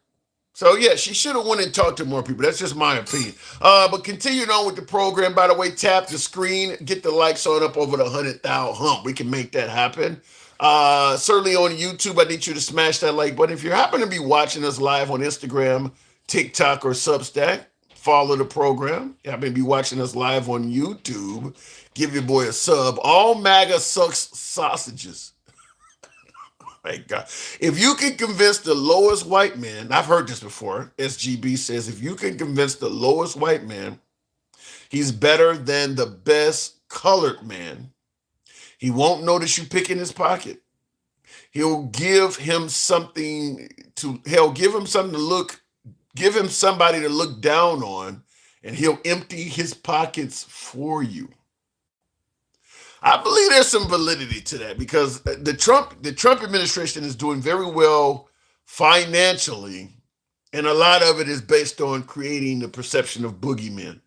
So, yeah, she should have went and talked to more people. That's just my opinion. But continuing on with the program, by the way, tap the screen, get the likes on up over the 100,000 hump. We can make that happen. Certainly on YouTube, I need you to smash that like button. If you happen to be watching us live on Instagram, TikTok, or Substack, follow the program. You happen to be watching us live on YouTube, give your boy a sub. All MAGA sucks sausages. Thank God. If you can convince the lowest white man, I've heard this before, SGB says, if you can convince the lowest white man he's better than the best colored man, he won't notice you pick in his pocket. He'll give him something to give him somebody to look down on, and he'll empty his pockets for you. I believe there's some validity to that because the Trump administration is doing very well financially, and a lot of it is based on creating the perception of boogeymen.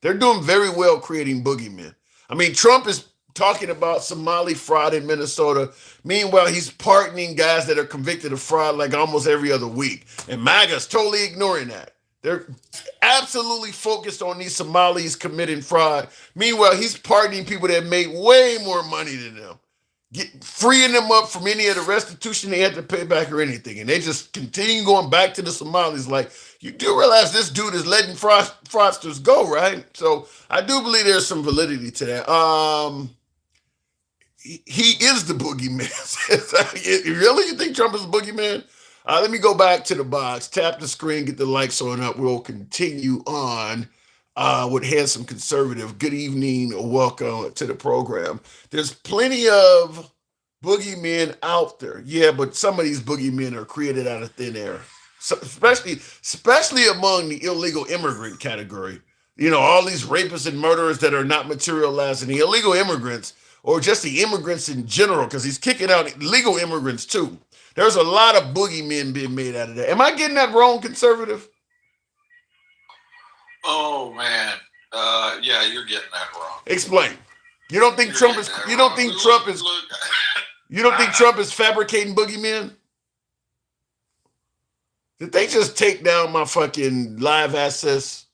They're doing very well creating boogeymen. I mean, Trump is talking about Somali fraud in Minnesota. Meanwhile, he's pardoning guys that are convicted of fraud like almost every other week. And MAGA's totally ignoring that. They're absolutely focused on these Somalis committing fraud. Meanwhile, he's pardoning people that made way more money than them, freeing them up from any of the restitution they had to pay back or anything. And they just continue going back to the Somalis like, you do realize this dude is letting fraudsters go, right? So I do believe there's some validity to that. He is the boogeyman. Really? You think Trump is a boogeyman? Let me go back to the box, tap the screen, get the likes on up. We'll continue on with Handsome Conservative. Good evening, welcome to the program. There's plenty of boogeymen out there. Yeah, but some of these boogeymen are created out of thin air. So especially among the illegal immigrant category. You know, all these rapists and murderers that are not materializing, the illegal immigrants, or just the immigrants in general, because he's kicking out legal immigrants too. There's a lot of boogeymen being made out of that. Am I getting that wrong, conservative? Oh man, yeah, you're getting that wrong. Explain. You don't think Trump is? You don't think Trump is? You don't think Trump is fabricating boogeymen? Did they just take down my fucking live access?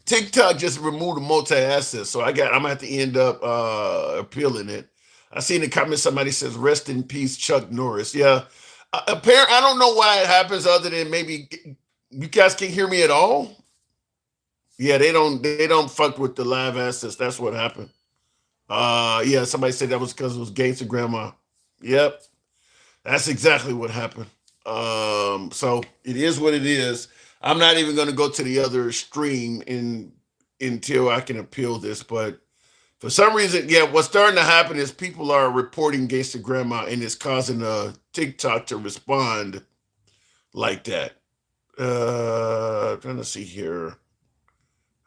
TikTok just removed the multi-access, so I'm gonna have to end up appealing it. I see in the comments somebody says, "Rest in peace, Chuck Norris." Yeah, apparently I don't know why it happens, other than maybe you guys can't hear me at all. Yeah, they don't fuck with the live access. That's what happened. Yeah, somebody said that was because it was Gates and Grandma. Yep, that's exactly what happened. So it is what it is. I'm not even going to go to the other stream until I can appeal this. But for some reason, yeah, what's starting to happen is people are reporting Gates to Grandma, and it's causing TikTok to respond like that. Trying to see here.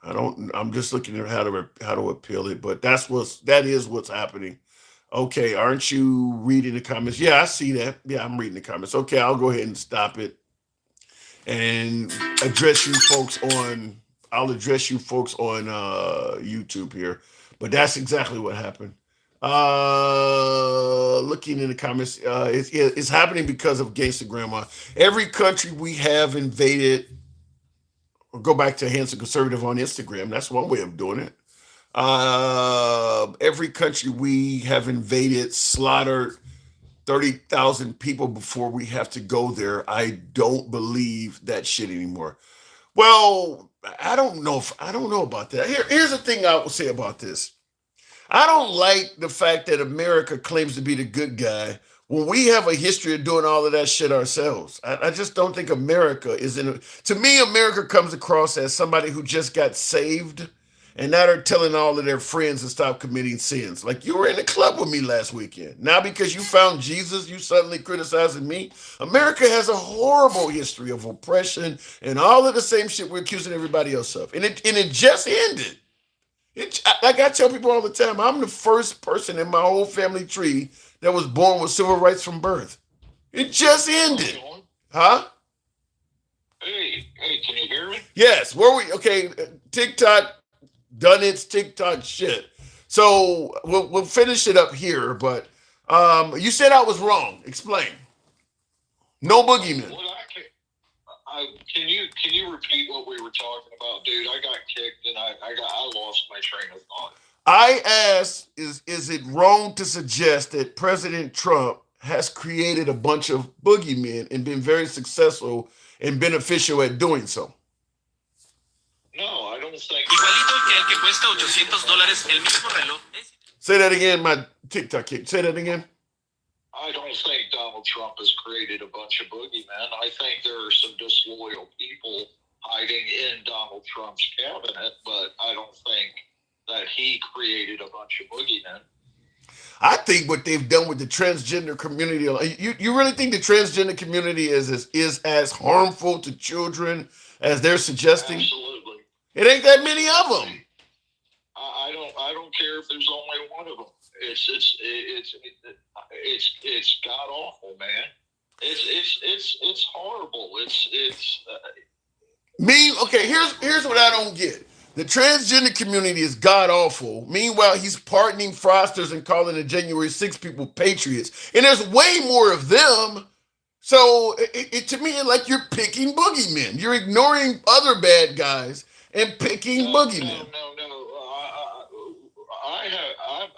I'm just looking at how to appeal it, but that is what's happening. Okay, aren't you reading the comments? Yeah, I see that. Yeah, I'm reading the comments. Okay, I'll go ahead and stop it and address you folks on. I'll address you folks on YouTube here, but that's exactly what happened. Looking in the comments, it's happening because of Gangsta Grandma. Every country we have invaded, or go back to Handsome Conservative on Instagram. That's one way of doing it. Every country we have invaded, slaughtered 30,000 people before we have to go there. I don't believe that shit anymore. Well, I don't know about that. Here's the thing I will say about this. I don't like the fact that America claims to be the good guy when we have a history of doing all of that shit ourselves. I just don't think America is in it. To me, America comes across as somebody who just got saved and now they're telling all of their friends to stop committing sins. Like, you were in the club with me last weekend. Now because you found Jesus, you suddenly criticizing me. America has a horrible history of oppression and all of the same shit we're accusing everybody else of. And it just ended. Like I tell people all the time, I'm the first person in my whole family tree that was born with civil rights from birth. It just ended. Huh? Hey, can you hear me? Yes. Okay, TikTok done its TikTok shit. So we'll finish it up here, but you said I was wrong. Explain. No boogeyman. Well, can you repeat what we were talking about, dude? I got kicked and I lost my train of thought. I asked, is it wrong to suggest that President Trump has created a bunch of boogeymen and been very successful and beneficial at doing so? No, I don't think. Igualito que el que cuesta $800 el mismo reloj. Say that again, my TikTok kid. Say that again. I don't think Donald Trump has created a bunch of boogeymen. I think there are some disloyal people hiding in Donald Trump's cabinet, but I don't think that he created a bunch of boogeymen. I think what they've done with the transgender community, you really think the transgender community is as harmful to children as they're suggesting? Absolutely. It ain't that many of them. don't care if there's only one of them. It's god awful, man. It's horrible. Okay, here's what I don't get. The transgender community is god awful. Meanwhile, he's pardoning fraudsters and calling the January 6 people patriots. And there's way more of them. So to me, it's like you're picking boogeymen. You're ignoring other bad guys and picking boogeymen. No.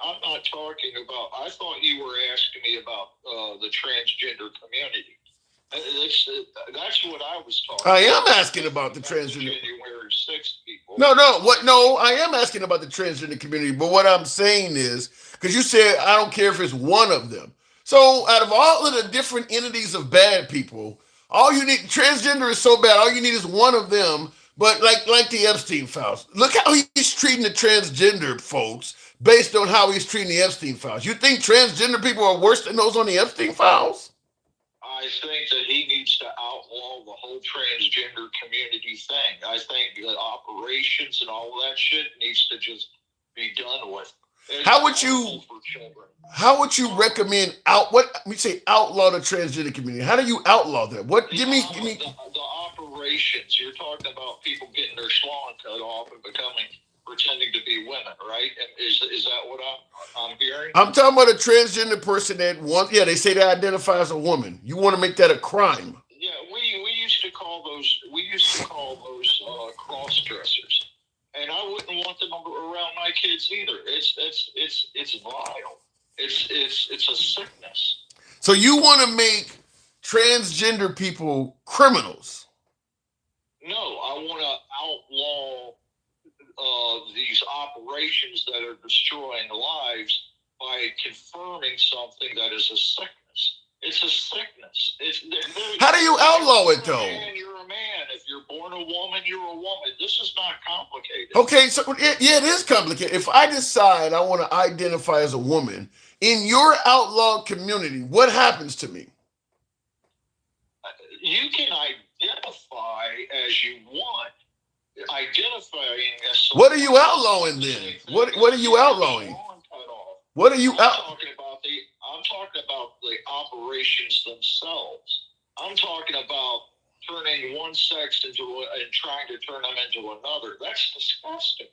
I'm not talking about. I thought you were asking me about the transgender community. That's what I was talking. I am asking about the transgender. January 6 people. No. I am asking about the transgender community. But what I'm saying is, because you said I don't care if it's one of them. So out of all of the different entities of bad people, all you need, transgender is so bad, all you need is one of them. But like the Epstein files, look how he's treating the transgender folks based on how he's treating the Epstein files. You think transgender people are worse than those on the Epstein files? I think that he needs to outlaw the whole transgender community thing. I think the operations and all of that shit needs to just be done with. How would you recommend outlaw the transgender community? How do you outlaw that? What give me the operations. You're talking about people getting their schlong cut off and pretending to be women, right? And is that what I'm hearing? I'm talking about a transgender person that they say they identify as a woman. You want to make that a crime? Yeah, we used to call those cross dressers. And I wouldn't want them around my kids either. It's vile. It's a sickness. So you want to make transgender people criminals? No, I want to outlaw these operations that are destroying lives by confirming something that is a sickness. It's a sickness. How do you outlaw it, though? You're a man. If you're born a woman, you're a woman. This is not complicated. Okay, so it is complicated. If I decide I want to identify as a woman, in your outlaw community, what happens to me? You can identify as you want. Identifying as what are you outlawing then? What are you outlawing? What are you out? I'm talking about the operations themselves. I'm talking about turning one sex and trying to turn them into another. That's disgusting.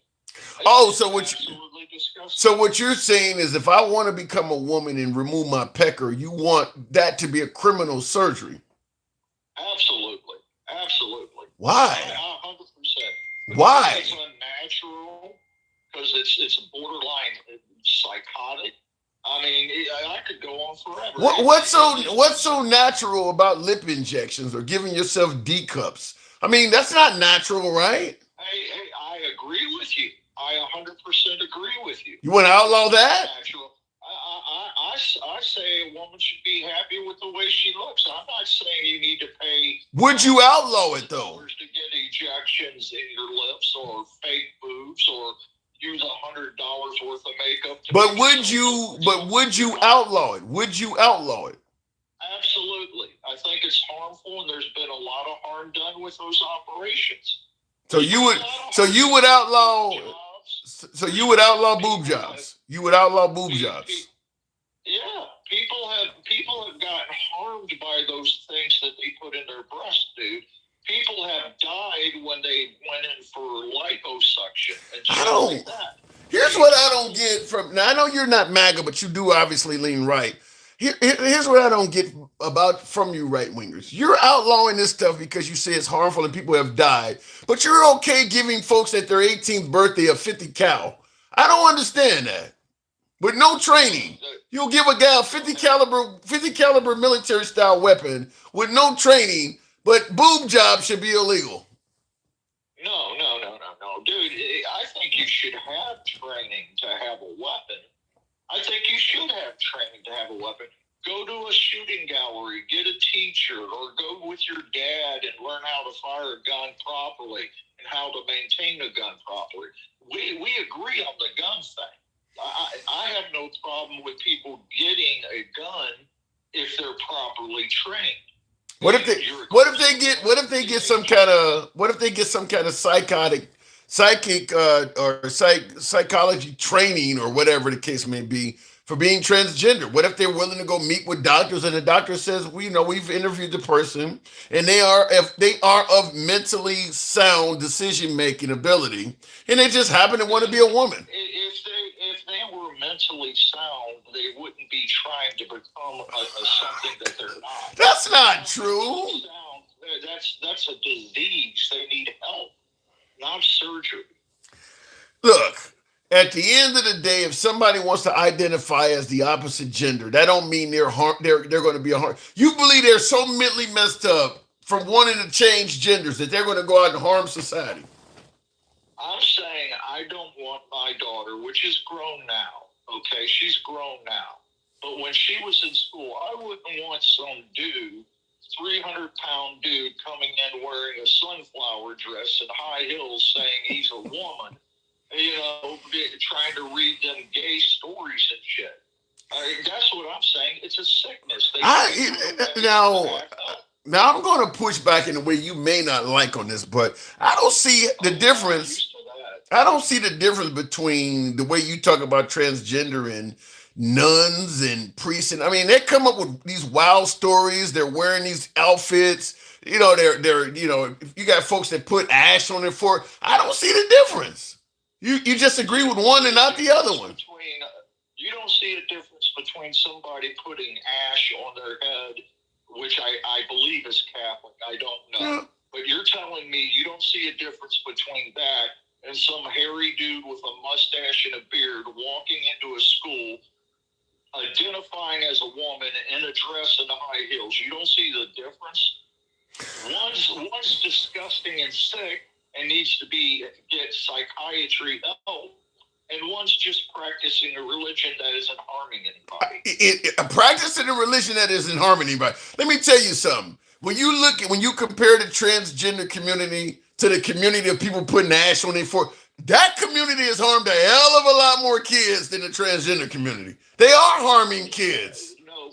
So what you're saying is, if I want to become a woman and remove my pecker, you want that to be a criminal surgery? Absolutely. Why? 100%. Why? It's unnatural because it's borderline psychotic. I mean, I could go on forever. What's so natural about lip injections or giving yourself D cups? I mean, that's not natural, right? Hey, I agree with you. I 100% agree with you. You want to outlaw that? Natural. I say a woman should be happy with the way she looks. I'm not saying you need to pay. Would you outlaw it though? To get ejections in your lips or fake boobs or use $100 worth of makeup. But would you outlaw it? Would you outlaw it? Absolutely. I think it's harmful, and there's been a lot of harm done with those operations. So you would outlaw boob jobs. You would outlaw boob jobs. Yeah, people have gotten harmed by those things that they put in their breast, dude. People have died when they went in for liposuction and stuff like that. Here's what I don't get from. Now I know you're not MAGA, but you do obviously lean right. Here's what I don't get from you right wingers. You're outlawing this stuff because you say it's harmful and people have died, but you're okay giving folks at their 18th birthday a 50 cal. I don't understand that. With no training, you'll give a guy a 50 caliber military style weapon with no training, but boob jobs should be illegal. No, dude. I think you should have training to have a weapon. I think you should have training to have a weapon. Go to a shooting gallery, get a teacher, or go with your dad and learn how to fire a gun properly and how to maintain a gun properly. We agree on the gun thing. I have no problem with people getting a gun if they're properly trained. What if they get some kind of psychic or psychology training or whatever the case may be for being transgender? What if they're willing to go meet with doctors and the doctor says, we've interviewed the person and if they are of mentally sound decision making ability and they just happen to want to be a woman? If they were mentally sound, they wouldn't be trying to become a something that they're not. That's not true. Sound, that's a disease. They need help, not surgery. Look, at the end of the day, if somebody wants to identify as the opposite gender, that don't mean they're going to be a harm. You believe they're so mentally messed up from wanting to change genders that they're going to go out and harm society. I'm saying I don't want my daughter, which is grown now. Okay, she's grown now. But when she was in school, I wouldn't want some dude, 300-pound dude, coming in wearing a sunflower dress and high heels saying he's a woman, trying to read them gay stories and shit. That's what I'm saying. It's a sickness. Now I'm going to push back in a way you may not like on this, but I don't see the difference. I don't see the difference between the way you talk about transgender and nuns and priests. And I mean, they come up with these wild stories. They're wearing these outfits. They're if you got folks that put ash on their forehead, I don't see the difference. You just agree with one and not the other one. You don't see a difference between somebody putting ash on their head, which I believe is Catholic. I don't know. Yeah. But you're telling me you don't see a difference between that and some hairy dude with a mustache and a beard walking into a school, identifying as a woman in a dress and high heels. You don't see the difference? One's disgusting and sick and needs to get psychiatry help, and one's just practicing a religion that isn't harming anybody. Practicing a religion that isn't harming anybody. Let me tell you something. When you compare the transgender community to the community of people putting ash on their forehead, that community has harmed a hell of a lot more kids than the transgender community. They are harming kids. No,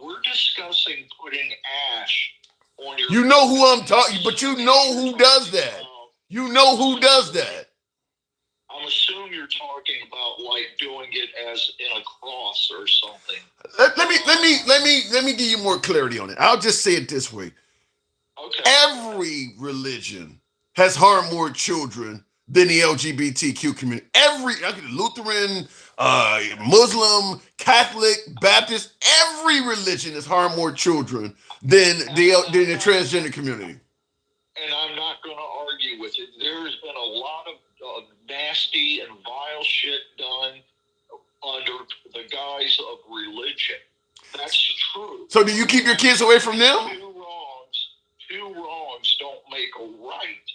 we're discussing putting ash on your. You know who I'm talking, but you know who does that. You know who does that. I'm assuming you're talking about like doing it as in a cross or something. Let me give you more clarity on it. I'll just say it this way. Okay. Every religion has harmed more children than the LGBTQ community. Every Lutheran, Muslim, Catholic, Baptist, every religion has harmed more children than the transgender community. And I'm not going to argue with it. There's been a lot of nasty and vile shit done under the guise of religion. That's true. So do you keep your kids away from them? Two wrongs don't make a right.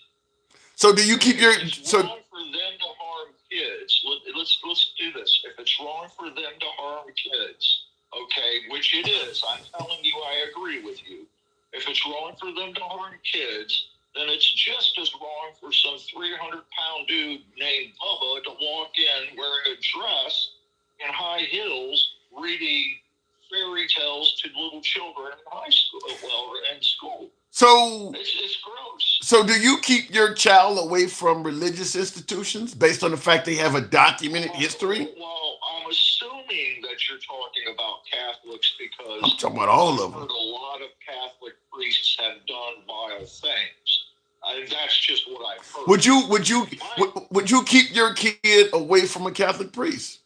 So do you keep your... It's wrong for them to harm kids. Let's do this. If it's wrong for them to harm kids, okay, which it is, I'm telling you I agree with you. If it's wrong for them to harm kids, then it's just as wrong for some 300-pound dude named Bubba to walk in wearing a dress and high heels reading fairy tales to little children in high school, or in school. So it's gross. So do you keep your child away from religious institutions based on the fact they have a documented history? Well, I'm assuming that you're talking about Catholics because I'm talking about all of them. I've heard a lot of Catholic priests have done vile things. That's just what I've heard. Would you keep your kid away from a Catholic priest?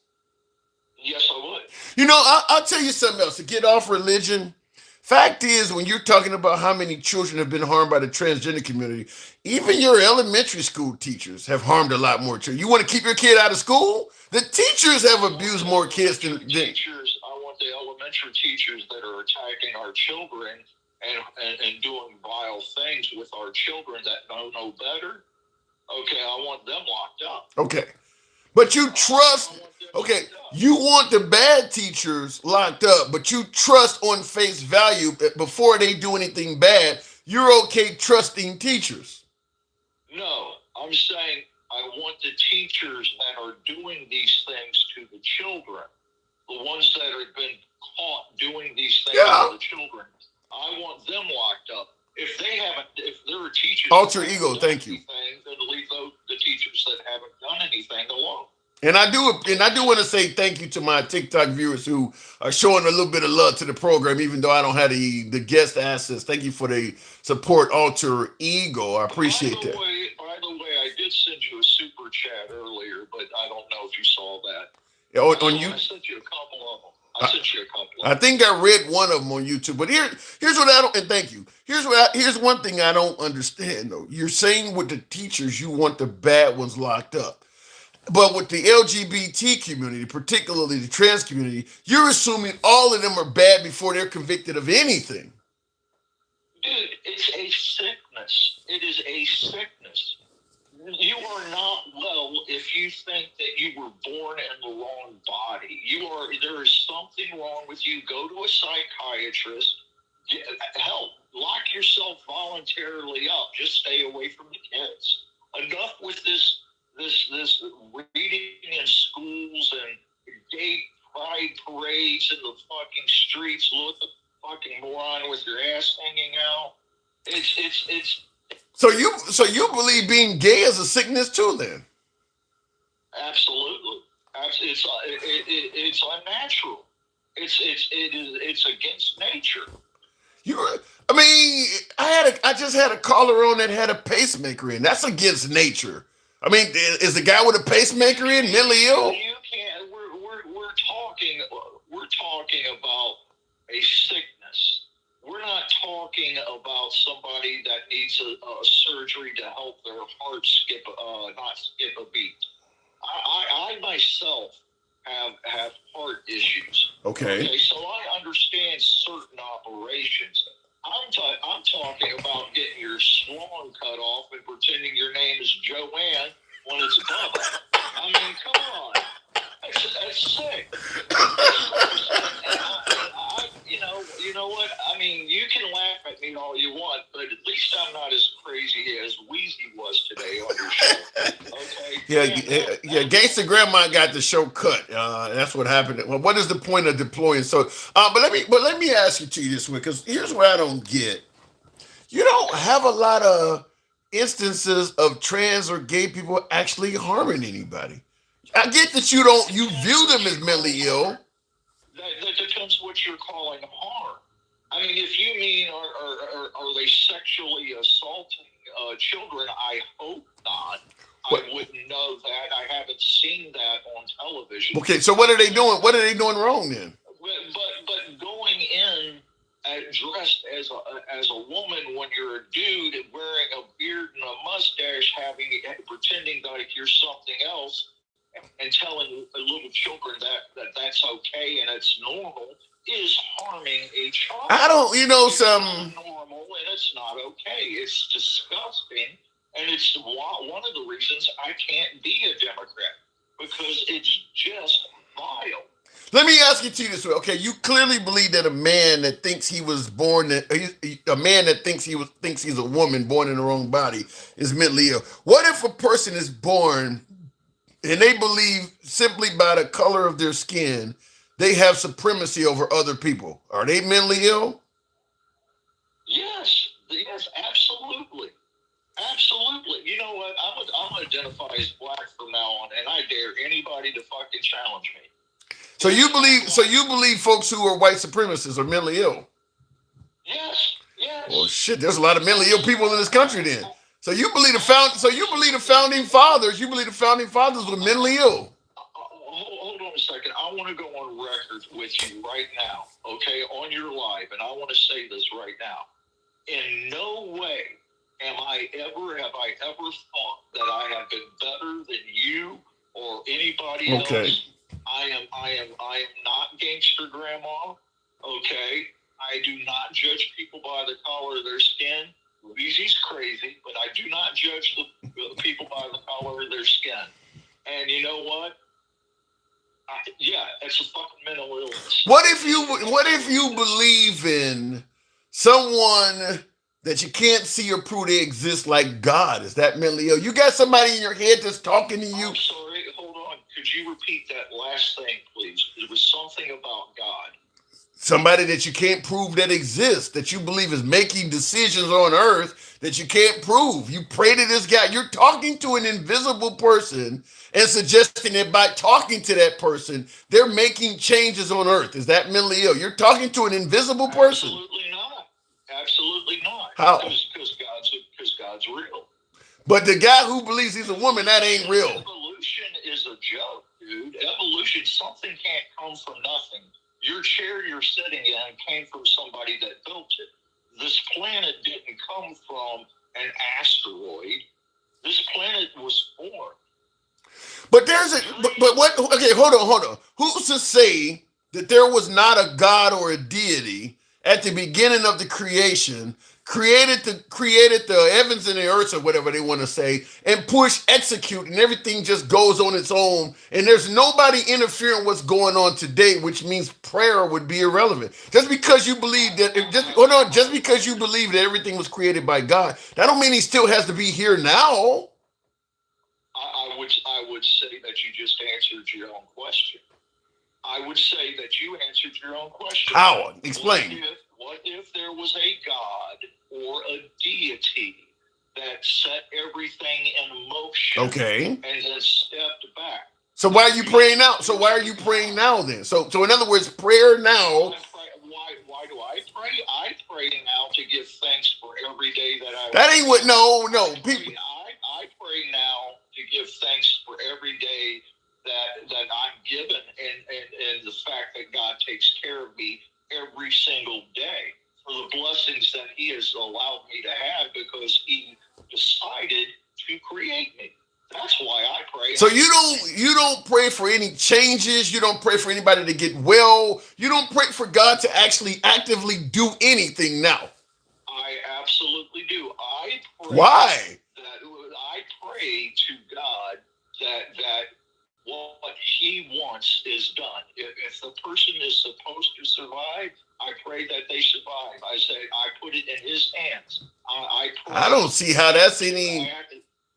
Yes, I would. You know, I'll tell you something else. To get off religion, fact is, when you're talking about how many children have been harmed by the transgender community, even your elementary school teachers have harmed a lot more children. You want to keep your kid out of school? The teachers have abused more kids than teachers. I want the elementary teachers that are attacking our children and doing vile things with our children that know no better. Okay, I want them locked up. Okay. But you trust, okay, you want the bad teachers locked up, but you trust on face value that before they do anything bad, you're okay trusting teachers. No, I'm saying I want the teachers that are doing these things to the children, the ones that have been caught doing these things to the children, I want them locked up. If they haven't, if there are teachers Alter ego, done thank you. anything, then leave the teachers that haven't done anything alone. And I do want to say thank you to my TikTok viewers who are showing a little bit of love to the program, even though I don't have the guest access. Thank you for the support, Alter Ego. I appreciate that. By the way, I did send you a super chat earlier, but I don't know if you saw that. Yeah, on you, I sent you a couple of them. I sent you a couple of I them. think I read one of them on YouTube. But here's what I don't. And thank you. Here's one thing I don't understand though. You're saying with the teachers you want the bad ones locked up. But with the LGBT community, particularly the trans community, you're assuming all of them are bad before they're convicted of anything. Dude, it's a sickness. It is a sickness. You are not well if you think that you were born in the wrong body. There is something wrong with you. Go to a psychiatrist. Help. Lock yourself voluntarily up. Just stay away from the kids. Enough with this reading in schools and gay pride parades in the fucking streets. Look the fucking moron with your ass hanging out. It's So you believe being gay is a sickness too? Then absolutely. It's unnatural. It's against nature. I mean, I just had a caller on that had a pacemaker in. That's against nature. I mean, is the guy with a pacemaker in mentally ill? You can't. We're talking about a sickness. We're not talking about somebody that needs a surgery to help their heart not skip a beat. I myself have heart issues. Okay. So I understand certain operations. I'm talking about getting your swan cut off and pretending your name is Joanne when it's Bubba. I mean, come on. That's sick. You know what? I mean, you can laugh at me all you want, but at least I'm not as crazy as Wheezy was today on your show. Okay? Yeah. Gangsta Grandma got the show cut. That's what happened. Well, what is the point of deploying? So, but let me ask you to this one, because here's what I don't get. You don't have a lot of instances of trans or gay people actually harming anybody. I get that you view them as mentally ill. That depends what you're calling harm. I mean, if you mean are they sexually assaulting children, I hope not. What? I wouldn't know that. I haven't seen that on television. Okay, so what are they doing? What are they doing wrong then? But going in dressed as a woman when you're a dude wearing a beard and a mustache, pretending like you're something else, and telling little children that's okay and it's normal is harming a child. I don't, It's not normal and it's not okay. It's disgusting, and it's one of the reasons I can't be a Democrat, because it's just vile. Let me ask you this way. Okay, you clearly believe that a man that thinks he was born, a man that thinks he's a woman born in the wrong body is mentally ill. What if a person is born and they believe simply by the color of their skin, they have supremacy over other people? Are they mentally ill? Yes, absolutely. Absolutely. You know what? I'm going to identify as black from now on, and I dare anybody to fucking challenge me. So you believe folks who are white supremacists are mentally ill? Yes. Well, shit, there's a lot of mentally ill people in this country then. So you believe the founding fathers were mentally ill? Hold on a second. I want to go on record with you right now, okay, on your live, and I want to say this right now. In no way have I ever thought that I have been better than you or anybody else. I am not gangster grandma, okay? I do not judge people by the color of their skin. Louisi's crazy, but I do not judge the people by the color of their skin. And you know what? It's a fucking mental illness. What if you believe in someone that you can't see or prove they exist, like God? Is that mentally ill? You got somebody in your head that's talking to you? I'm sorry, hold on. Could you repeat that last thing, please? It was something about God. somebody that you can't prove that exists, that you believe is making decisions on earth that you can't prove. You pray to this guy. You're talking to an invisible person and suggesting that by talking to that person, they're making changes on earth. Is that mentally ill? You're talking to an invisible person. Absolutely not. Absolutely not. How? Because God's real. But the guy who believes he's a woman, that ain't real. Evolution is a joke, dude. Evolution, something can't come from nothing. Your chair you're sitting in came from somebody that built it. This planet didn't come from an asteroid. This planet was formed. But there's a but what? Okay, hold on. Who's to say that there was not a God or a deity at the beginning of the creation, created the heavens and the earth or whatever they want to say, and push execute, and everything just goes on its own, and there's nobody interfering what's going on today, which means prayer would be irrelevant. Just because you believe that, just because you believe that everything was created by God, that don't mean he still has to be here now. I would say that you just answered your own question. I would say that you answered your own question. How? Explain. What if there was a God or a deity that set everything in motion? Okay. And then stepped back. So why are you praying now? So why are you praying now then? So in other words, prayer now. Why do I pray? I pray now to give thanks for every day that I. That ain't what. No. People. I pray now to give thanks for every day that I'm given, and the fact that God takes care of me every single day, for the blessings that He has allowed me to have because He decided to create me. That's why I pray. So you don't pray for any changes. You don't pray for anybody to get well. You don't pray for God to actually actively do anything now. I absolutely do. I pray. Why? I pray to God that what He wants is done. If the person is supposed to survive, I pray that they survive. I say I put it in His hands. I don't see how that's any.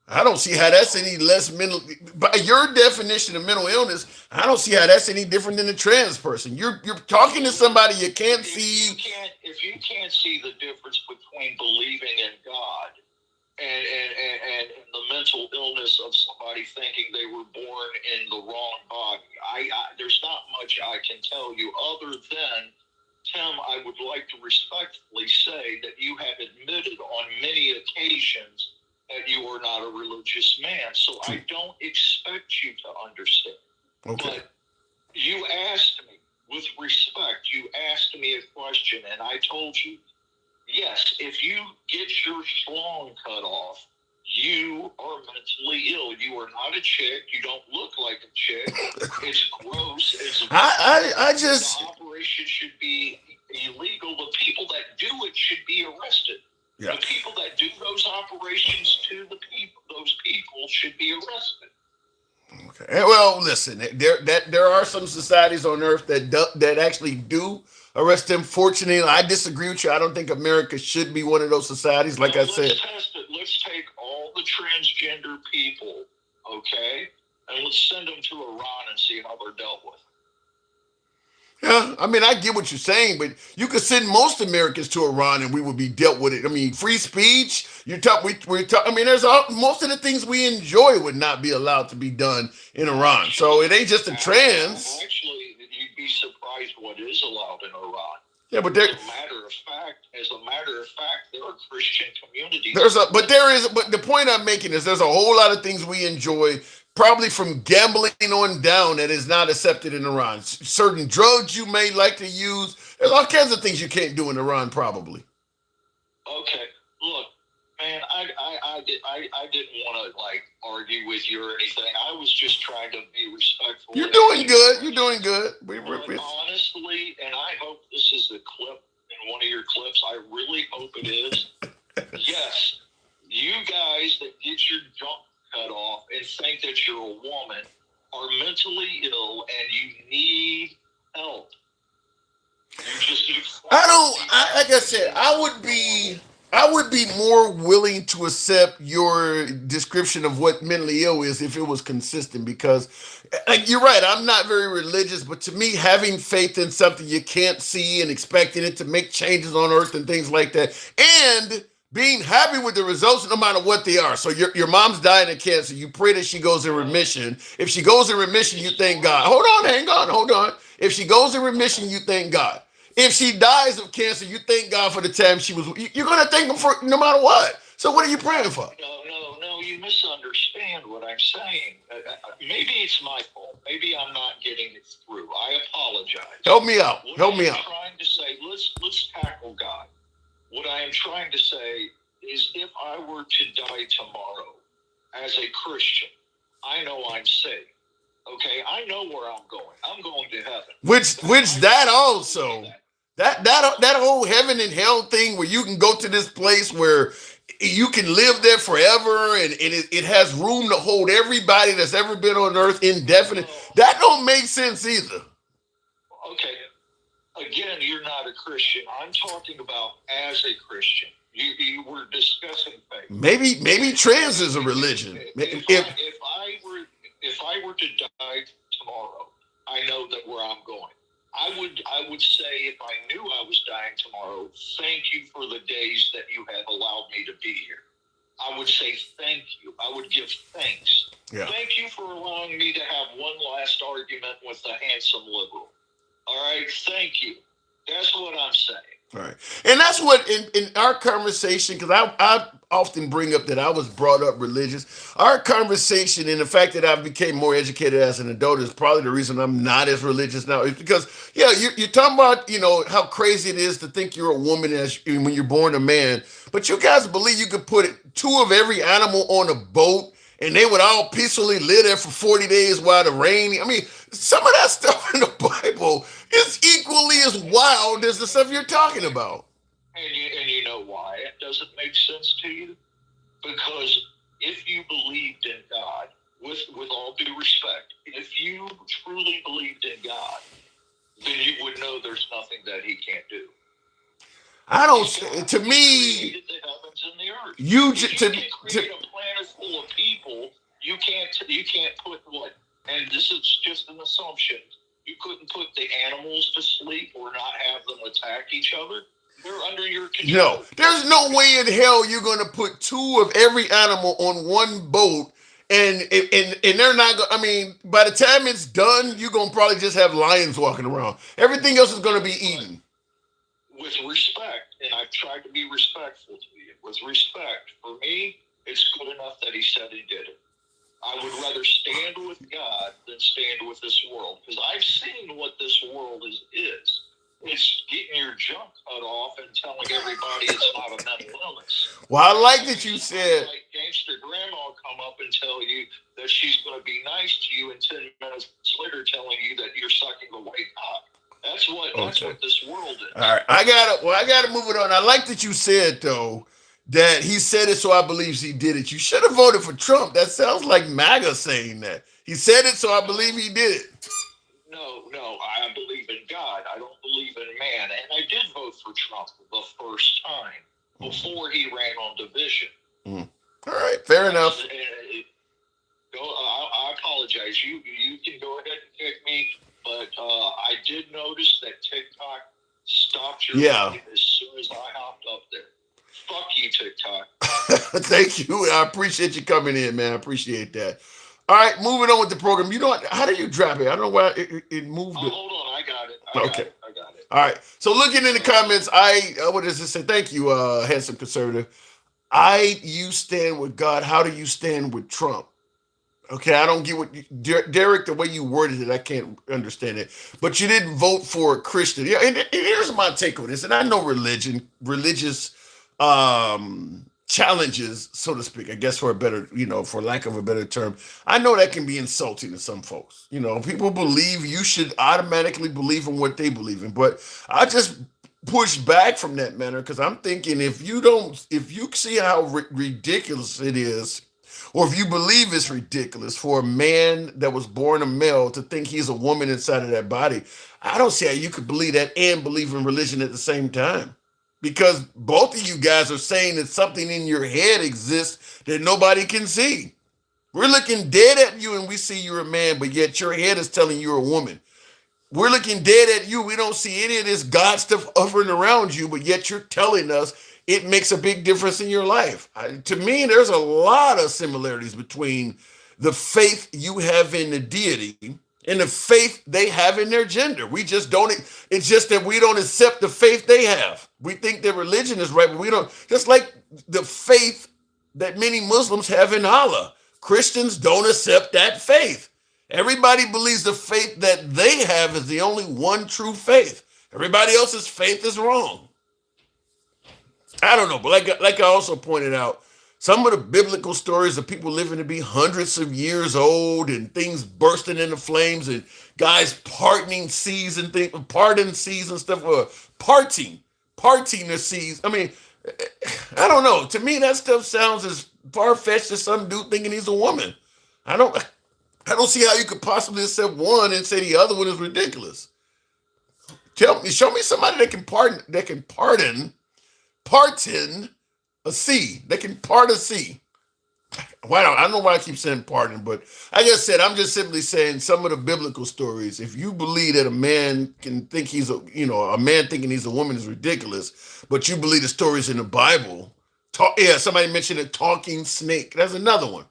I don't see how that's any less mental. By your definition of mental illness, I don't see how that's any different than a trans person. You're talking to somebody you can't see. If you can't see the difference between believing in God and the mental illness of somebody thinking they were born in the wrong body, there's not much I can tell you other than, Tim, I would like to respectfully say that you have admitted on many occasions that you are not a religious man. So I don't expect you to understand. Okay. But you asked me, with respect, you asked me a question, and I told you, yes, if you get your schlong cut off, you are mentally ill. You are not a chick. You don't look like a chick. It's gross. The operation should be illegal. The people that do it should be arrested. Yeah. The people that do those operations to those people should be arrested. Okay. Well, listen, there are some societies on earth that actually do arrest them. Fortunately, I disagree with you. I don't think America should be one of those societies. Like I said, let's take all the transgender people, okay, and let's send them to Iran and see how they're dealt with. Yeah, I mean, I get what you're saying, but you could send most Americans to Iran and we would be dealt with it. I mean, free speech. I mean, most of the things we enjoy would not be allowed to be done in Iran. So it ain't just a trans. Actually, you'd be surprised what is allowed in Iran. Yeah, but as a matter of fact, there are Christian communities. But the point I'm making is there's a whole lot of things we enjoy, probably from gambling on down, that is not accepted in Iran. Certain drugs you may like to use. There's all kinds of things you can't do in Iran, probably. Okay, look, man, I didn't want to argue with you or anything. I was just trying to be respectful. You're doing good. Honestly, and I hope this is the clip in one of your clips. I really hope it is. Yes, you guys that get your junk cut off and think that you're a woman are mentally ill and you need help. Like I said, I would be I would be more willing to accept your description of what mentally ill is if it was consistent because like you're right, I'm not very religious, but to me having faith in something you can't see and expecting it to make changes on earth and things like that and being happy with the results no matter what they are. So your mom's dying of cancer, you pray that she goes in remission. If she goes in remission, you thank God. Hold on, hang on, hold on. If she goes in remission, you thank God. If she dies of cancer, you thank God for the time she was. You're gonna thank him for no matter what. So what are you praying for? No, you misunderstand what I'm saying. Maybe it's my fault. Maybe I'm not getting it through. I apologize. Help me out. What Help I me am out. trying to say, let's tackle God. What I am trying to say is if I were to die tomorrow as a Christian, I know I'm saved. Okay, I know where I'm going. I'm going to heaven. Which that also that whole heaven and hell thing where you can go to this place where you can live there forever and it has room to hold everybody that's ever been on earth indefinite. That don't make sense either. Okay, again, you're not a Christian. I'm talking about as a Christian. You were discussing faith. Maybe trans is a religion. If I were to die tomorrow, I know that where I'm going. I would say if I knew I was dying tomorrow, thank you for the days that you have allowed me to be here. I would say thank you. I would give thanks. Yeah. Thank you for allowing me to have one last argument with a handsome liberal. All right, thank you. That's what I'm saying. All right. And that's what in our conversation, because I often bring up that I was brought up religious. Our conversation and the fact that I became more educated as an adult is probably the reason I'm not as religious now. It's because, yeah, you're talking about, how crazy it is to think you're a woman when you're born a man. But you guys believe you could put two of every animal on a boat and they would all peacefully live there for 40 days while the rain. I mean, some of that stuff in the Bible is equally as wild as the stuff you're talking about. And you know why it doesn't make sense to you? Because if you believed in God, with all due respect, if you truly believed in God, then you would know there's nothing that He can't do. I don't. To He me, created the heavens and the earth. you If you to, can create a planet full of people, you can't put what? And this is just an assumption. You couldn't put the animals to sleep or not have them attack each other. They're under your control. no. There's no way in hell you're going to put two of every animal on one boat, and they're not. I mean, by the time it's done, you're going to probably just have lions walking around. Everything else is going to be eaten. With respect, and I've tried to be respectful to you. With respect, for me, it's good enough that He said He did it. I would rather stand with God than stand with this world, because I've seen what this world is. It's getting your junk cut off and telling everybody it's not a mental illness. Well, I like that you said. Like gangster grandma come up and tell you that she's going to be nice to you, and 10 minutes later telling you that you're sucking the white cock. That's what this world is. All right, I gotta move it on. I like that you said though that he said it, so I believe he did it. You should have voted for Trump. That sounds like MAGA saying that. He said it, so I believe he did it. No, I believe in God. I don't believe in man. And I did vote for Trump the first time before he ran on division. Mm. All right, fair enough. I apologize. You can go ahead and kick me, but I did notice that TikTok stopped your feed as soon as I hopped up there. Fuck you, TikTok. Thank you. I appreciate you coming in, man. I appreciate that. All right, moving on with the program. You know what? How do you drop it? I don't know why it moved. Hold on, I got it. I got it. All right. So looking in the comments, what does it say? Thank you, handsome conservative. You stand with God. How do you stand with Trump? Okay, I don't get what Derek, the way you worded it, I can't understand it. But you didn't vote for a Christian. Yeah, and here's my take on this. And I know religious challenges, so to speak, I guess for lack of a better term. I know that can be insulting to some folks. People believe you should automatically believe in what they believe in. But I just push back from that manner because I'm thinking if you see how ridiculous it is, or if you believe it's ridiculous for a man that was born a male to think he's a woman inside of that body, I don't see how you could believe that and believe in religion at the same time. because both of you guys are saying that something in your head exists that nobody can see. We're looking dead at you and we see you're a man, but yet your head is telling you're a woman. We're looking dead at you. We don't see any of this God stuff hovering around you, but yet you're telling us it makes a big difference in your life. To me, there's a lot of similarities between the faith you have in the deity and the faith they have in their gender. We just don't, it's just that we don't accept the faith they have. We think their religion is right, but we don't, just like the faith that many Muslims have in Allah. Christians don't accept that faith. Everybody believes the faith that they have is the only one true faith. Everybody else's faith is wrong. I don't know, but like I also pointed out, some of the biblical stories of people living to be hundreds of years old and things bursting into flames and guys parting seas and things, parting seas and stuff, or parting the seas. I mean, I don't know. To me, that stuff sounds as far-fetched as some dude thinking he's a woman. I don't I don't see how you could possibly accept one and say the other one is ridiculous. Show me somebody pardon a sea. They can part a sea. Well, I don't know why I keep saying pardon, but I just said I'm just simply saying some of the biblical stories. If you believe that a man can think a man thinking he's a woman is ridiculous, but you believe the stories in the Bible. Somebody mentioned a talking snake. That's another one.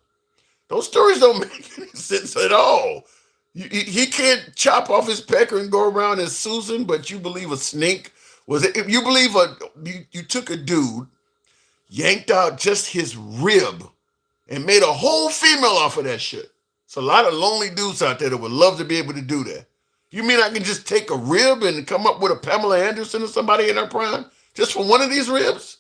Those stories don't make any sense at all. He can't chop off his pecker and go around as Susan, but you believe a snake was it? If you believe you took a dude, yanked out just his rib, and made a whole female off of that shit. It's a lot of lonely dudes out there that would love to be able to do that. You mean I can just take a rib and come up with a Pamela Anderson or somebody in her prime just for one of these ribs?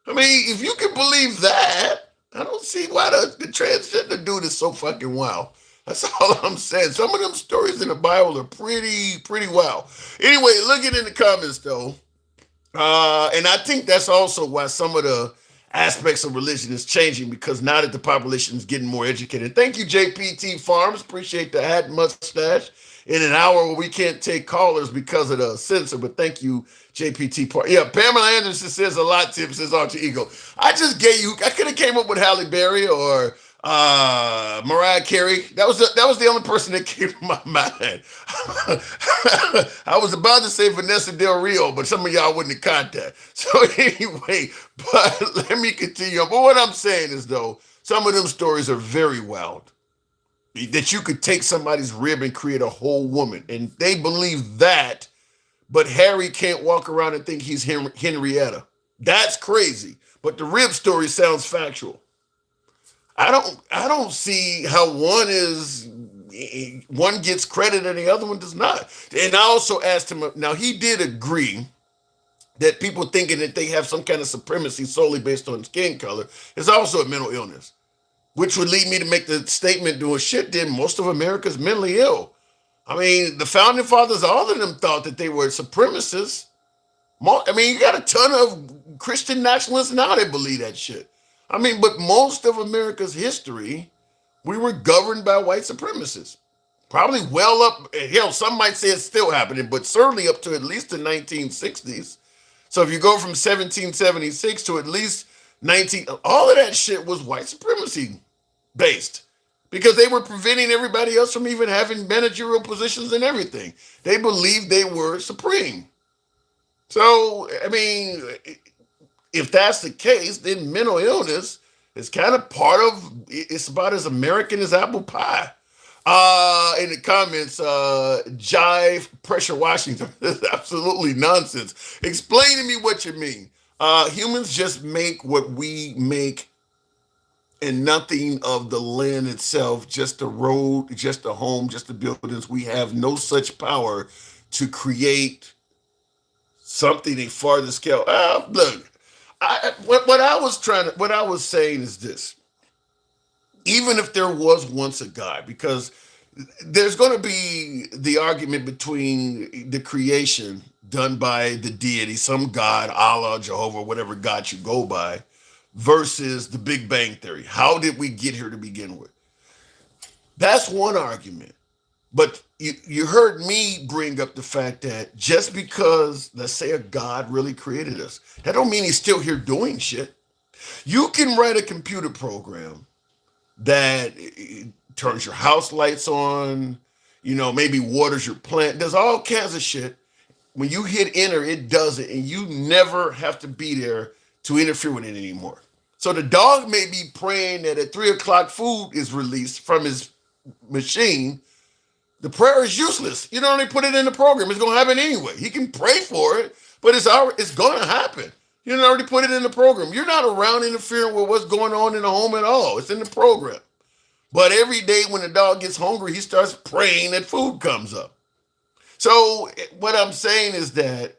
I mean, if you can believe that, I don't see why the transgender dude is so fucking wild. That's all I'm saying. Some of them stories in the Bible are pretty wild. Anyway, looking in the comments though, and I think that's also why some of the aspects of religion is changing, because now that the population is getting more educated. Thank you, JPT Farms. Appreciate the hat mustache. In an hour where we can't take callers because of the censor, but thank you, JPT Park. Yeah, Pamela Anderson says a lot, Tim, says Alter Ego. I could have came up with Halle Berry or Mariah Carey. That was the only person that came to my mind. I was about to say Vanessa Del Rio, but some of y'all wouldn't have contact. So anyway, but let me continue. But what I'm saying is though, some of them stories are very wild. That you could take somebody's rib and create a whole woman. And they believe that, but Harry can't walk around and think he's Henrietta. That's crazy. But the rib story sounds factual. I don't see how one gets credit and the other one does not. And I also asked him, now he did agree that people thinking that they have some kind of supremacy solely based on skin color is also a mental illness. Which would lead me to make the statement, doing shit, then most of America's mentally ill. I mean, the founding fathers, all of them thought that they were supremacists. I mean, you got a ton of Christian nationalists now that believe that shit. I mean, but most of America's history, we were governed by white supremacists. Probably well up, hell, some might say it's still happening, but certainly up to at least the 1960s. So if you go from 1776 to at least all of that shit was white supremacy based, because they were preventing everybody else from even having managerial positions and everything. They believed they were supreme. So, I mean, if that's the case, then mental illness is kind of it's about as American as apple pie. In the comments, Jive Pressure Washington, that's absolutely nonsense. Explain to me what you mean. Humans just make what we make and nothing of the land itself, just the road, just the home, just the buildings. We have no such power to create something a farther scale. Look, what I was saying is this. Even if there was once a God, because there's going to be the argument between the creation done by the deity, some God, Allah, Jehovah, whatever God you go by, versus the Big Bang Theory. How did we get here to begin with? That's one argument. But you heard me bring up the fact that just because, let's say, a God really created us, that don't mean he's still here doing shit. You can write a computer program that turns your house lights on, maybe waters your plant, does all kinds of shit. When you hit enter, it does it, and you never have to be there to interfere with it anymore. So the dog may be praying that at 3 o'clock food is released from his machine. The prayer is useless. You don't only put it in the program. It's going to happen anyway. He can pray for it, but it's going to happen. You already put it in the program. You're not around interfering with what's going on in the home at all. It's in the program. But every day when the dog gets hungry, he starts praying that food comes up. So what I'm saying is that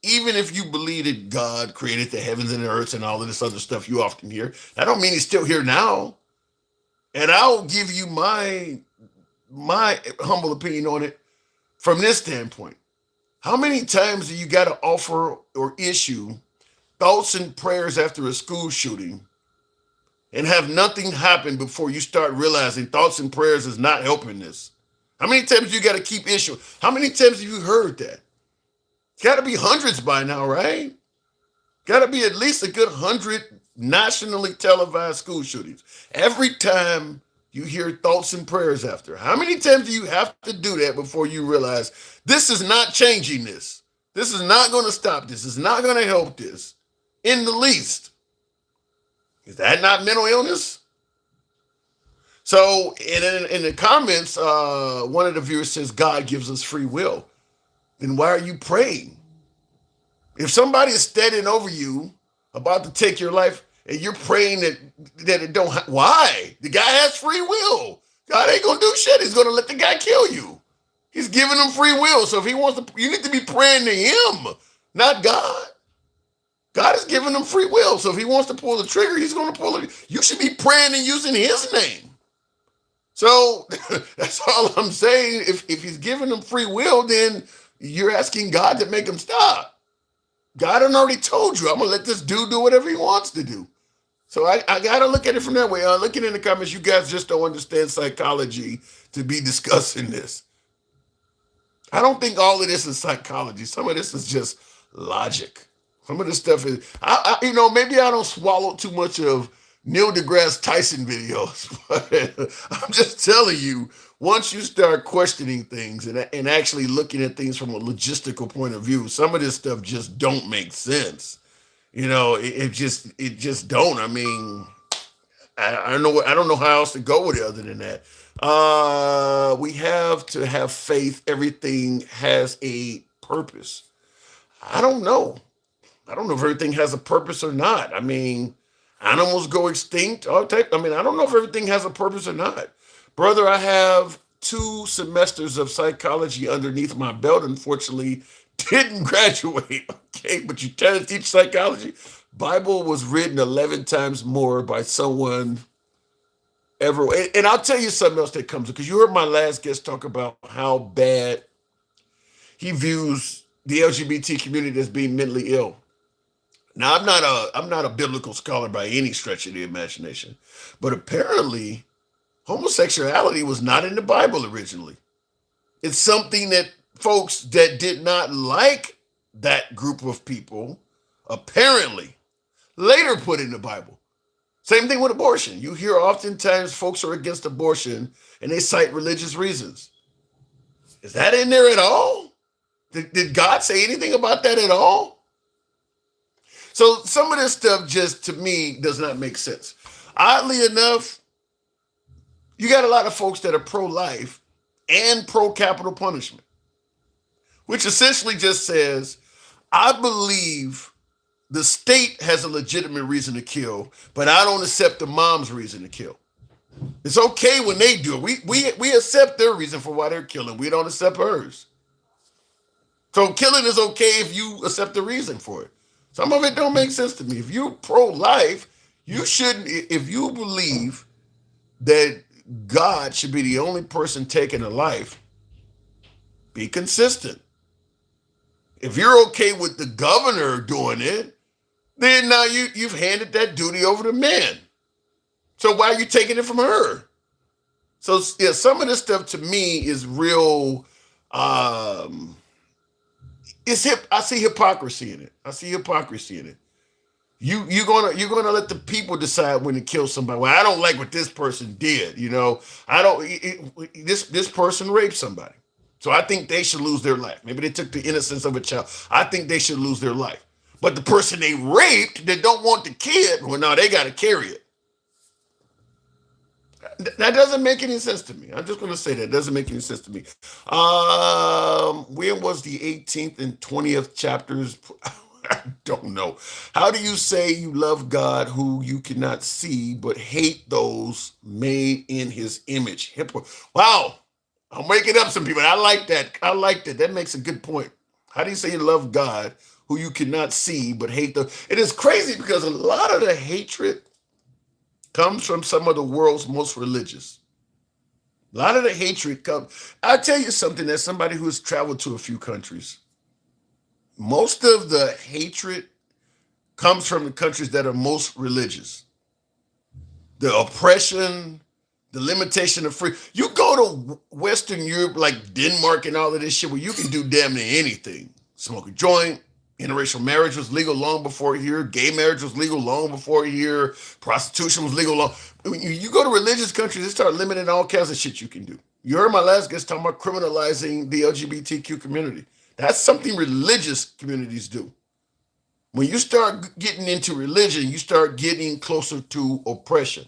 even if you believe that God created the heavens and the earth and all of this other stuff you often hear, that don't mean he's still here now. And I'll give you my humble opinion on it from this standpoint. How many times do you got to offer or issue thoughts and prayers after a school shooting and have nothing happen before you start realizing thoughts and prayers is not helping this? How many times you got to keep issuing? How many times have you heard that? It's got to be hundreds by now, right? Got to be at least a good 100 nationally televised school shootings. Every time you hear thoughts and prayers after, how many times do you have to do that before you realize this is not changing this? This is not going to stop this. It's not going to help this in the least. Is that not mental illness? So in the comments, one of the viewers says God gives us free will. Then why are you praying? If somebody is standing over you about to take your life and you're praying that it don't, why? The guy has free will. God ain't gonna do shit. He's gonna let the guy kill you. He's giving him free will. So if he wants to, you need to be praying to him, not God. God is giving him free will. So if he wants to pull the trigger, he's gonna pull it. You should be praying and using his name. So that's all I'm saying. If he's giving him free will, then you're asking God to make him stop. God had already told you, I'm going to let this dude do whatever he wants to do. So I got to look at it from that way. Looking in the comments, you guys just don't understand psychology to be discussing this. I don't think all of this is psychology. Some of this is just logic. Some of this stuff is, maybe I don't swallow too much of Neil deGrasse Tyson videos, but I'm just telling you, once you start questioning things and actually looking at things from a logistical point of view, some of this stuff just don't make sense. It just don't. I mean, I don't know how else to go with it other than that. We have to have faith. Everything has a purpose. I don't know. I don't know if everything has a purpose or not. I mean, animals go extinct. I don't know if everything has a purpose or not. Brother, I have 2 semesters of psychology underneath my belt. Unfortunately, didn't graduate. Okay, but you try to teach psychology. Bible was written 11 times more by someone ever. And I'll tell you something else that comes, because you heard my last guest talk about how bad he views the LGBT community as being mentally ill. Now, I'm not a biblical scholar by any stretch of the imagination, but apparently homosexuality was not in the Bible originally. It's something that folks that did not like that group of people apparently later put in the Bible. Same thing with abortion. You hear oftentimes folks are against abortion and they cite religious reasons. Is that in there at all? Did God say anything about that at all? So some of this stuff just, to me, does not make sense. Oddly enough, you got a lot of folks that are pro-life and pro-capital punishment, which essentially just says, I believe the state has a legitimate reason to kill, but I don't accept the mom's reason to kill. It's okay when they do it. We accept their reason for why they're killing. We don't accept hers. So killing is okay if you accept the reason for it. Some of it don't make sense to me. If you're pro-life, you shouldn't, if you believe that God should be the only person taking a life, be consistent. If you're okay with the governor doing it, then now you've handed that duty over to men. So why are you taking it from her? So yeah, some of this stuff to me is real. Um, it's hip. I see hypocrisy in it. I see hypocrisy in it. You're gonna let the people decide when to kill somebody. Well, I don't like what this person did. I don't. This person raped somebody, so I think they should lose their life. Maybe they took the innocence of a child. I think they should lose their life. But the person they raped that don't want the kid, well, no, they got to carry it. That doesn't make any sense to me. I'm just going to say that it doesn't make any sense to me. When was the 18th and 20th chapters? I don't know. How do you say you love God who you cannot see, but hate those made in His image? Wow, I'm waking up some people. I like that. I like that. That makes a good point. How do you say you love God who you cannot see, but hate the? It is crazy because a lot of the hatred comes from some of the world's most religious. A lot of the hatred comes. I'll tell you something as somebody who has traveled to a few countries. Most of the hatred comes from the countries that are most religious. The oppression, the limitation of free. You go to Western Europe like Denmark and all of this shit where you can do damn near anything. Smoke a joint. Interracial marriage was legal long before here. Gay marriage was legal long before here. Prostitution was legal long. When you go to religious countries, they start limiting all kinds of shit you can do. You heard my last guest talking about criminalizing the LGBTQ community. That's something religious communities do. When you start getting into religion, you start getting closer to oppression.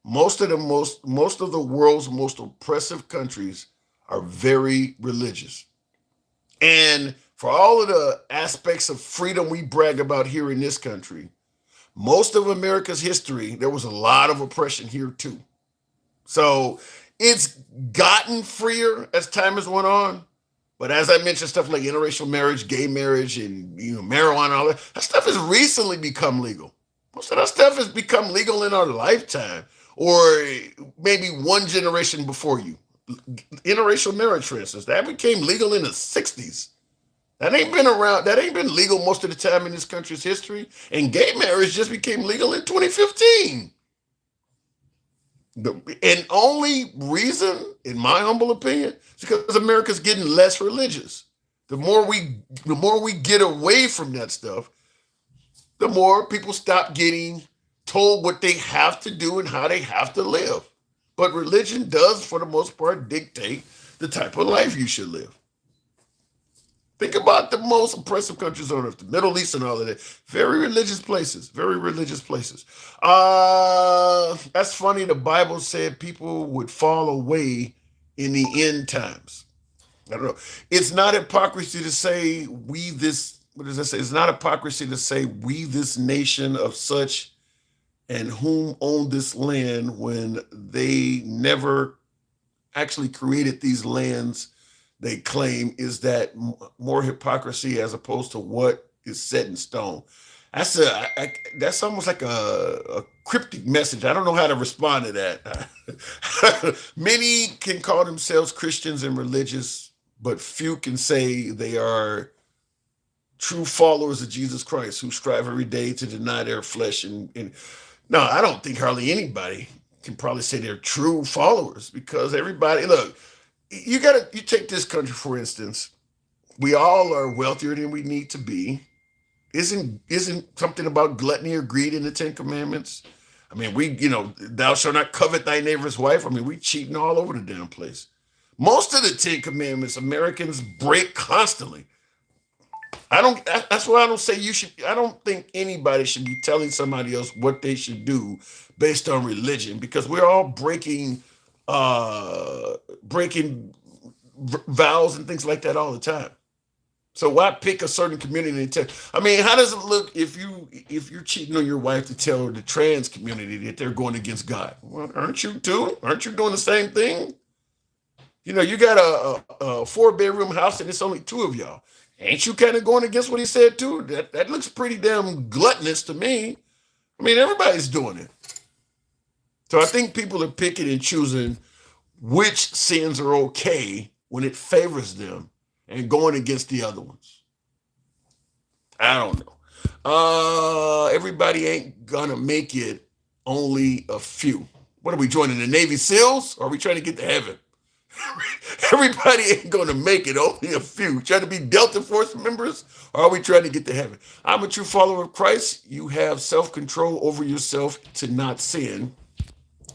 Most of the world's most oppressive countries are very religious. And for all of the aspects of freedom we brag about here in this country, most of America's history, there was a lot of oppression here too. So it's gotten freer as time has went on. But as I mentioned, stuff like interracial marriage, gay marriage, and marijuana, all that stuff has recently become legal. Most of that stuff has become legal in our lifetime, or maybe one generation before you. Interracial marriage, for instance, that became legal in the '60s. That ain't been around. That ain't been legal most of the time in this country's history. And gay marriage just became legal in 2015. And only reason, in my humble opinion, is because America's getting less religious. The more we get away from that stuff, the more people stop getting told what they have to do and how they have to live. But religion does, for the most part, dictate the type of life you should live. Think about the most oppressive countries on earth, the Middle East and all of that. Very religious places, very religious places. That's funny. The Bible said people would fall away in the end times. I don't know. It's not hypocrisy to say we this, what does that say? It's not hypocrisy to say we this nation of such and whom own this land when they never actually created these lands they claim is that more hypocrisy as opposed to what is set in stone. That's almost like a cryptic message. I don't know how to respond to that. Many can call themselves Christians and religious, but few can say they are true followers of Jesus Christ who strive every day to deny their flesh. And no, I don't think hardly anybody can probably say they're true followers because everybody, look, you take this country for instance. We all are wealthier than we need to be. Isn't something about gluttony or greed in the Ten Commandments? I mean, thou shalt not covet thy neighbor's wife. I mean, we cheating all over the damn place. Most of the Ten Commandments Americans break constantly. That's why I don't say you should. I don't think anybody should be telling somebody else what they should do based on religion because we're all breaking vows and things like that all the time. So why pick a certain community and tell? I mean, how does it look if you're cheating on your wife to tell the trans community that they're going against God? Well, aren't you too? Aren't you doing the same thing? You got a 4-bedroom house and it's only two of y'all. Ain't you kind of going against what he said too? That looks pretty damn gluttonous to me. I mean, everybody's doing it. So I think people are picking and choosing which sins are okay when it favors them and going against the other ones. I don't know. Everybody ain't gonna make it, only a few. What are we joining the Navy SEALs? Or are we trying to get to heaven? Everybody ain't going to make it, only a few. Trying to be Delta Force members, or are we trying to get to heaven? I'm a true follower of Christ. You have self-control over yourself to not sin.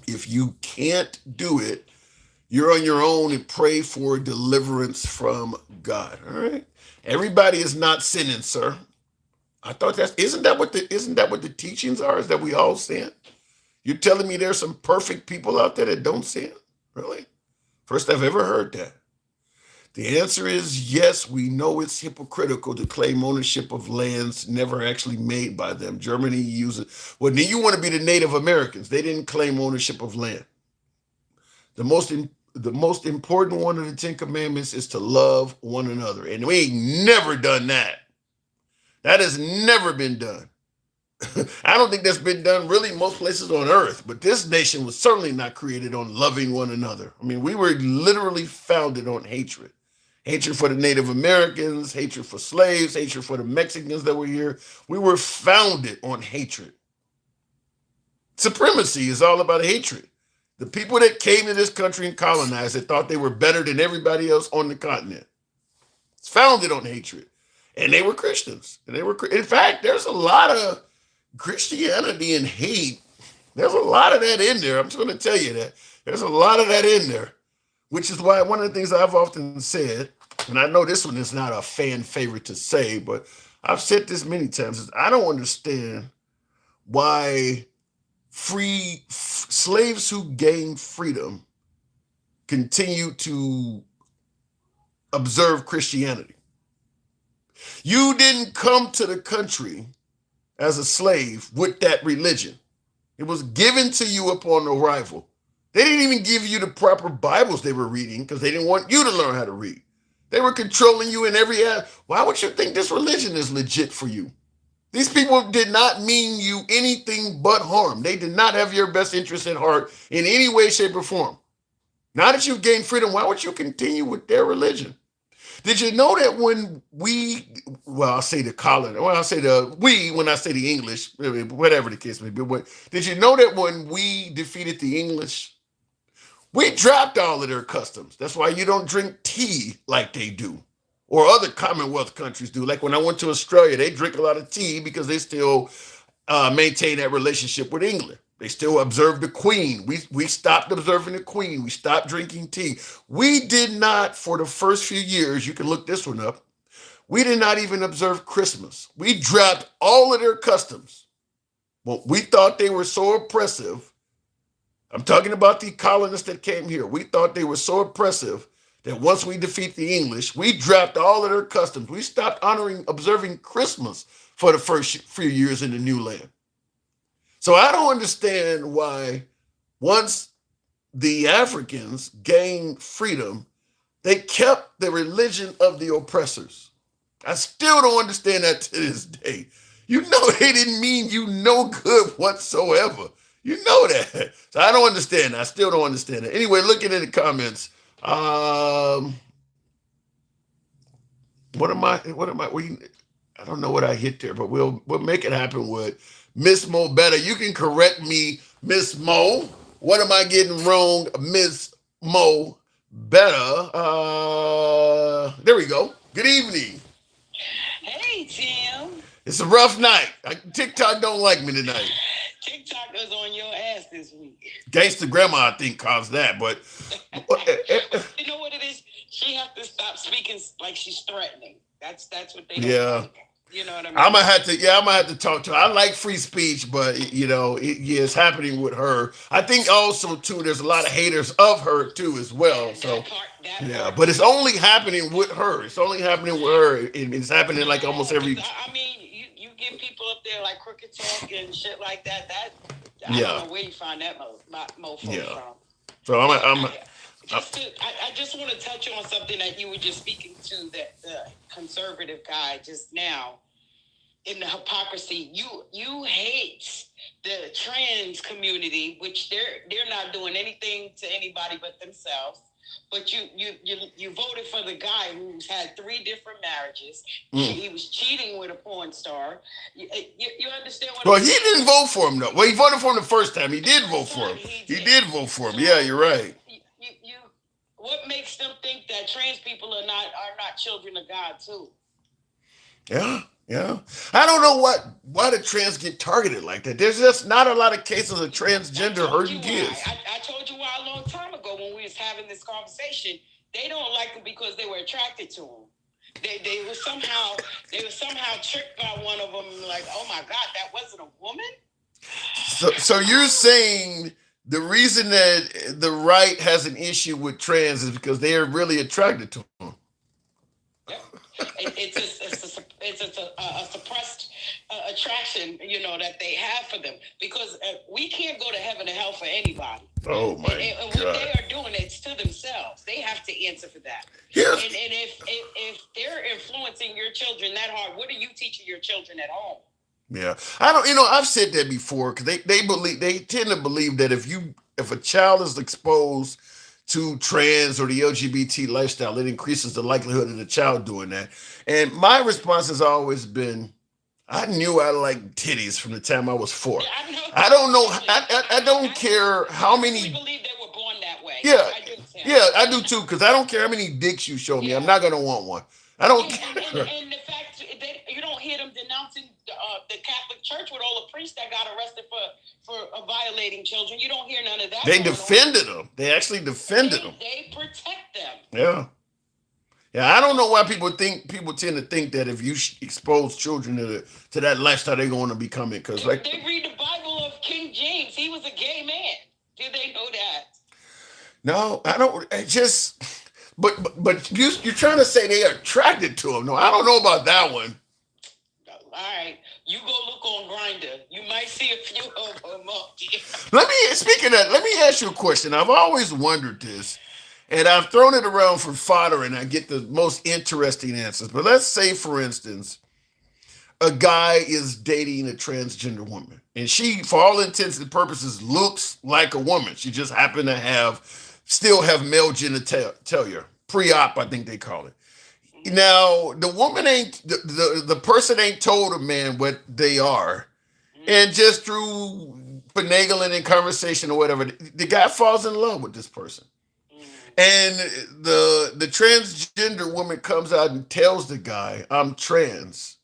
If you can't do it, you're on your own and pray for deliverance from God. All right. Everybody is not sinning, sir. I thought isn't that what the teachings are? Is that we all sin? You're telling me there's some perfect people out there that don't sin? Really? First I've ever heard that. The answer is yes, we know it's hypocritical to claim ownership of lands never actually made by them. Germany uses, well, then you want to be the Native Americans. They didn't claim ownership of land. The most important one of the Ten Commandments is to love one another. And we ain't never done that. That has never been done. I don't think that's been done really most places on earth, but this nation was certainly not created on loving one another. I mean, we were literally founded on hatred. Hatred for the Native Americans, hatred for slaves, hatred for the Mexicans that were here. We were founded on hatred. Supremacy is all about hatred. The people that came to this country and colonized it thought they were better than everybody else on the continent. It's founded on hatred. And they were Christians. And in fact, there's a lot of Christianity and hate. There's a lot of that in there. I'm just going to tell you that. There's a lot of that in there, which is why one of the things I've often said, and I know this one is not a fan favorite to say, but I've said this many times, is I don't understand why slaves who gained freedom continue to observe Christianity. You didn't come to the country as a slave with that religion. It was given to you upon arrival. They didn't even give you the proper Bibles they were reading because they didn't want you to learn how to read. They were controlling you in every area. Why would you think this religion is legit for you? These people did not mean you anything but harm. They did not have your best interest at heart in any way, shape, or form. Now that you've gained freedom, why would you continue with their religion? Did you know that when I'll say the colony, well, I'll say when I say the English, whatever the case may be, but did you know that when we defeated the English, we dropped all of their customs? That's why you don't drink tea like they do, or other Commonwealth countries do. Like when I went to Australia, they drink a lot of tea because they still maintain that relationship with England. They still observe the Queen. We stopped observing the Queen. We stopped drinking tea. We did not, for the first few years, you can look this one up, we did not even observe Christmas. We dropped all of their customs. Well, we thought they were so oppressive. I'm talking about the colonists that came here. We thought they were so oppressive that once we defeat the English, we dropped all of their customs. We stopped observing Christmas for the first few years in the new land. So I don't understand why once the Africans gained freedom, they kept the religion of the oppressors. I still don't understand that to this day. You know they didn't mean you no good whatsoever. You know that. So I don't understand. I still don't understand it. Anyway, looking at the comments, I don't know what I hit there, but we'll make it happen with Miss Mo Better. You can correct me, Miss Mo. What am I getting wrong, Miss Mo Better? There we go. Good evening. Hey, Tim. It's a rough night. TikTok don't like me tonight. TikTok is on your ass this week. Gangsta Grandma, I think, caused that, but you know what it is? She has to stop speaking like she's threatening. That's what they don't like. You know what I mean? I'm gonna have to talk to her. I like free speech, but it's happening with her. I think also too, there's a lot of haters of her too as well. So but it's only happening with her. It's only happening with her. It's happening like almost every. I mean, you get people up there like Crooked Talk and shit like that. I don't know where you find that mofo from. So I just want to touch on something that you were just speaking to, that the conservative guy just now, in the hypocrisy. You hate the trans community, which they're not doing anything to anybody but themselves. but you voted for the guy who's had 3 different marriages. He was cheating with a porn star. You understand what? Well, he didn't vote for him though. Well, he voted for him the first time. He did vote for him. He did vote for him. Yeah, you're right. What makes them think that trans people are not children of God too? Yeah. I don't know why the trans get targeted like that. There's just not a lot of cases of transgender hurting kids. I told you why a long time ago when we was having this conversation. They don't like them because they were attracted to them. They were somehow tricked by one of them. Like, oh my God, that wasn't a woman. So you're saying the reason that the right has an issue with trans is because they are really attracted to them. Yep. It's a suppressed attraction, that they have for them, because we can't go to heaven or hell for anybody. Oh my and God! What they are doing, it's to themselves. They have to answer for that. Yes. And if they're influencing your children that hard, what are you teaching your children at home? Yeah, I don't. I've said that before because they tend to believe that if a child is exposed to trans or the LGBT lifestyle, it increases the likelihood of the child doing that. And my response has always been, I knew I liked titties from the time I was 4. Yeah, I don't know. I don't care how many. We believe they were born that way. Yeah, I do too. Because I don't care how many dicks you show me. I'm not gonna want one. I don't care. And the fact that you don't hear them denouncing the Catholic Church with all the priests that got arrested for violating children. You don't hear none of that. They defended them. They actually defended them. They protect them. Yeah. Yeah, I don't know why people tend to think that if you expose children to that lifestyle, they're going to become it. Because they read the Bible of King James. He was a gay man. Did they know that? No, I don't. But you're trying to say they are attracted to him. No, I don't know about that one. All right, you go look on Grindr. You might see a few of them up there. Let me ask you a question. I've always wondered this, and I've thrown it around for fodder, and I get the most interesting answers. But let's say, for instance, a guy is dating a transgender woman, and she, for all intents and purposes, looks like a woman. She just happened to still have male genitalia, pre-op, I think they call it. Now, the woman the person ain't told a man what they are, and just through finagling and conversation or whatever, the guy falls in love with this person. And the transgender woman comes out and tells the guy, I'm trans.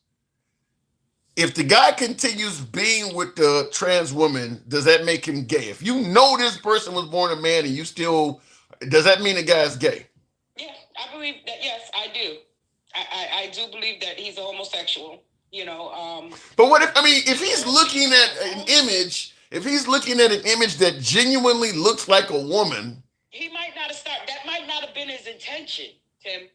If the guy continues being with the trans woman, does that make him gay? If you know this person was born a man and does that mean the guy's gay? Yeah, I believe that. Yes, I do. I do believe that he's a homosexual. But if he's looking at an image, that genuinely looks like a woman, he might not have started. That might not have been his intention, Tim.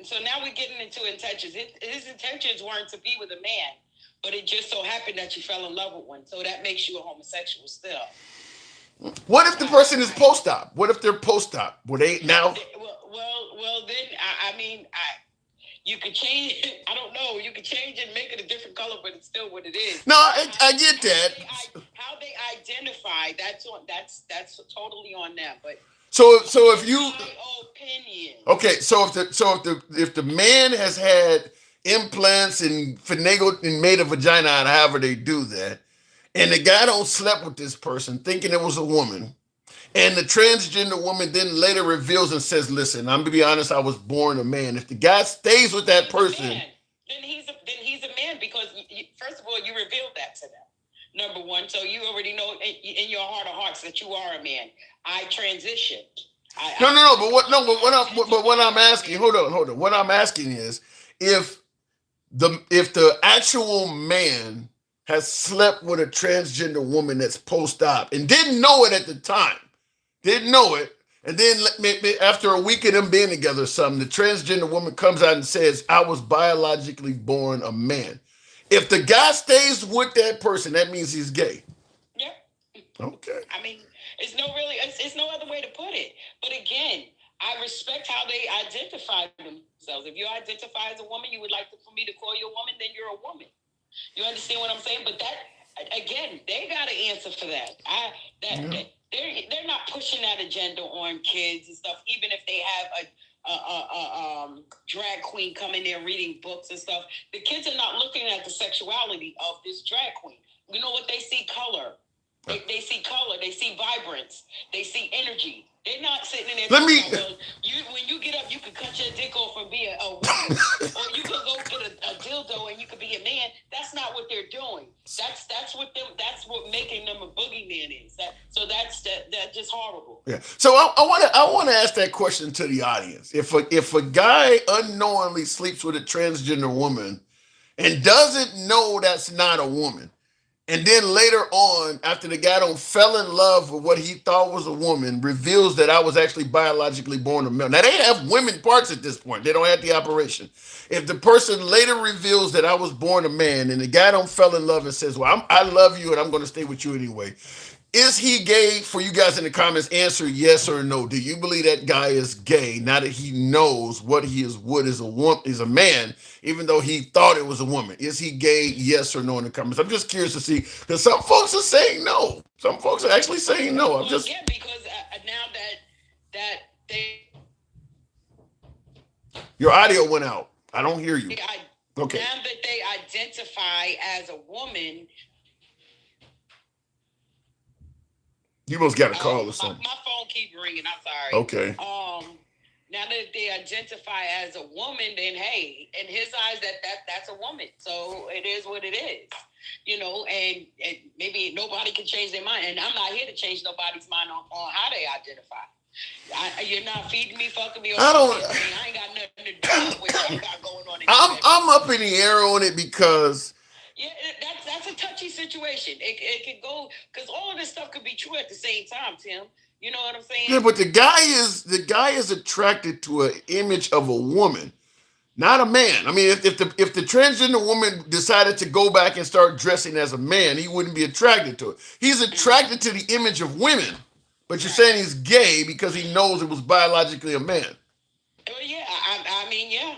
So now we're getting into intentions. His intentions weren't to be with a man, but it just so happened that you fell in love with one. So that makes you a homosexual still. What if the person is post-op? What if they're post-op? Were they now? Well, then you could change it. I don't know. You could change it and make it a different color, but it's still what it is. No, I get that. How they identify, that's totally on them. But so if you my opinion. Okay, so if the man has had implants and finagled and made a vagina out, however they do that, and the guy don't slept with this person thinking it was a woman, and the transgender woman then later reveals and says, listen, I'm gonna be honest, I was born a man. If the guy stays with that person, then he's a man because first of all, you revealed that to them. Number one, so you already know in your heart of hearts that you are a man. I transitioned. But what I'm asking, hold on. What I'm asking is if the actual man has slept with a transgender woman that's post-op and didn't know it at the time, and then after a week of them being together or something, the transgender woman comes out and says, I was biologically born a man. If the guy stays with that person, that means he's gay. Yeah. Okay. It's no other way to put it. But again, I respect how they identify themselves. If you identify as a woman, you would like for me to call you a woman, then you're a woman. You understand what I'm saying? But that, again, they got to answer for that. they're not pushing that agenda on kids and stuff. Even if they have a drag queen coming there reading books and stuff, the kids are not looking at the sexuality of this drag queen. You know what they see? Color. They see color. They see vibrance. They see energy. They're not sitting in there. Let me. When you get up, you can cut your dick off and be a woman, or you could go get a dildo and you could be a man. That's not what they're doing. That's what them. That's what making them a boogeyman is. That's just horrible. Yeah. So I want to ask that question to the audience. If a guy unknowingly sleeps with a transgender woman and doesn't know that's not a woman, and then later on, after the guy don't fell in love with what he thought was a woman, reveals that I was actually biologically born a male. Now they have women parts at this point. They don't have the operation. If the person later reveals that I was born a man, and the guy don't fell in love and says, "Well, I love you and I'm going to stay with you anyway," is he gay? For you guys in the comments, answer yes or no. Do you believe that guy is gay now that he knows what he is? What is a woman? Is a man, even though he thought it was a woman. Is he gay? Yes or no in the comments. I'm just curious to see because some folks are saying no. Some folks are actually saying no. I'm just because now that they your audio went out. I don't hear you. Okay. Now that they identify as a woman. You must got a call or something. My phone keep ringing. I'm sorry. Okay. Now that they identify as a woman, then hey, in his eyes, that's a woman. So it is what it is, and maybe nobody can change their mind. And I'm not here to change nobody's mind on how they identify. You're not feeding me, fucking me. I ain't got nothing to do with what I got going on. I'm up in the air on it because. Yeah, that's a touchy situation. It could go because all of this stuff could be true at the same time, Tim. You know what I'm saying? Yeah, but the guy is attracted to an image of a woman, not a man. I mean, if the transgender woman decided to go back and start dressing as a man, he wouldn't be attracted to it. He's attracted to the image of women, but you're saying he's gay because he knows it was biologically a man. Well, yeah, I mean, yeah.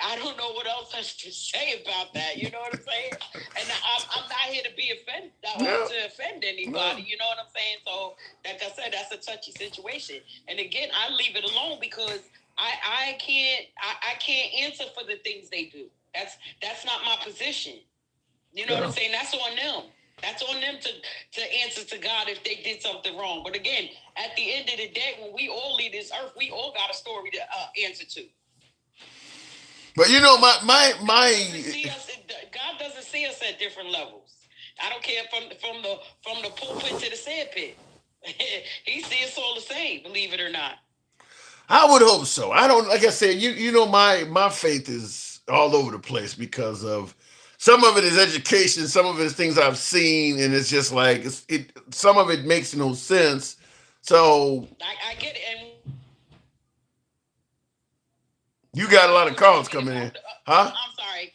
I don't know what else to say about that. You know what I'm saying? And I'm not here to be offended to offend anybody. You know what I'm saying? So, like I said, that's a touchy situation. And again, I leave it alone because I can't answer for the things they do. That's not my position. You know what I'm saying? That's on them. That's on them to answer to God if they did something wrong. But again, at the end of the day, when we all leave this earth, we all got a story to answer to. But my God doesn't see us at different levels. I don't care from the pulpit to the sandpit. He sees us all the same, believe it or not. I would hope so. I don't, like I said, my faith is all over the place because of some of it is education, some of it is things I've seen, and it's just like some of it makes no sense. So I get it. And you got a lot of calls coming in, huh? I'm sorry.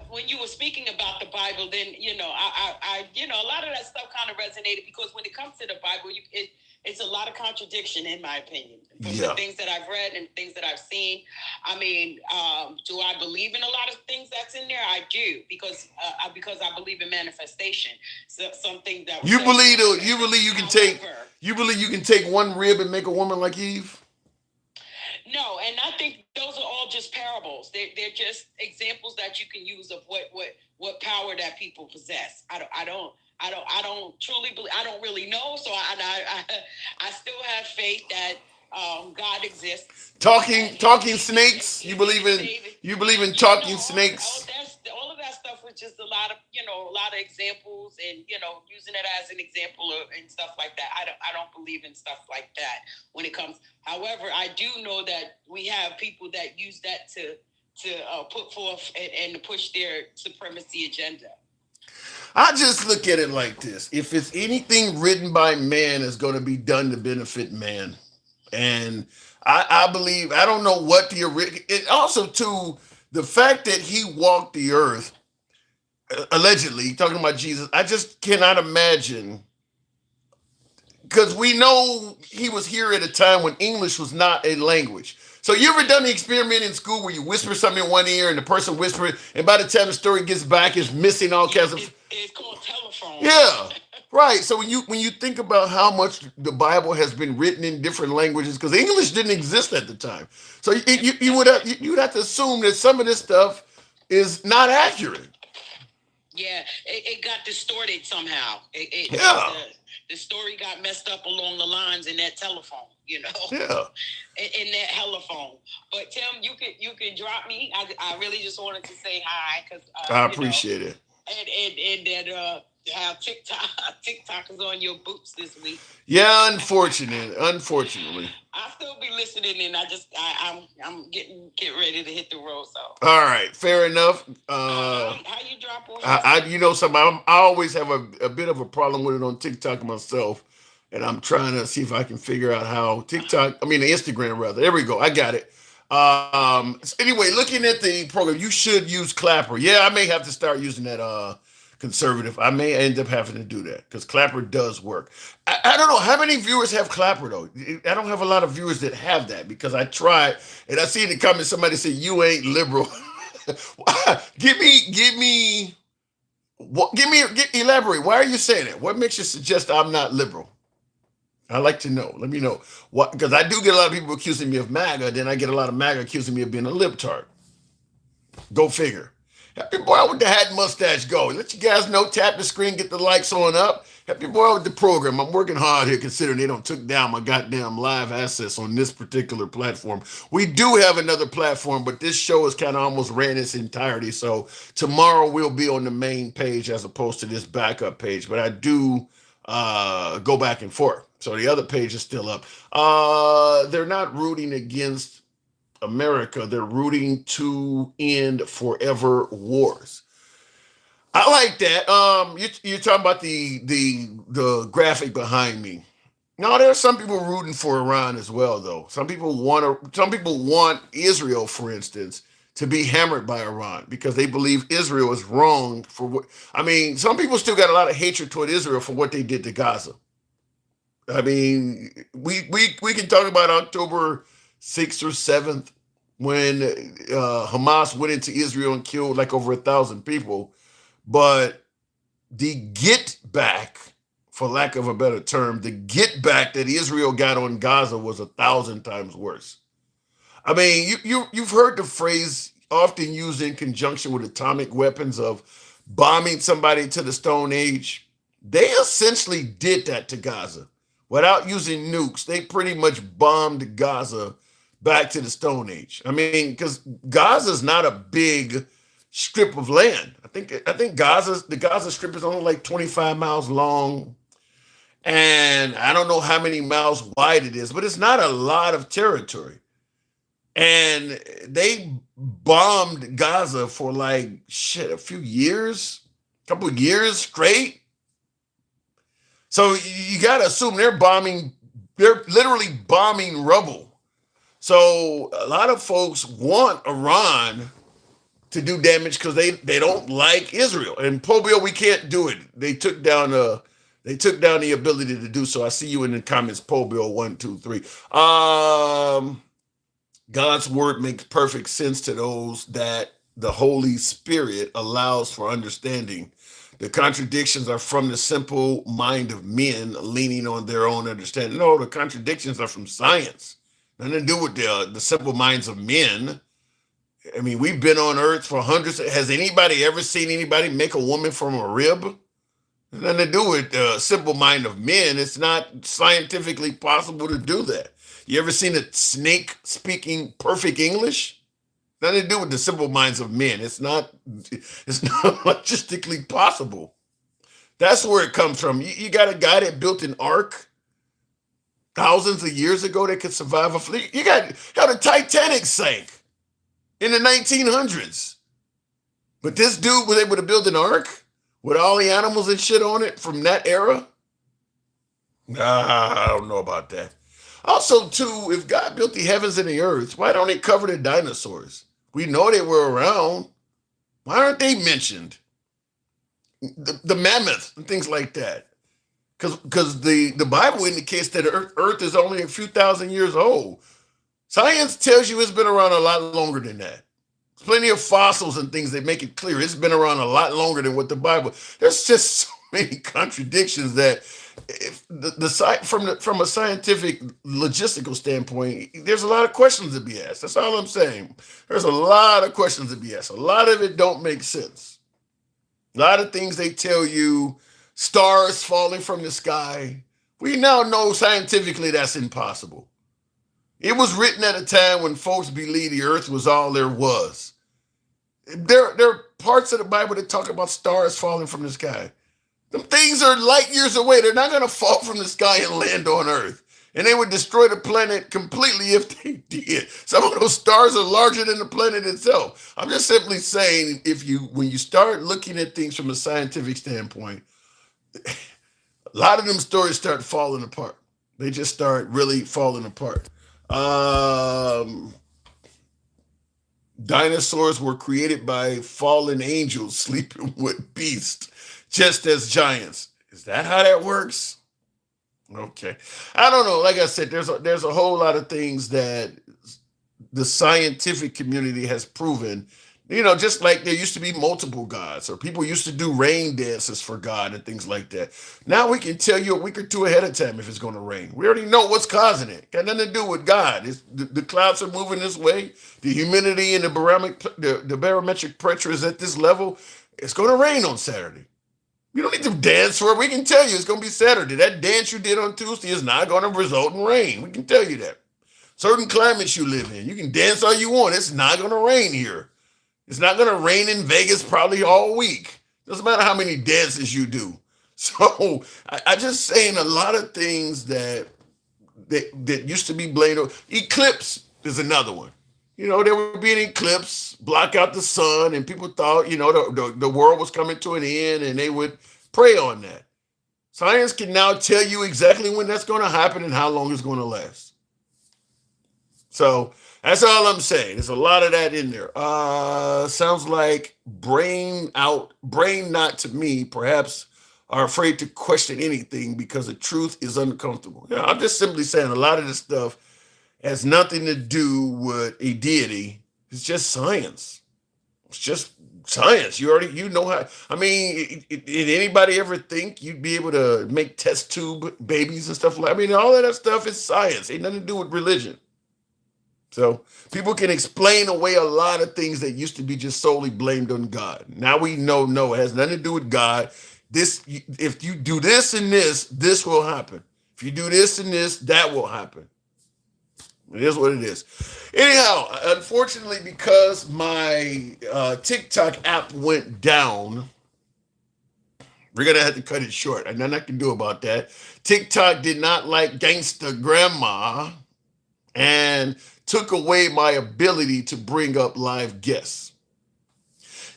When you were speaking about the Bible, then I a lot of that stuff kind of resonated because when it comes to the Bible, it's a lot of contradiction in my opinion. From the things that I've read and things that I've seen. I mean, do I believe in a lot of things that's in there? I do because I believe in manifestation. So something that you believe you can take one rib and make a woman like Eve. No, and I think those are all just parables. They're just examples that you can use of what power that people possess. I don't truly believe. I don't really know. So I still have faith that God exists. Talking snakes. You believe in talking snakes. All of that stuff was just a lot of examples and using it as an example and stuff like that. I don't believe in stuff like that when it comes. However, I do know that we have people that use that to put forth and to push their supremacy agenda. I just look at it like this. If it's anything written by man, it's going to be done to benefit man. And I believe, I don't know what it also too, the fact that he walked the earth, allegedly, talking about Jesus, I just cannot imagine, because we know he was here at a time when English was not a language. So you ever done the experiment in school where you whisper something in one ear and the person whispering, and by the time the story gets back, it's missing all kinds of... It's called telephone. Yeah. Right. So when you think about how much the Bible has been written in different languages, because English didn't exist at the time, so you would have to assume that some of this stuff is not accurate. Yeah, it got distorted somehow. Yeah. The story got messed up along the lines in that telephone, Yeah. in that telephone. But Tim, you can drop me. I really just wanted to say hi because I appreciate it. and that have TikTok is on your boots this week. Yeah, unfortunately. I'll still be listening, and I'm getting ready to hit the road. So All right, fair enough. how you drop on I you know something. I always have a bit of a problem with it on TikTok myself, and I'm trying to see if I can figure out how TikTok. I mean, the Instagram rather. There we go. I got it. So anyway, looking at the program, you should use Clapper. Yeah, I may have to start using that. Conservative. I may end up having to do that because Clapper does work. I don't know how many viewers have Clapper though. I don't have a lot of viewers that have that because I tried and I see in the comments somebody say you ain't liberal. give me what? Elaborate. Why are you saying it? What makes you suggest I'm not liberal? I like to know. Let me know what because I do get a lot of people accusing me of MAGA. Then I get a lot of MAGA accusing me of being a libtard. Go figure. Happy boy with the hat and mustache go. Let you guys know, tap the screen, get the likes on up. Happy boy with the program. I'm working hard here considering they don't took down my goddamn live assets on this particular platform. We do have another platform, but this show is kind of almost ran its entirety. So tomorrow we'll be on the main page as opposed to this backup page. But I do go back and forth. So the other page is still up. They're not rooting against America, they're rooting to end forever wars. I like that. You're talking about the graphic behind me. No, there are some people rooting for Iran as well, though. Some people want Israel, for instance, to be hammered by Iran because they believe Israel is wrong for what. I mean, some people still got a lot of hatred toward Israel for what they did to Gaza. I mean, we can talk about October 6th or 7th when Hamas went into Israel and killed like over 1,000 people. But the get back, for lack of a better term, the get back that Israel got on Gaza was 1,000 times worse. I mean, you've heard the phrase often used in conjunction with atomic weapons of bombing somebody to the Stone Age. They essentially did that to Gaza without using nukes. They pretty much bombed Gaza back to the Stone Age. I mean, because Gaza's not a big strip of land. I think the Gaza Strip is only like 25 miles long, and I don't know how many miles wide it is, but it's not a lot of territory. And they bombed Gaza for like shit a few years, a couple of years straight. So you got to assume they're literally bombing rubble. So a lot of folks want Iran to do damage because they don't like Israel. And Pobio, we can't do it. They took down the ability to do so. I see you in the comments, Pobio 123. God's word makes perfect sense to those that the Holy Spirit allows for understanding. The contradictions are from the simple mind of men leaning on their own understanding. No, the contradictions are from science. Nothing to do with the simple minds of men. I mean, we've been on Earth for hundreds. Has anybody ever seen anybody make a woman from a rib? Nothing to do with the simple mind of men. It's not scientifically possible to do that. You ever seen a snake speaking perfect English? Nothing to do with the simple minds of men. It's not logistically possible. That's where it comes from. You got a guy that built an ark thousands of years ago that could survive a fleet. You got how the Titanic sank in the 1900s. But this dude was able to build an ark with all the animals and shit on it from that era? Nah, I don't know about that. Also, too, if God built the heavens and the earth, why don't he cover the dinosaurs? We know they were around. Why aren't they mentioned? The mammoth and things like that. Because the Bible indicates that earth is only a few thousand years old. Science tells you it's been around a lot longer than that. There's plenty of fossils and things that make it clear it's been around a lot longer than what the Bible. There's just so many contradictions that if from a scientific logistical standpoint, there's a lot of questions to be asked. That's all I'm saying. There's a lot of questions to be asked. A lot of it don't make sense. A lot of things they tell you, stars falling from the sky. We now know scientifically that's impossible. It was written at a time when folks believed the earth was all there was. There are parts of the Bible that talk about stars falling from the sky. Them things are light years away. They're not going to fall from the sky and land on Earth. And they would destroy the planet completely if they did. Some of those stars are larger than the planet itself. I'm just simply saying, when you start looking at things from a scientific standpoint, a lot of them stories start falling apart. They just start really falling apart. Dinosaurs were created by fallen angels sleeping with beasts, just as giants. Is that how that works? Okay. I don't know. Like I said, there's a whole lot of things that the scientific community has proven. Just like there used to be multiple gods, or people used to do rain dances for God and things like that. Now we can tell you a week or two ahead of time if it's going to rain. We already know what's causing it. Got nothing to do with God. The clouds are moving this way. The humidity and the barometric pressure is at this level. It's going to rain on Saturday. You don't need to dance for it. We can tell you it's going to be Saturday. That dance you did on Tuesday is not going to result in rain. We can tell you that. Certain climates you live in, you can dance all you want. It's not going to rain here. It's not going to rain in Vegas probably all week. Doesn't matter how many dances you do. So I just saying a lot of things that used to be blamed on. Eclipse is another one. There would be an eclipse, block out the sun, and people thought, the world was coming to an end, and they would pray on that. Science can now tell you exactly when that's going to happen and how long it's going to last. So that's all I'm saying. There's a lot of that in there. Sounds like brain not to me, perhaps are afraid to question anything because the truth is uncomfortable. I'm just simply saying a lot of this stuff has nothing to do with a deity. It's just science. It's just science. You know how. I mean, did anybody ever think you'd be able to make test tube babies and stuff like? I mean, all of that stuff is science. Ain't nothing to do with religion. So people can explain away a lot of things that used to be just solely blamed on God. Now we know, no, it has nothing to do with God. If you do this and this will happen. If you do this and this, that will happen. It is what it is. Anyhow, unfortunately, because my TikTok app went down, we're going to have to cut it short. And nothing I can do about that. TikTok did not like gangsta grandma and took away my ability to bring up live guests.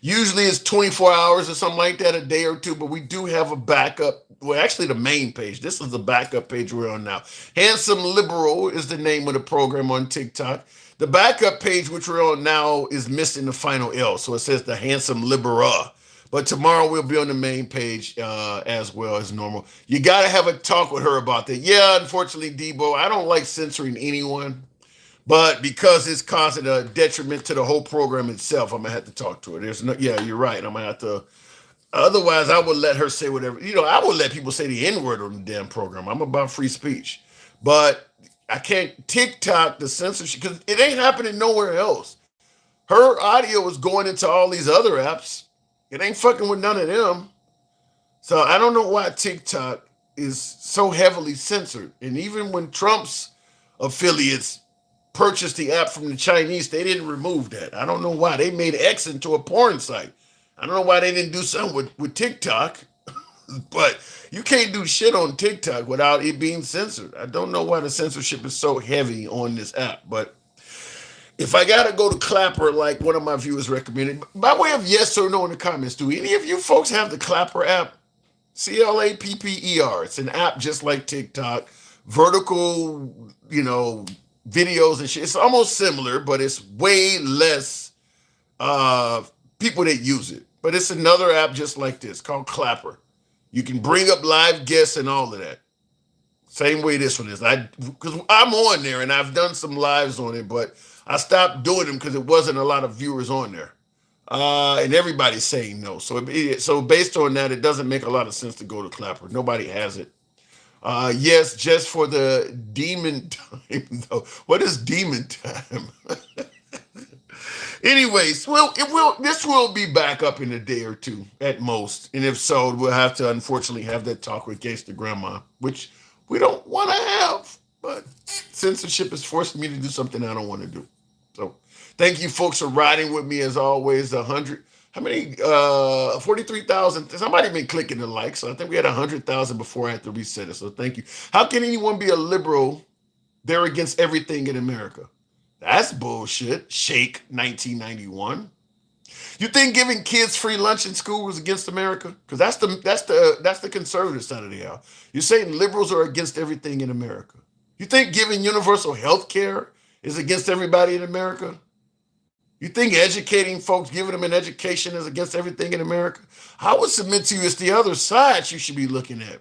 Usually it's 24 hours or something like that, a day or two, but we do have a backup. Well, actually the main page. This is the backup page we're on now. Handsome Liberal is the name of the program on TikTok. The backup page, which we're on now, is missing the final L. So it says the Handsome Libera. But tomorrow we'll be on the main page as well as normal. You got to have a talk with her about that. Yeah, unfortunately, Debo, I don't like censoring anyone. But because it's causing a detriment to the whole program itself, I'm going to have to talk to her. Yeah, you're right. I'm going to have to. Otherwise, I would let her say whatever. I would let people say the N-word on the damn program. I'm about free speech. But I can't TikTok the censorship because it ain't happening nowhere else. Her audio is going into all these other apps. It ain't fucking with none of them. So I don't know why TikTok is so heavily censored. And even when Trump's affiliates purchased the app from the Chinese, they didn't remove that. I don't know why. They made X into a porn site. I don't know why they didn't do something with TikTok. But you can't do shit on TikTok without it being censored. I don't know why the censorship is so heavy on this app. But if I gotta go to Clapper, like one of my viewers recommended, by way of yes or no in the comments, do any of you folks have the Clapper app? CLAPPER. It's an app just like TikTok. Vertical, videos and shit. It's almost similar, but it's way less people that use it. But it's another app just like this called Clapper. You can bring up live guests and all of that. Same way this one is. Because I'm on there and I've done some lives on it, but I stopped doing them because it wasn't a lot of viewers on there. And everybody's saying no. So based on that, it doesn't make a lot of sense to go to Clapper. Nobody has it. Yes, just for the demon time though. What is demon time? Anyways, well, it will. This will be back up in a day or two at most, and if so, we'll have to unfortunately have that talk with Gangsta Grandma, which we don't want to have. But censorship is forcing me to do something I don't want to do. So, thank you, folks, for riding with me as always. 100. How many? 43,000. Somebody been clicking the like, so I think we had 100,000 before I had to reset it. So, thank you. How can anyone be a liberal? They're against everything in America. That's bullshit. Shake 1991. You think giving kids free lunch in school was against America? Because that's the conservative side of the aisle. You're saying liberals are against everything in America. You think giving universal health care is against everybody in America? You think educating folks, giving them an education is against everything in America? I would submit to you it's the other side you should be looking at.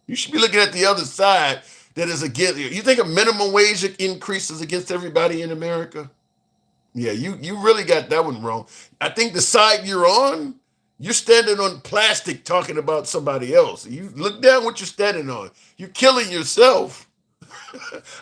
You should be looking at the other side that is against you. You think a minimum wage increase is against everybody in America? Yeah, you really got that one wrong. I think the side you're on, you're standing on plastic talking about somebody else. You look down what you're standing on. You're killing yourself.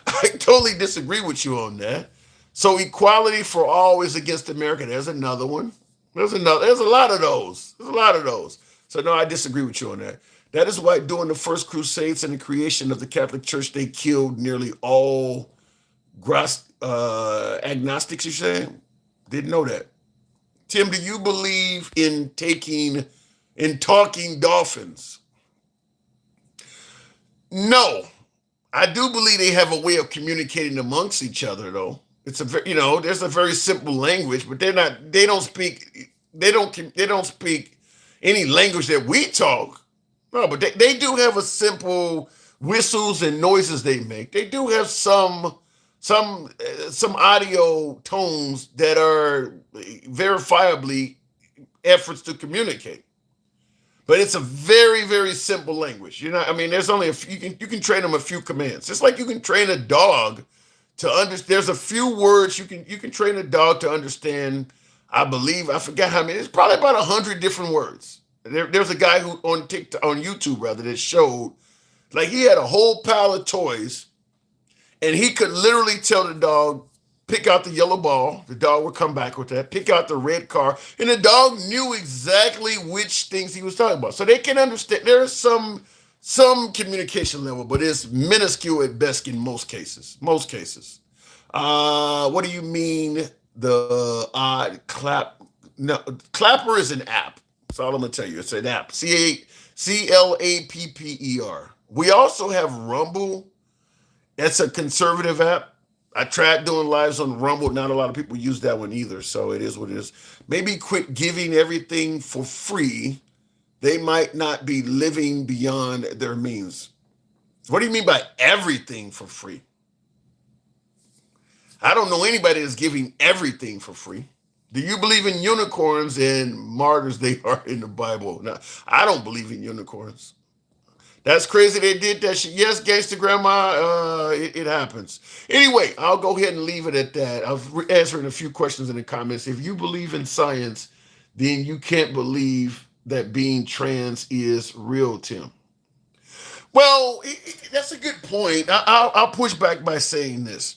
I totally disagree with you on that. So equality for all is against America. There's another one. There's a lot of those. There's a lot of those. So no, I disagree with you on that. That is why during the first crusades and the creation of the Catholic Church, they killed nearly all agnostics, you saying? Didn't know that. Tim, do you believe in talking dolphins? No. I do believe they have a way of communicating amongst each other, though. It's a there's a very simple language, but they don't speak any language that we talk. No, but they do have a simple whistles and noises they make. They do have some audio tones that are verifiably efforts to communicate. But it's a very, very simple language. I mean, there's only a few, you can train them a few commands. Just like you can train a dog to understand. There's a few words you can train a dog to understand. I believe I forget how many. It's probably about 100 different words. There's a guy who on TikTok, on YouTube rather, that showed like he had a whole pile of toys, and he could literally tell the dog, pick out the yellow ball. The dog would come back with that. Pick out the red car. And the dog knew exactly which things he was talking about. So they can understand. There's some communication level, but it's minuscule at best in most cases. Most cases. What do you mean the clap? No, Clapper is an app. That's all I'm gonna tell you. It's an app. CLAPPER. We also have Rumble. That's a conservative app. I tried doing lives on Rumble. Not a lot of people use that one either. So it is what it is. Maybe quit giving everything for free. They might not be living beyond their means. What do you mean by everything for free? I don't know anybody that's giving everything for free. Do you believe in unicorns and martyrs? They are in the Bible. No, I don't believe in unicorns. That's crazy they did that shit. Yes, gangster grandma, it happens. Anyway, I'll go ahead and leave it at that. I was answering a few questions in the comments. If you believe in science, then you can't believe that being trans is real, Tim. Well, that's a good point. I'll push back by saying this.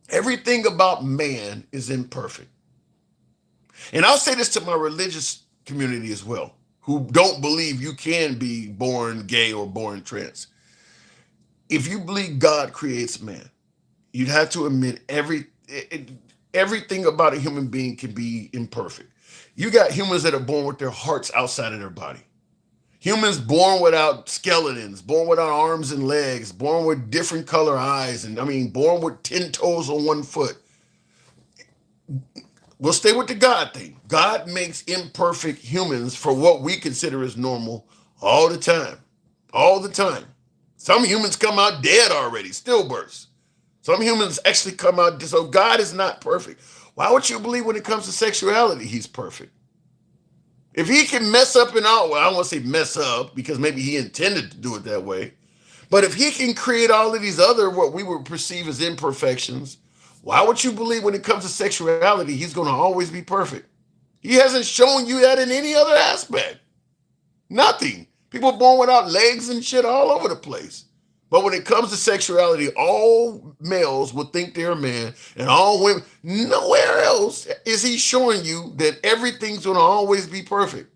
Everything about man is imperfect. And I'll say this to my religious community as well, who don't believe you can be born gay or born trans. If you believe God creates man, you'd have to admit everything about a human being can be imperfect. You got humans that are born with their hearts outside of their body. Humans born without skeletons, born without arms and legs, born with different color eyes, and born with 10 toes on one foot. We'll stay with the God thing. God makes imperfect humans for what we consider as normal all the time. All the time. Some humans come out dead already, stillbirths. Some humans actually come out, so God is not perfect. Why would you believe when it comes to sexuality, he's perfect? If he can mess up and all, well, I don't want to say mess up because maybe he intended to do it that way. But if he can create all of these other, what we would perceive as imperfections, why would you believe when it comes to sexuality, he's going to always be perfect? He hasn't shown you that in any other aspect. Nothing. People born without legs and shit all over the place. But when it comes to sexuality, all males will think they're a man, and all women, nowhere else is he showing you that everything's gonna always be perfect.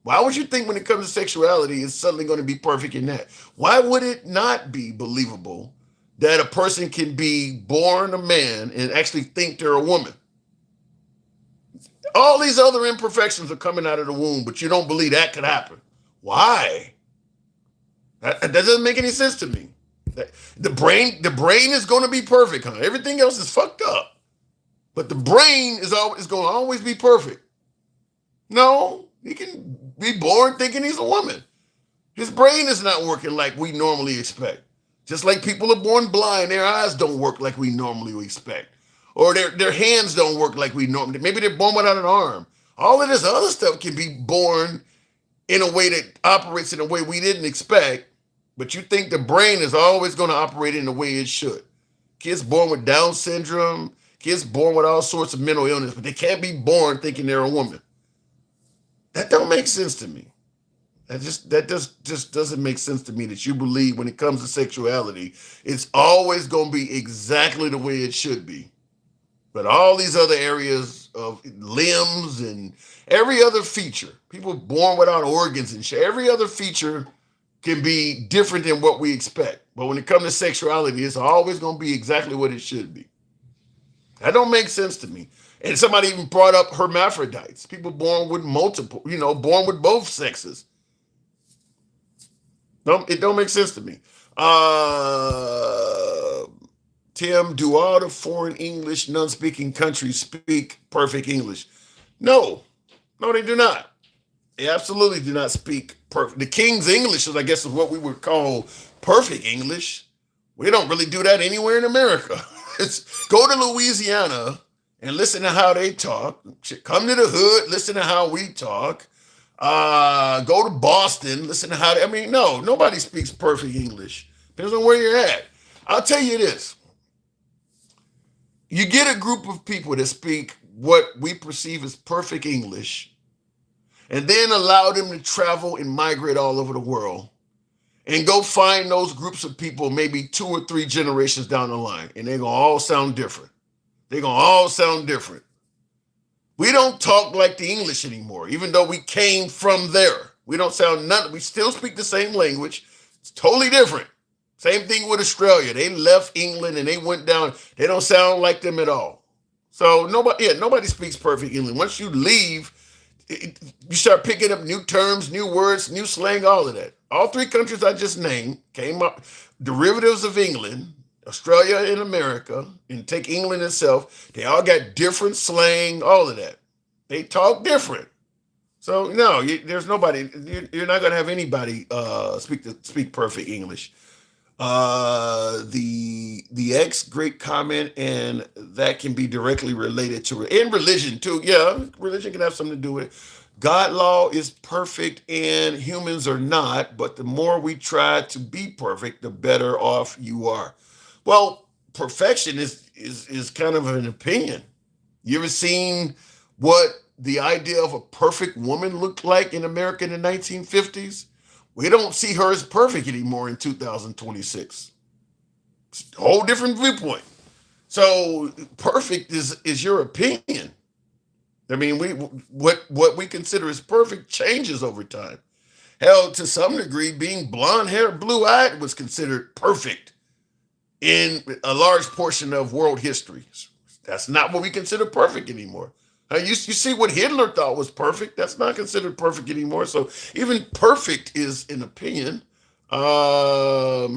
Why would you think when it comes to sexuality, it's suddenly going to be perfect in that? Why would it not be believable that a person can be born a man and actually think they're a woman? All these other imperfections are coming out of the womb, but you don't believe that could happen. Why? That doesn't make any sense to me. The brain is going to be perfect, huh? Everything else is fucked up, but the brain is going to always be perfect. No, he can be born thinking he's a woman. His brain is not working like we normally expect. Just like people are born blind, their eyes don't work like we normally expect. Or their hands don't work like we normally. Maybe they're born without an arm. All of this other stuff can be born in a way that operates in a way we didn't expect, but you think the brain is always going to operate in the way it should. Kids born with Down syndrome, kids born with all sorts of mental illness, but they can't be born thinking they're a woman. That don't make sense to me. That just doesn't make sense to me that you believe when it comes to sexuality, it's always going to be exactly the way it should be. But all these other areas of limbs and every other feature, people born without organs and shit, every other feature can be different than what we expect. But when it comes to sexuality, it's always going to be exactly what it should be. That don't make sense to me. And somebody even brought up hermaphrodites, people born with multiple, born with both sexes. No, it don't make sense to me. Tim, do all the foreign English non-speaking countries speak perfect English? No, no, they do not. They absolutely do not speak perfect. The King's English is, I guess, is what we would call perfect English. We don't really do that anywhere in America. Go to Louisiana and listen to how they talk. Come to the hood, listen to how we talk. Go to Boston, listen to how they, no, nobody speaks perfect English. Depends on where you're at. I'll tell you this. You get a group of people that speak what we perceive as perfect English, and then allow them to travel and migrate all over the world, and go find those groups of people maybe 2 or 3 generations down the line, and they're going to all sound different. They're going to all sound different. We don't talk like the English anymore, even though we came from there. We don't sound nothing. We still speak the same language. It's totally different. Same thing with Australia. They left England and they went down. They don't sound like them at all. So nobody speaks perfect English. Once you leave, you start picking up new terms, new words, new slang, all of that. All 3 countries I just named came up derivatives of England, Australia and America, and take England itself. They all got different slang, all of that. They talk different. So no, there's nobody. You're not going to have anybody speak perfect English. The X great comment, and that can be directly related to it. And religion too. Yeah, religion can have something to do with it. God law is perfect and humans are not, but the more we try to be perfect, the better off you are. Well, perfection is kind of an opinion. You ever seen what the idea of a perfect woman looked like in America in the 1950s? We don't see her as perfect anymore in 2026. It's a whole different viewpoint. So perfect is your opinion. What we consider as perfect changes over time. Hell, to some degree, being blonde hair, blue eyed was considered perfect in a large portion of world history. That's not what we consider perfect anymore. You see what Hitler thought was perfect. That's not considered perfect anymore. So even perfect is an opinion. I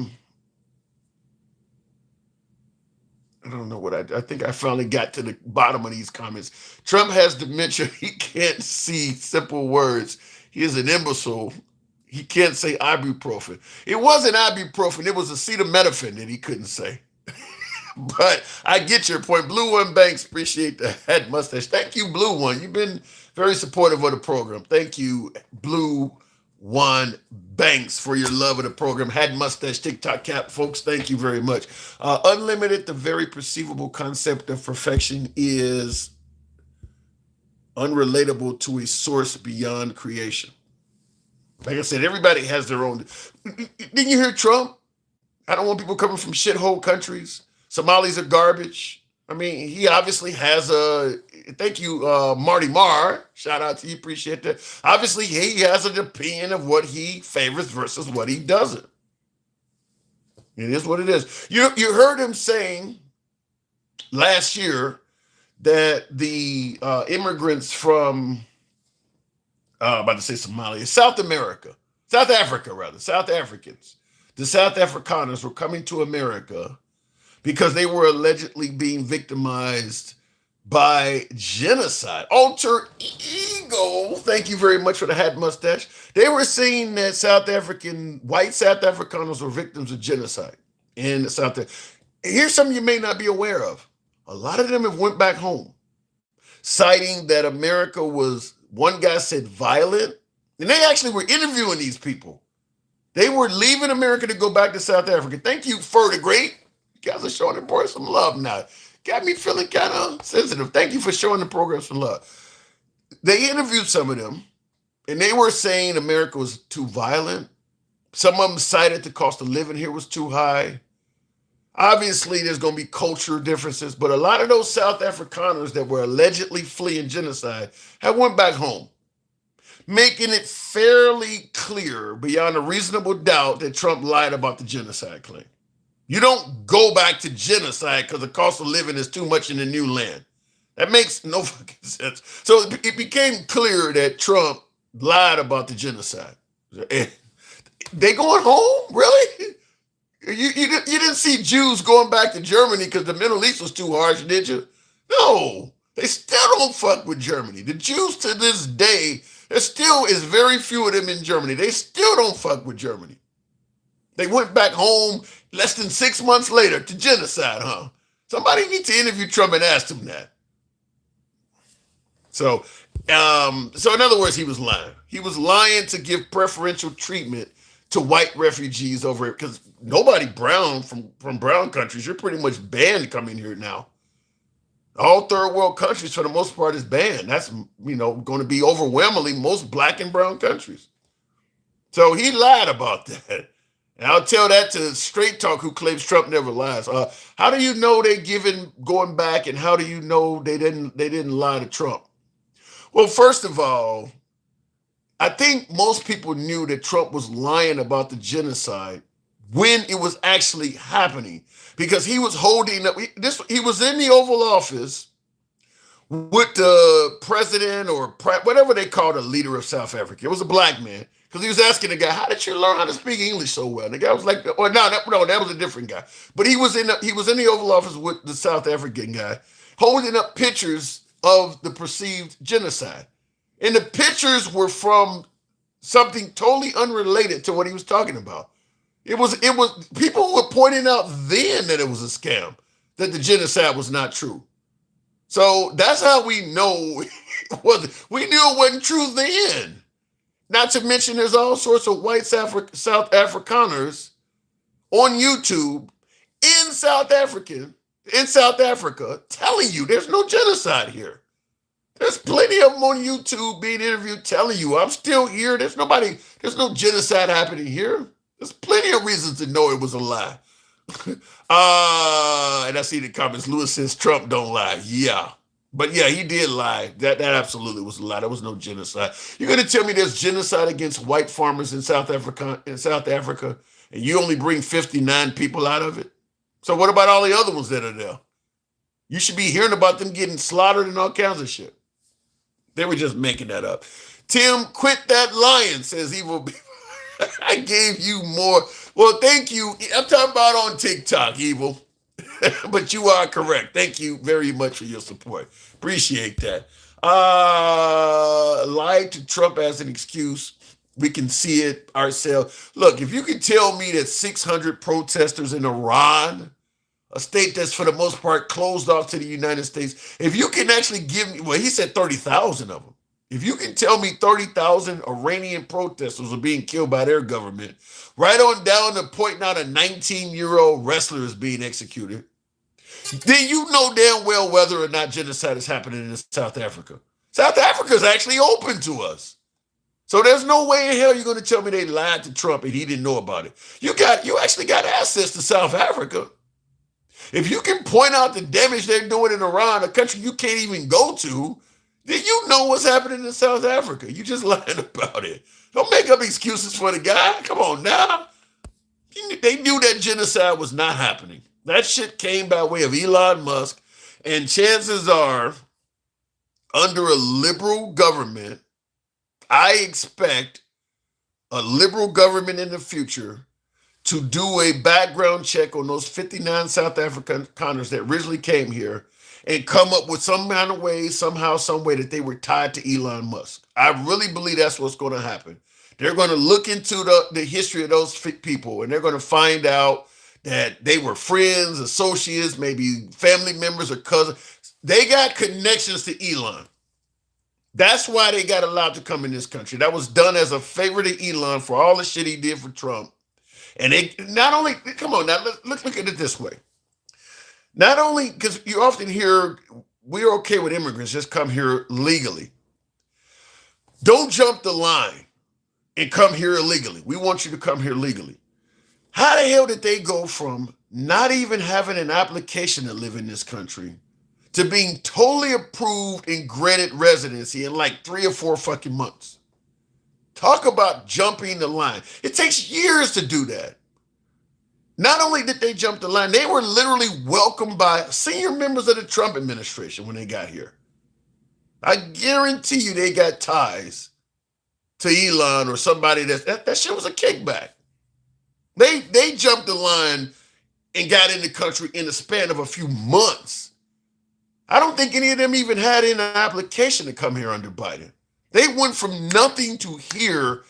don't know what I think I finally got to the bottom of these comments. Trump has dementia. He can't see simple words. He is an imbecile. He can't say ibuprofen. It wasn't ibuprofen. It was acetaminophen that he couldn't say. But I get your point. Blue One Banks, appreciate the head mustache. Thank you, Blue One. You've been very supportive of the program. Thank you, Blue One Banks, for your love of the program. Head mustache, TikTok cap, folks. Thank you very much. Unlimited, the very perceivable concept of perfection is unrelatable to a source beyond creation. Like I said, everybody has their own. Didn't you hear Trump? I don't want people coming from shithole countries. Somalis are garbage. I mean, he obviously has a. Thank you, Marty Marr. Shout out to you. Appreciate that. Obviously, he has an opinion of what he favors versus what he doesn't. It is what it is. You heard him saying last year that the immigrants from about to say Somalia, South Africa rather, South Africans, the South Afrikaners were coming to America because they were allegedly being victimized by genocide. Alter ego. Thank you very much for the hat mustache. They were saying that white South Afrikaners were victims of genocide in South Africa. Here's something you may not be aware of. A lot of them have went back home, citing that America was, one guy said, violent. And they actually were interviewing these people. They were leaving America to go back to South Africa. Thank you, Fur the Great. You guys are showing the boy some love now. Got me feeling kind of sensitive. Thank you for showing the program some love. They interviewed some of them, and they were saying America was too violent. Some of them cited the cost of living here was too high. Obviously, there's going to be cultural differences, but a lot of those South Afrikaners that were allegedly fleeing genocide have went back home, making it fairly clear beyond a reasonable doubt that Trump lied about the genocide claim. You don't go back to genocide because the cost of living is too much in the new land. That makes no fucking sense. So it became clear that Trump lied about the genocide. They going home? Really? You didn't see Jews going back to Germany because the Middle East was too harsh, did you? No, they still don't fuck with Germany. The Jews to this day, there still is very few of them in Germany. They still don't fuck with Germany. They went back home less than 6 months later to genocide, huh? Somebody needs to interview Trump and ask him that. So in other words, he was lying. He was lying to give preferential treatment to white refugees over it because nobody brown from brown countries, you're pretty much banned coming here now. All third world countries, for the most part, is banned. That's going to be overwhelmingly most black and brown countries. So he lied about that. And I'll tell that to Straight Talk, who claims Trump never lies. How do you know they're going back, and how do you know they didn't lie to Trump? Well, first of all, I think most people knew that Trump was lying about the genocide when it was actually happening, because he was holding up. He was in the Oval Office with the president or whatever they call the leader of South Africa. It was a black man. Because he was asking the guy, how did you learn how to speak English so well? And the guy was like, oh, no, that was a different guy. But he was in the Oval Office with the South African guy, holding up pictures of the perceived genocide. And the pictures were from something totally unrelated to what he was talking about. It was people were pointing out then that it was a scam, that the genocide was not true. So that's how we know we knew it wasn't true then. Not to mention there's all sorts of white South Afrikaners on YouTube in South Africa telling you there's no genocide here. There's plenty of them on YouTube being interviewed telling you I'm still here. There's no genocide happening here. There's plenty of reasons to know it was a lie. And I see the comments. Lewis says Trump don't lie. Yeah. But yeah, he did lie. That absolutely was a lie. There was no genocide. You're going to tell me there's genocide against white farmers in South Africa, and you only bring 59 people out of it? So what about all the other ones that are there? You should be hearing about them getting slaughtered and all kinds of shit. They were just making that up. Tim, quit that lying, says Evil. I gave you more. Well, thank you. I'm talking about on TikTok, Evil. But you are correct. Thank you very much for your support. Appreciate that. Lied to Trump as an excuse. We can see it ourselves. Look, if you can tell me that 600 protesters in Iran, a state that's for the most part closed off to the United States, if you can actually give me, well, he said 30,000 of them. If you can tell me 30,000 Iranian protesters are being killed by their government, right on down to pointing out a 19-year-old wrestler is being executed, then you know damn well whether or not genocide is happening in South Africa. South Africa is actually open to us. So there's no way in hell you're going to tell me they lied to Trump and he didn't know about it. You actually got access to South Africa. If you can point out the damage they're doing in Iran, a country you can't even go to, then you know what's happening in South Africa. You just lying about it. Don't make up excuses for the guy. Come on now. They knew that genocide was not happening. That shit came by way of Elon Musk. And chances are, under a liberal government, I expect a liberal government in the future to do a background check on those 59 South Africaners that originally came here and come up with some kind of way, somehow, some way that they were tied to Elon Musk. I really believe that's what's going to happen. They're going to look into the history of those people and they're going to find out that they were friends, associates, maybe family members or cousins. They got connections to Elon. That's why they got allowed to come in this country. That was done as a favor to Elon for all the shit he did for Trump. And they not only, come on now, let's look at it this way. Not only, because you often hear, we're okay with immigrants, just come here legally. Don't jump the line and come here illegally. We want you to come here legally. How the hell did they go from not even having an application to live in this country to being totally approved and granted residency in like 3 or 4 fucking months? Talk about jumping the line. It takes years to do that. Not only did they jump the line, they were literally welcomed by senior members of the Trump administration when they got here. I guarantee you they got ties to Elon or somebody that shit was a kickback. They jumped the line and got in the country in the span of a few months. I don't think any of them even had an application to come here under Biden. They went from nothing to here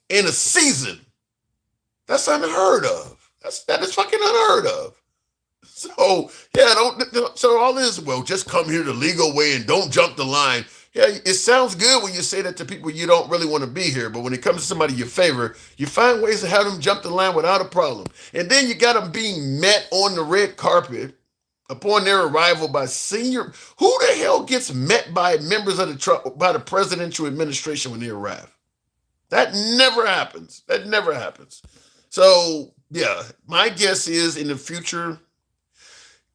in a season. That's unheard of. That is fucking unheard of. So yeah, so all this, well, just come here the legal way and don't jump the line. Yeah, it sounds good when you say that to people you don't really want to be here, but when it comes to somebody you favor, you find ways to have them jump the line without a problem. And then you got them being met on the red carpet upon their arrival by senior. Who the hell gets met by members of by the presidential administration when they arrive? That never happens. That never happens. So yeah, my guess is in the future,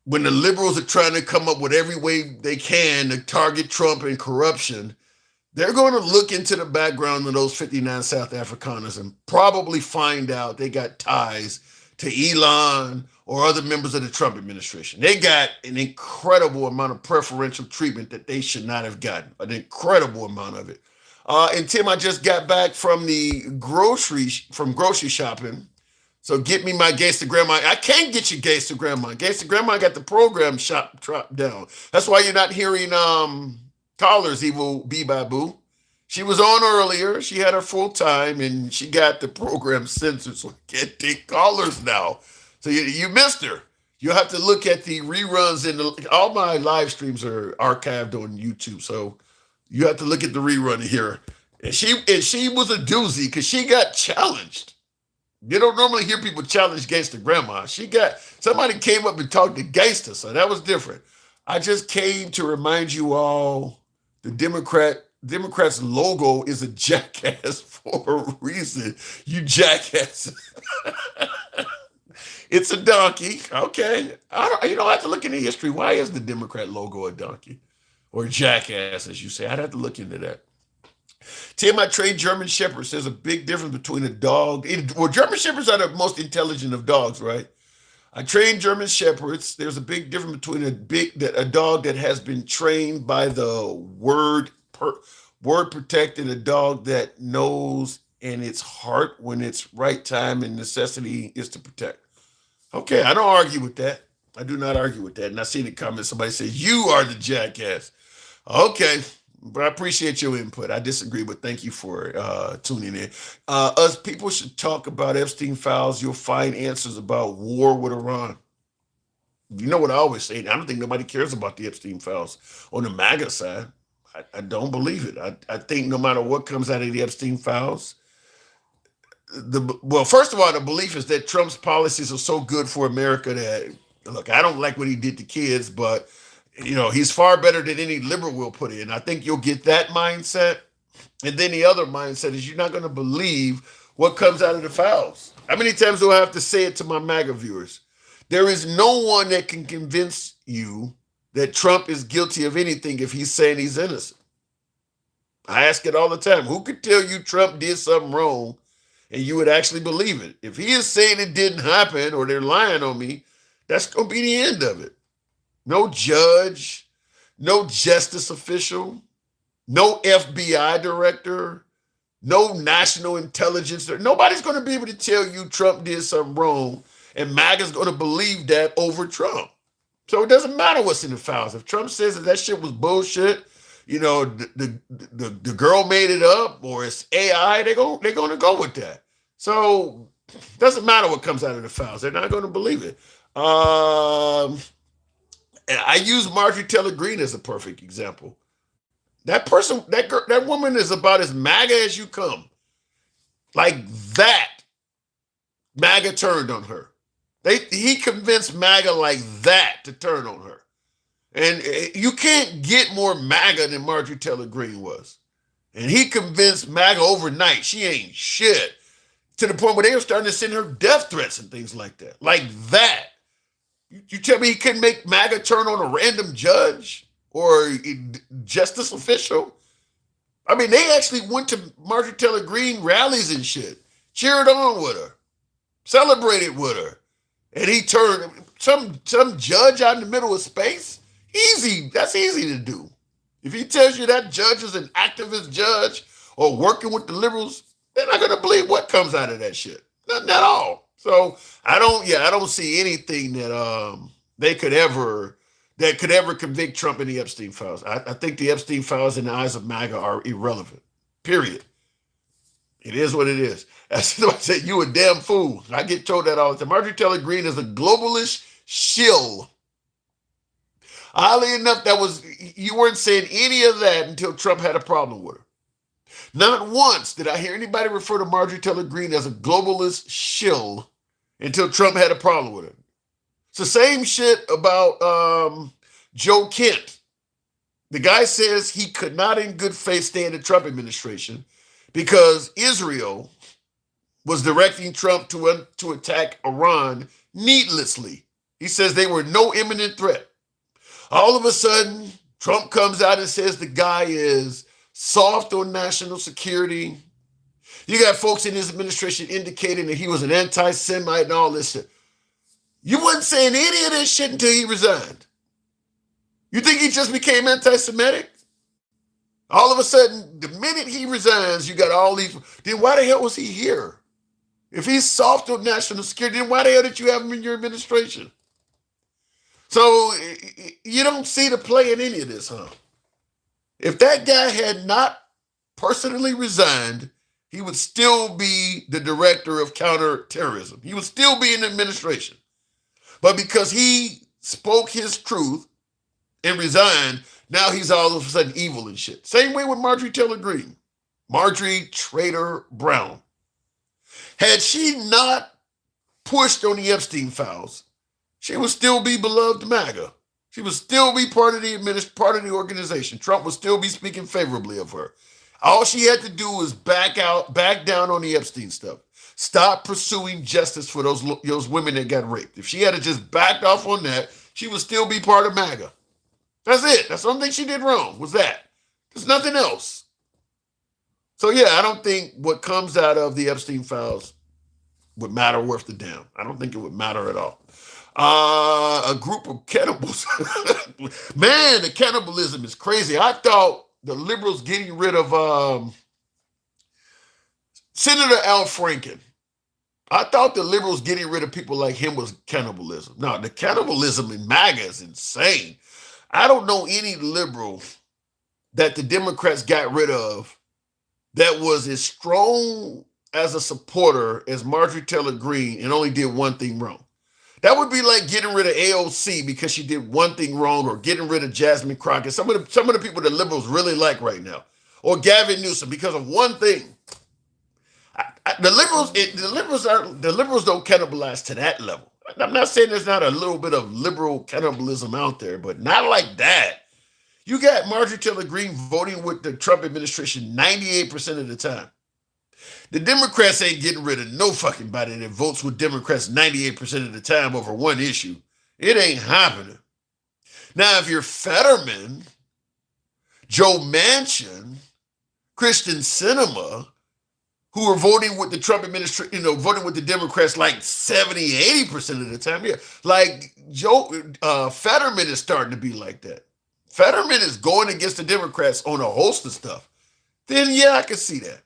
when the liberals are trying to come up with every way they can to target Trump and corruption, they're going to look into the background of those 59 South Afrikaners and probably find out they got ties to Elon or other members of the Trump administration. They got an incredible amount of preferential treatment that they should not have gotten, an incredible amount of it. And Tim, I just got back from grocery shopping. So get me my Gangsta Grandma. I can't get you Gangsta Grandma. Gangsta Grandma got the program shop dropped down. That's why you're not hearing Collar's Evil Bee-Bye-Boo. She was on earlier. She had her full time and she got the program censored. So I can't take callers now. So you missed her. You'll have to look at the reruns all my live streams are archived on YouTube. So you have to look at the rerun here. And she was a doozy because she got challenged. You don't normally hear people challenge Gangsta Grandma. Somebody came up and talked to Gangsta, so that was different. I just came to remind you all the Democrats logo is a jackass for a reason. You jackass. It's a donkey. Okay. You don't have to look into history. Why is the Democrat logo a donkey? Or jackass, as you say. I'd have to look into that. Tim, I trade German Shepherds. There's a big difference between a dog. German Shepherds are the most intelligent of dogs, right? I train German Shepherds. There's a big difference between a dog that has been trained by the word protect and a dog that knows in its heart when it's right time and necessity is to protect. Okay, I don't argue with that. I do not argue with that. And I see the comments. Somebody says, you are the jackass. Okay. But I appreciate your input. I disagree, but thank you for tuning in. Us people should talk about Epstein files. You'll find answers about war with Iran. You know what I always say? I don't think nobody cares about the Epstein files on the MAGA side. I don't believe it. I think no matter what comes out of the Epstein files, first of all, the belief is that Trump's policies are so good for America that, look, I don't like what he did to kids, but He's far better than any liberal will put in. I think you'll get that mindset. And then the other mindset is you're not going to believe what comes out of the files. How many times do I have to say it to my MAGA viewers? There is no one that can convince you that Trump is guilty of anything if he's saying he's innocent. I ask it all the time. Who could tell you Trump did something wrong and you would actually believe it? If he is saying it didn't happen or they're lying on me, that's going to be the end of it. No judge, no justice official, no FBI director, no national intelligence. Nobody's going to be able to tell you Trump did something wrong, and MAGA's going to believe that over Trump. So it doesn't matter what's in the files. If Trump says that shit was bullshit, the girl made it up, or it's AI, they're going to go with that. So it doesn't matter what comes out of the files. They're not going to believe it. And I use Marjorie Taylor Greene as a perfect example. That person, that woman is about as MAGA as you come. Like that, MAGA turned on her. He convinced MAGA like that to turn on her. And you can't get more MAGA than Marjorie Taylor Greene was. And he convinced MAGA overnight she ain't shit, to the point where they were starting to send her death threats and things like that. Like that. You tell me he couldn't make MAGA turn on a random judge or justice official? I mean, they actually went to Marjorie Taylor Greene rallies and shit, cheered on with her, celebrated with her. And he turned some judge out in the middle of space. Easy. That's easy to do. If he tells you that judge is an activist judge or working with the liberals, they're not going to believe what comes out of that shit. Nothing at all. So I don't see anything that could ever convict Trump in the Epstein files. I think the Epstein files in the eyes of MAGA are irrelevant. Period. It is what it is. As I said, you a damn fool. I get told that all the time. Marjorie Taylor Greene is a globalist shill. Oddly enough, you weren't saying any of that until Trump had a problem with her. Not once did I hear anybody refer to Marjorie Taylor Greene as a globalist shill until Trump had a problem with her. It's the same shit about Joe Kent. The guy says he could not in good faith stay in the Trump administration because Israel was directing Trump to attack Iran needlessly. He says they were no imminent threat. All of a sudden, Trump comes out and says the guy is soft on national security. You got folks in his administration indicating that he was an anti-Semite and all this shit. You wasn't saying any of this shit until he resigned. You think he just became anti-Semitic? All of a sudden, the minute he resigns, you got all these. Then why the hell was he here? If he's soft on national security, then why the hell did you have him in your administration? So you don't see the play in any of this, huh? If that guy had not personally resigned, he would still be the director of counterterrorism. He would still be in the administration. But because he spoke his truth and resigned, now he's all of a sudden evil and shit. Same way with Marjorie Taylor Greene. Marjorie Trader Brown. Had she not pushed on the Epstein files, she would still be beloved MAGA. She would still be part of the organization. Trump would still be speaking favorably of her. All she had to do was back down on the Epstein stuff. Stop pursuing justice for those women that got raped. If she had to just backed off on that, she would still be part of MAGA. That's it. That's the only thing she did wrong was that. There's nothing else. So yeah, I don't think what comes out of the Epstein files would matter worth the damn. I don't think it would matter at all. A group of cannibals. Man, the cannibalism is crazy. I thought the liberals getting rid of Senator Al Franken. I thought the liberals getting rid of people like him was cannibalism. No, the cannibalism in MAGA is insane. I don't know any liberal that the Democrats got rid of that was as strong as a supporter as Marjorie Taylor Greene and only did one thing wrong. That would be like getting rid of AOC because she did one thing wrong, or getting rid of Jasmine Crockett, some of the people that liberals really like right now, or Gavin Newsom because of one thing. The liberals don't cannibalize to that level. I'm not saying there's not a little bit of liberal cannibalism out there, but not like that. You got Marjorie Taylor Greene voting with the Trump administration 98% of the time. The Democrats ain't getting rid of no fucking body that votes with Democrats 98% of the time over one issue. It ain't happening. Now, if you're Fetterman, Joe Manchin, Christian Sinema, who are voting with the Trump administration, voting with the Democrats like 70, 80% of the time, yeah. Like Fetterman is starting to be like that. Fetterman is going against the Democrats on a host of stuff. Then, yeah, I can see that.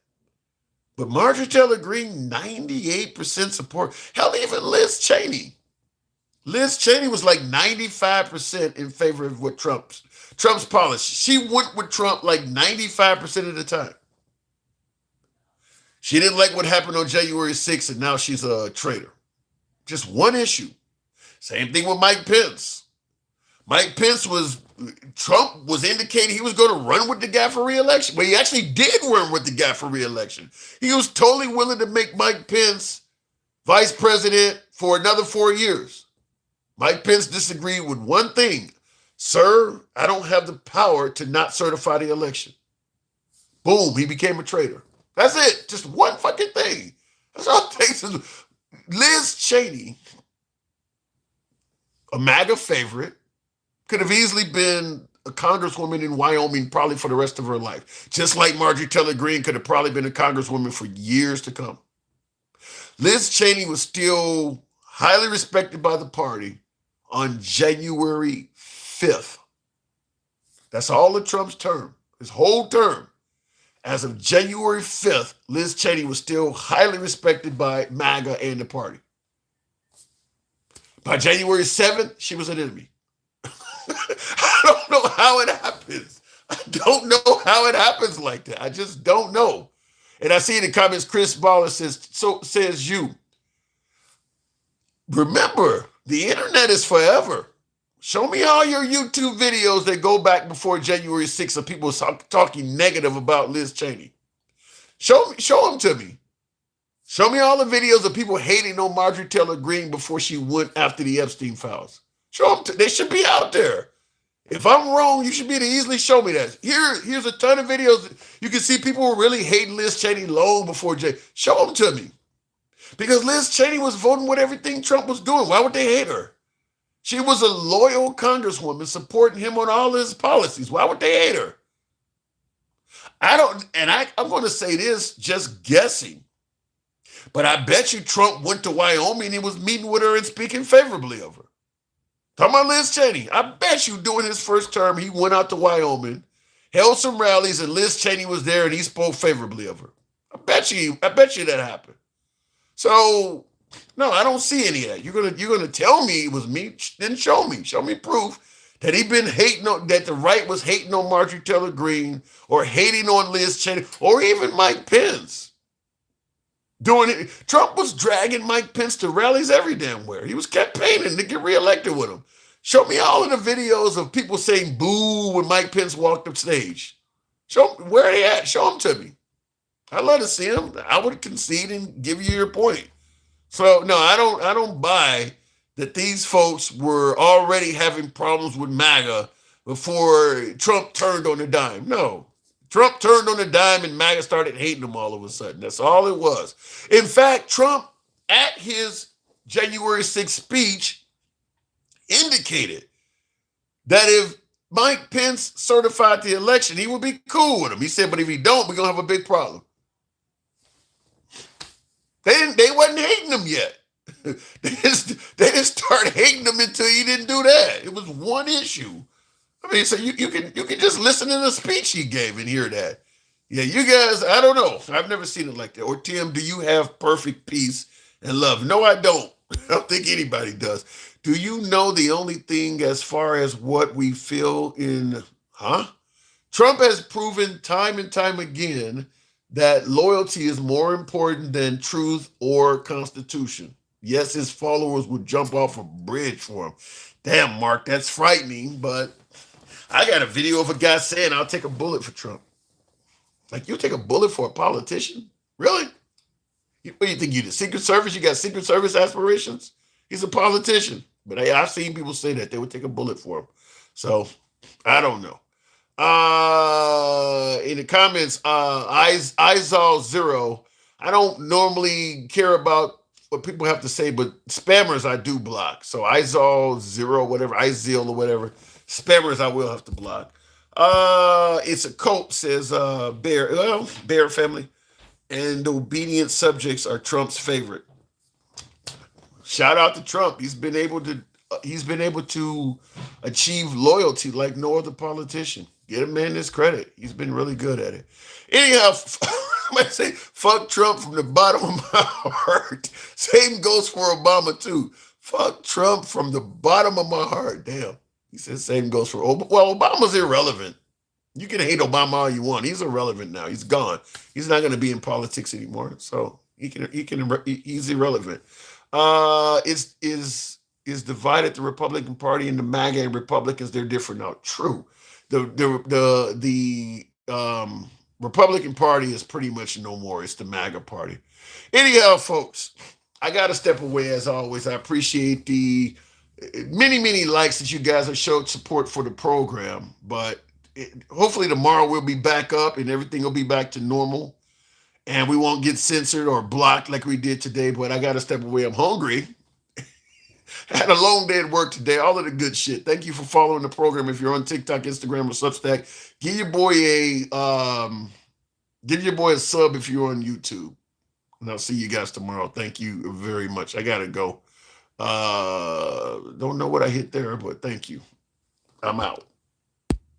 But Marjorie Taylor Greene, 98% support. Hell, even Liz Cheney. Liz Cheney was like 95% in favor of what Trump's policy. She went with Trump like 95% of the time. She didn't like what happened on January 6th, and now she's a traitor. Just one issue. Same thing with Mike Pence. Trump was indicating he was going to run with the guy for re-election. Well, he actually did run with the guy for re-election. He was totally willing to make Mike Pence vice president for another 4 years. Mike Pence disagreed with one thing. Sir, I don't have the power to not certify the election. Boom, he became a traitor. That's it. Just one fucking thing. That's all it takes. Liz Cheney, a MAGA favorite, could have easily been a congresswoman in Wyoming probably for the rest of her life. Just like Marjorie Taylor Greene could have probably been a congresswoman for years to come. Liz Cheney was still highly respected by the party on January 5th. That's all of Trump's term, his whole term. As of January 5th, Liz Cheney was still highly respected by MAGA and the party. By January 7th, she was an enemy. I don't know how it happens. I don't know how it happens like that. I just don't know. And I see in the comments, Chris Baller says you. Remember, the internet is forever. Show me all your YouTube videos that go back before January 6th of people talking negative about Liz Cheney. Show them to me. Show me all the videos of people hating on Marjorie Taylor Greene before she went after the Epstein files. Show them. They should be out there. If I'm wrong, you should be able to easily show me that. Here's a ton of videos. You can see people were really hating Liz Cheney long before Jay. Show them to me. Because Liz Cheney was voting with everything Trump was doing. Why would they hate her? She was a loyal congresswoman supporting him on all his policies. Why would they hate her? I'm going to say this, just guessing. But I bet you Trump went to Wyoming and was meeting with her and speaking favorably of her. Talking about Liz Cheney. I bet you during his first term, he went out to Wyoming, held some rallies, and Liz Cheney was there and he spoke favorably of her. I bet you that happened. So, no, I don't see any of that. You're gonna tell me it was me, then show me. Show me proof that that the right was hating on Marjorie Taylor Greene or hating on Liz Cheney or even Mike Pence. Doing it. Trump was dragging Mike Pence to rallies every damn where. He was campaigning to get reelected with him. Show me all of the videos of people saying boo when Mike Pence walked up stage. Show me where they at. Show them to me. I'd love to see them. I would concede and give you your point. So no, I don't buy that these folks were already having problems with MAGA before Trump turned on the dime. No. Trump turned on the dime and MAGA started hating him all of a sudden. That's all it was. In fact, Trump, at his January 6th speech, indicated that if Mike Pence certified the election, he would be cool with him. He said, but if he don't, we're going to have a big problem. They wasn't hating him yet. They didn't start hating him until he didn't do that. It was one issue. I mean, so you can just listen to the speech he gave and hear that. Yeah, you guys, I don't know. I've never seen it like that. Or Tim, do you have perfect peace and love? No, I don't. I don't think anybody does. Do you know the only thing as far as what we feel in, Trump has proven time and time again that loyalty is more important than truth or constitution. Yes, his followers would jump off a bridge for him. Damn, Mark, that's frightening, but I got a video of a guy saying, I'll take a bullet for Trump. Like, you'll take a bullet for a politician? Really? What do you think? You the Secret Service? You got Secret Service aspirations? He's a politician. But hey, I've seen people say that they would take a bullet for him. So I don't know. In the comments, Izal Zero. I don't normally care about what people have to say, but spammers I do block. So Izal Zero, whatever, Izil or whatever. Spammers I will have to block. It's a cult, says Bear. Well, Bear family. And obedient subjects are Trump's favorite. Shout out to Trump. He's been able to achieve loyalty like no other politician. Get a man his credit. He's been really good at it. Anyhow, I'm gonna say fuck Trump from the bottom of my heart. Same goes for Obama too. Fuck Trump from the bottom of my heart. Damn. He said same goes for Obama. Well, Obama's irrelevant. You can hate Obama all you want. He's irrelevant now. He's gone. He's not going to be in politics anymore. So he's irrelevant. Is divided the Republican Party into MAGA and Republicans. They're different now. True. The Republican Party is pretty much no more. It's the MAGA Party. Anyhow, folks, I got to step away as always. I appreciate the many likes that you guys have showed support for the program, but hopefully tomorrow we'll be back up and everything will be back to normal and we won't get censored or blocked like we did today. But I got to step away. I'm hungry. Had a long day at work today. All of the good shit. Thank you for following the program. If you're on TikTok, Instagram, or Substack, give your boy a sub if you're on YouTube. And I'll see you guys tomorrow. Thank you very much. I gotta go. Don't know what I hit there, but thank you. I'm out.